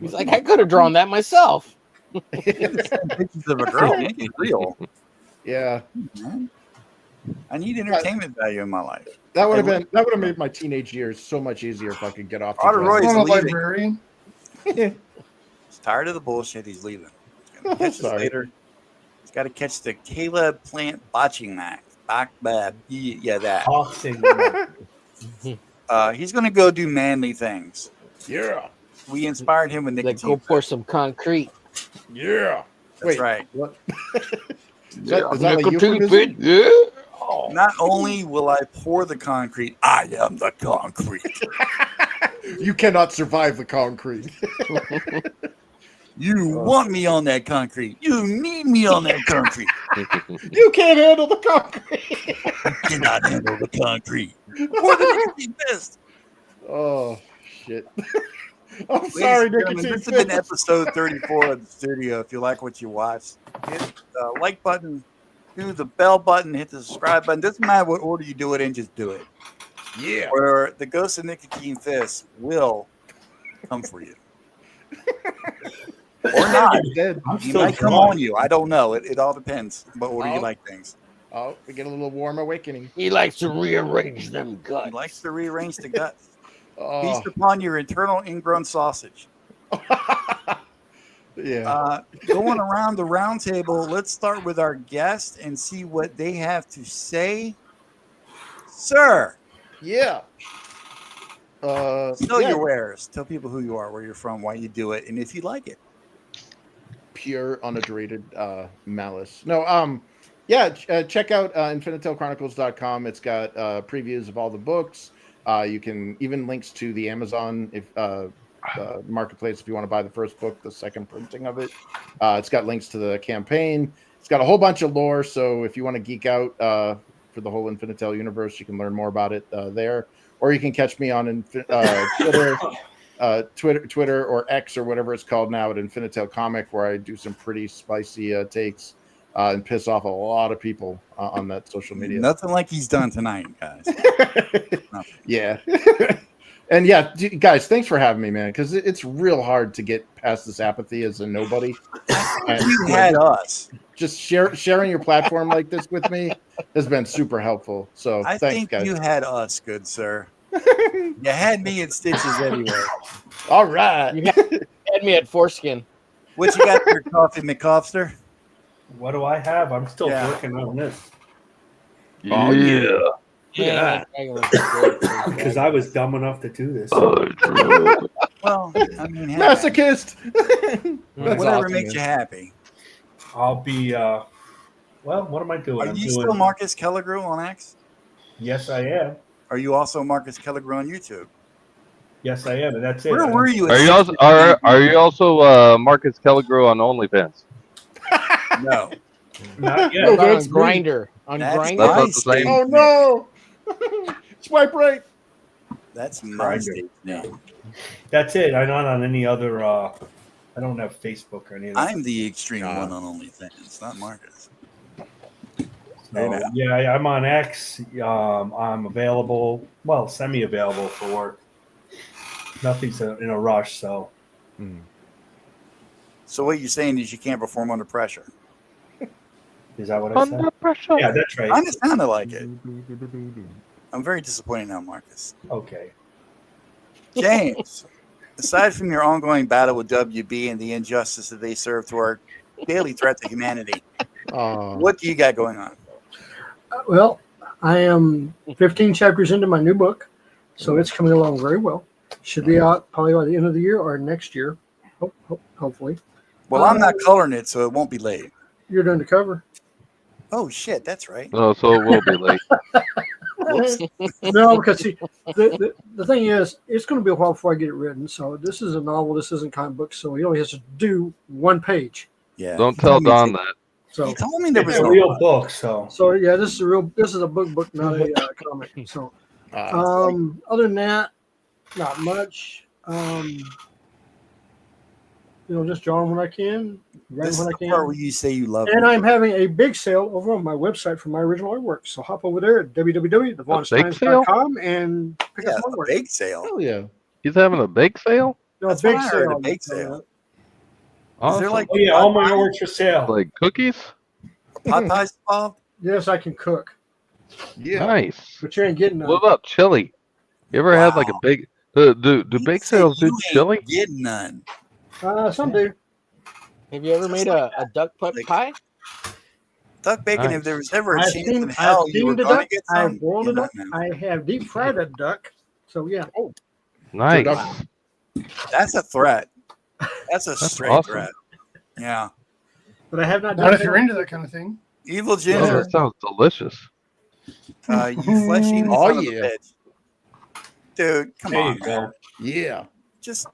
He's like, I could have drawn that myself. Pictures of a girl, make it real. Yeah. I need entertainment value in my life. That would have made my teenage years so much easier if I could get off the Otter drugs. Roy's I'm a leaving. librarian. He's tired of the bullshit. He's leaving. He's gonna catch us Sorry. later. He's got to catch the Caleb Plant botching act. Yeah, that. Toxic. He's going to go do manly things. Yeah. We inspired him with Like nicotine. go pour some concrete. Yeah. That's right. What? Is that like euphemism? Yeah. Not only will I pour the concrete, I am the concrete. You cannot survive the concrete. You want me on that concrete. You need me on that concrete. You can't handle the concrete. You cannot handle the concrete. Pour the nicotine fist. Oh, shit. I'm Ladies sorry, and gentlemen, nicotine this has been fist. episode 34 of the studio. If you like what you watch, hit the like button, do the bell button, hit the subscribe button. Doesn't matter what order you do it in, just do it. Yeah. Or the ghost of nicotine fist will come for you. Or not. He might come on you. I don't know. It all depends. What order you like things. Oh, we get a little warm awakening. He likes to rearrange them guts. He likes to rearrange the guts. Oh. Feast upon your internal ingrown sausage. Yeah. Going around the round table, let's start with our guest and see what they have to say. Sir. Yeah. Sell yeah. your wares. Tell people who you are, where you're from, why you do it, and if you like it. Pure unadulterated malice. No, yeah, check out InfinitaleChronicles.com. It's got previews of all the books. You can even links to the Amazon marketplace if you want to buy the first book, the second printing of it. It's got links to the campaign. It's got a whole bunch of lore. So if you want to geek out for the whole Infinital universe, you can learn more about it there. Or you can catch me on Twitter or X or whatever it's called now at Infinital Comic, where I do some pretty spicy takes and piss off a lot of people on that social media. Nothing like he's done tonight, guys. Yeah. And yeah, guys, thanks for having me, man, because it's real hard to get past this apathy as a nobody. And you had us. Just sharing your platform like this with me has been super helpful. So I thanks, think guys. you had us, good sir. You had me in stitches anyway. All right. You had me at foreskin. What you got there, Coffee McCoffster? What do I have? I'm still working on this. Oh, yeah. Yeah. Because I was dumb enough to do this. Well, I mean, hey, masochist. whatever makes you happy. I'll be. Well, what am I doing? Are you still Marcus Kelligrew on X? Yes, I am. Are you also Marcus Kelligrew on YouTube? Yes, I am, and that's it. Where were you? Are you also Marcus Kelligrew on OnlyFans? No. Not yet. No, that's Grinder. On Grinder. Oh no! Swipe right. That's my state name. That's it. I'm not on any other. I don't have Facebook or anything. I'm the extreme one on OnlyFans, not Marcus. So, yeah, I'm on X. I'm available. Well, semi-available for work. Nothing's in a rush, so. So what you're saying is you can't perform under pressure. Is that what I said? Under pressure. Yeah, that's right. Kind of sounded like it. I'm very disappointed now, Marcus. Okay. James, aside from your ongoing battle with WB and the injustice that they serve to our daily threat to humanity, what do you got going on? Well, I am 15 chapters into my new book, so it's coming along very well. Should be out probably by the end of the year or next year, hopefully. Well, I'm not coloring it, so it won't be late. You're doing the cover. Oh, shit, that's right. Oh, so it will be late. No, because see, the thing is, it's going to be a while before I get it written. So this is a novel. This isn't comic book. So he only has to do one page. Yeah. Don't tell Don that. So he told me there was a real book. So yeah, this is a real. This is a book, not a comic. So other than that, not much. Just drawing when I can, writing when I can. Part where you say you love and me. I'm having a big sale over on my website for my original artwork. So hop over there at www.thevonsteins.com and pick up my artwork. Bake sale. Hell yeah. He's having a bake sale? No, That's big what I heard, sale. a bake sale. Is Awesome. there like all my artwork's for sale. Like cookies? pot pies involved? Yes, I can cook. Yeah. Nice. But you ain't getting none. What about chili? You ever had like a big do bake sales do chili? Getting none. Some do. Have you ever made a duck pie? Duck bacon. Nice. If there was ever a I've chance in seen, hell you were the going to duck. get some, I've boiled you're it up. not now. I have deep fried a duck. So yeah. Oh, Nice. That's a threat. That's a straight awesome. threat. Yeah. but I have not Not done if you're into that kind of thing. Evil Oh, Ginger, that sounds delicious. you flesh eating Oh, son of a yeah. bitch. Dude, come There on, you go. man. Yeah. Just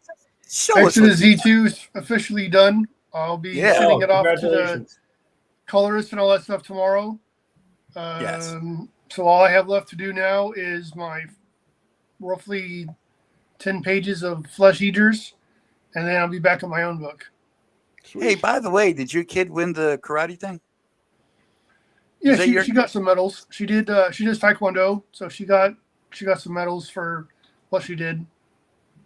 show us. Actually, what the Z2 is officially done. I'll be Yeah. sending it off to the Congratulations. colorist and all that stuff tomorrow. Yes. So all I have left to do now is my roughly 10 pages of Flesh Eaters, and then I'll be back on my own book. Hey, by the way, did your kid win the karate thing? Yeah, Is that she got some medals. She did. She does Taekwondo, so she got some medals for what she did.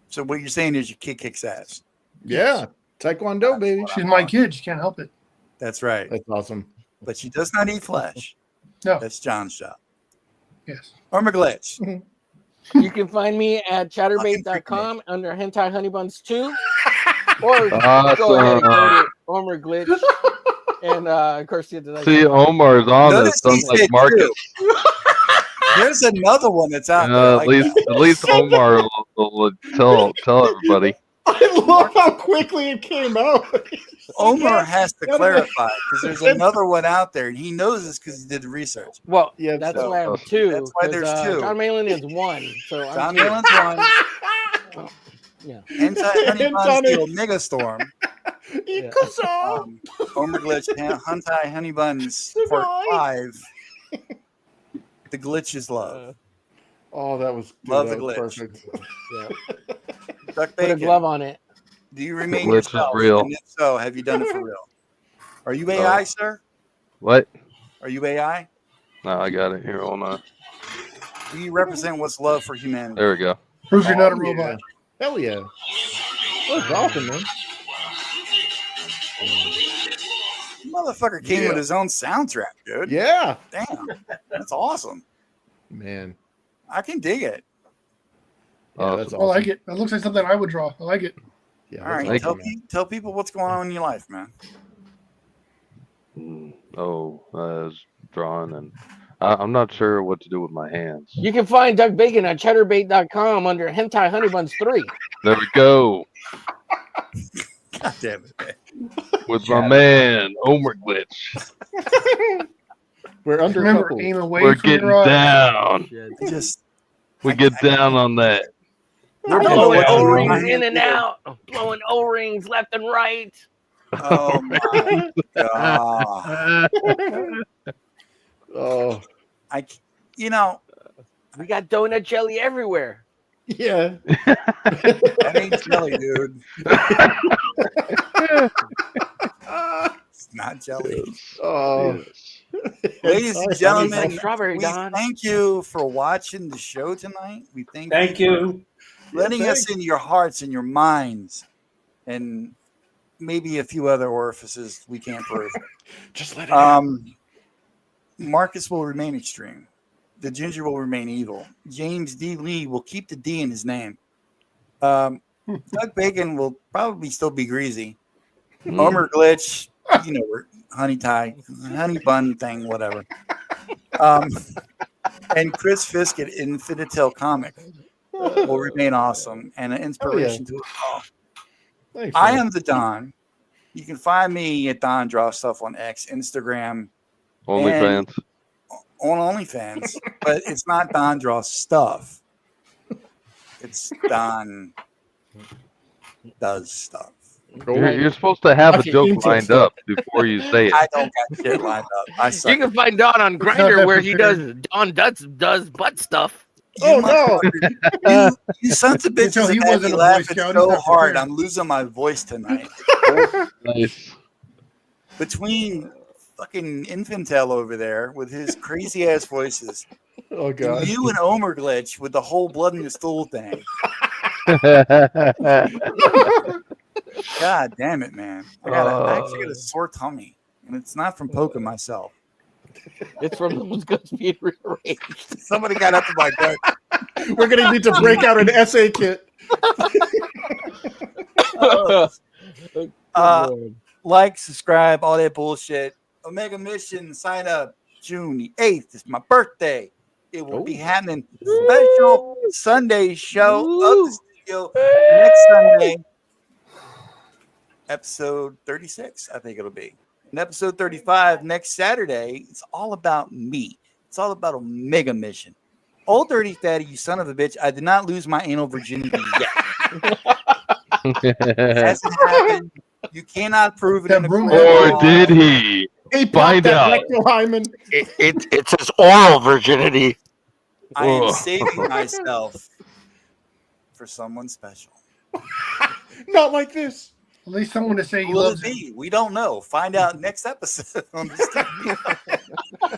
So what you're saying is your kid kicks ass. Yeah. Taekwondo, baby. She's my kid. She can't help it. That's right. That's awesome. But she does not eat flesh. No. That's John's job. Yes. Armor Glitch. You can find me at chatterbait.com under Hentai Honey Buns 2. Or go ahead and go to Omer Glitch. And of course, See, Omar's on Notice this. he Sounds like said Marcus. There's another one that's out there. At like least, that. at least Omar will tell everybody. I love how quickly it came out. Omar has to clarify because there's another one out there, and he knows this because he did the research. Well, Yeah, that's so- why I have two. That's why 'cause, there's two. John Malin is one. So John I'm two. Malin's one. Yeah. Hentai Honey Buns, the Omega Storm. Yeah. Omer Glitch, Hentai Honey Buns, Part 5. The Glitch is Love. Oh, that was good. Love That the was glitch. perfect. Yeah. Duck Put a Bacon. glove on it. Do you remain glitch is yourself? real. And if so, have you done it for real? Are you AI, sir? What? Are you AI? No, I got it here. Hold on. Do you represent what's love for humanity? There we go. Proves you're not a Oh, robot. yeah. Hell yeah. That's awesome, man. Motherfucker came Yeah. with his own soundtrack, dude. Yeah. Damn. That's awesome. Man. I can dig it. Oh, that's I awesome. like it. That looks like something I would draw. I like it. Yeah, All right. Thank Tell, you, tell people what's going on in your life, man. It's drawn, and I'm not sure what to do with my hands. You can find Doug Bacon at chatterbait.com under Hentai Honey Buns 3. There we go. God damn it, man. With my man, Omer Glitch. We're under Remember, coupled. aim away We're from getting your eyes. down. Just We get down on that. We're Blowing blowing O-rings O-rings in and out. Blowing O-rings left and right. Oh my god! Oh, You know, We got donut jelly everywhere. yeah. that ain't jelly, dude. It's not jelly. Oh, Ladies and Like gentlemen, strawberry, we Don. thank you for watching the show tonight. We Thank you. for letting us into your hearts and your minds, and maybe a few other orifices we can't prove. just let it out. Marcus will remain extreme. The Ginger will remain evil. James D. Lee will keep the D in his name. Doug Bacon will probably still be greasy. Omer Glitch, you know, honey bun thing, whatever. And Chris Fisk at Infinital Comic will remain awesome and an inspiration to us all. Thanks, I man. am the Don. You can find me at Don Draw Stuff on X, Instagram, OnlyFans. on OnlyFans, but it's not Don Draw Stuff. It's Don Does Stuff. You're supposed to have a Okay, joke intro lined stuff. up before you say it. I don't got shit lined up. I suck. You can find Don on Grinder where he does butt stuff. Oh no! You sons of You tell bitches he have had wasn't me a Boy laughing Scout, so he's not hard. prepared. I'm losing my voice tonight. Nice. Between fucking Infantile over there with his crazy ass voices, Oh and god! you and Omer Glitch with the whole blood in the stool thing. God damn it, man! I actually got a sore tummy, and it's not from poking myself. It's from those guns being rearranged. Somebody got up to my gut. We're gonna need to break out an essay kit. Like, subscribe, all that bullshit. Omega Mission sign up June the 8th. It's my birthday. It will be happening. Special Sunday show of the studio next Sunday. Episode 36, I think it'll be. And episode 35 next Saturday. It's all about me. It's all about Omega Mission. Old Dirty Fatty, you son of a bitch. I did not lose my anal virginity yet. It hasn't happened. You cannot prove it in a court of Or law. did he? Find out. It's his oral virginity. I am Ugh. saving myself for someone special. Not like this. At least someone to say he Who will loves it him. be? We don't know. Find out next episode. On this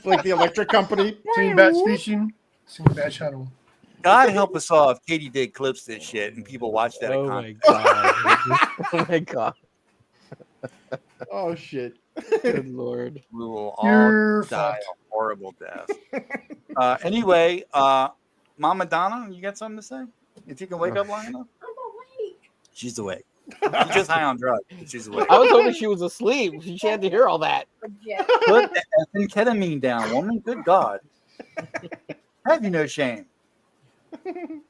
Like the electric company. Sing bat station. Sing bat shuttle. God help us all if Katie did clips this shit and people watch that. Oh my god. Oh my god. Oh shit. Good lord. We will all You're die fucked. a horrible death. Anyway, Mama Donna, you got something to say? If you can wake up long enough? I'm awake. She's awake. She's just high on drugs. She's awake. I was hoping she was asleep. She had to hear all that. Put the effing ketamine down, woman. Good God. Have you no shame? I'm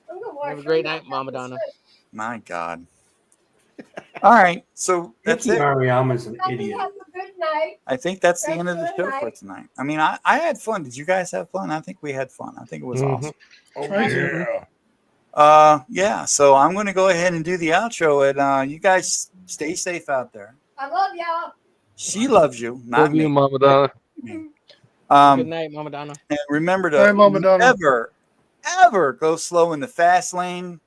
gonna watch Have a great some night, Mama Donna. My God. All right. So that's Nikki it. Ariyama's an Have idiot. a good night. I think that's the end of the show for tonight. I mean, I had fun. Did you guys have fun? I think we had fun. I think it was awesome. Yeah. So I'm going to go ahead and do the outro. And you guys stay safe out there. I love y'all. She loves you, not Love me. you, Mama Donna. Good night, Mama Donna. And remember All right, to Mama Donna. ever go slow in the fast lane.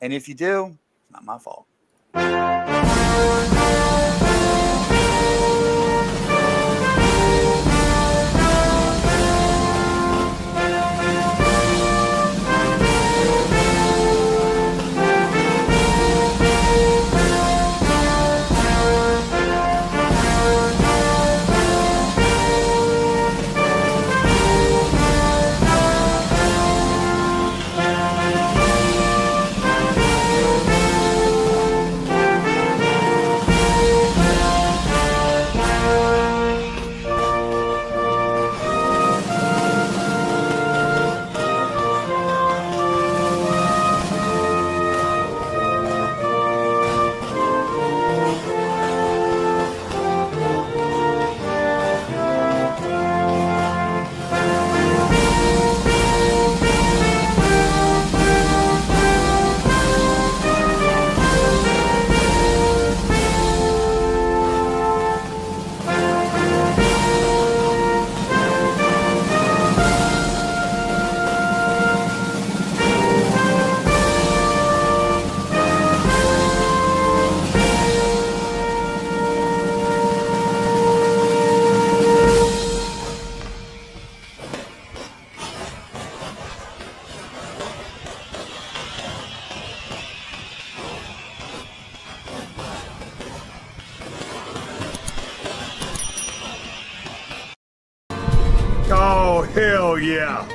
And if you do, it's not my fault. Oh, hell yeah.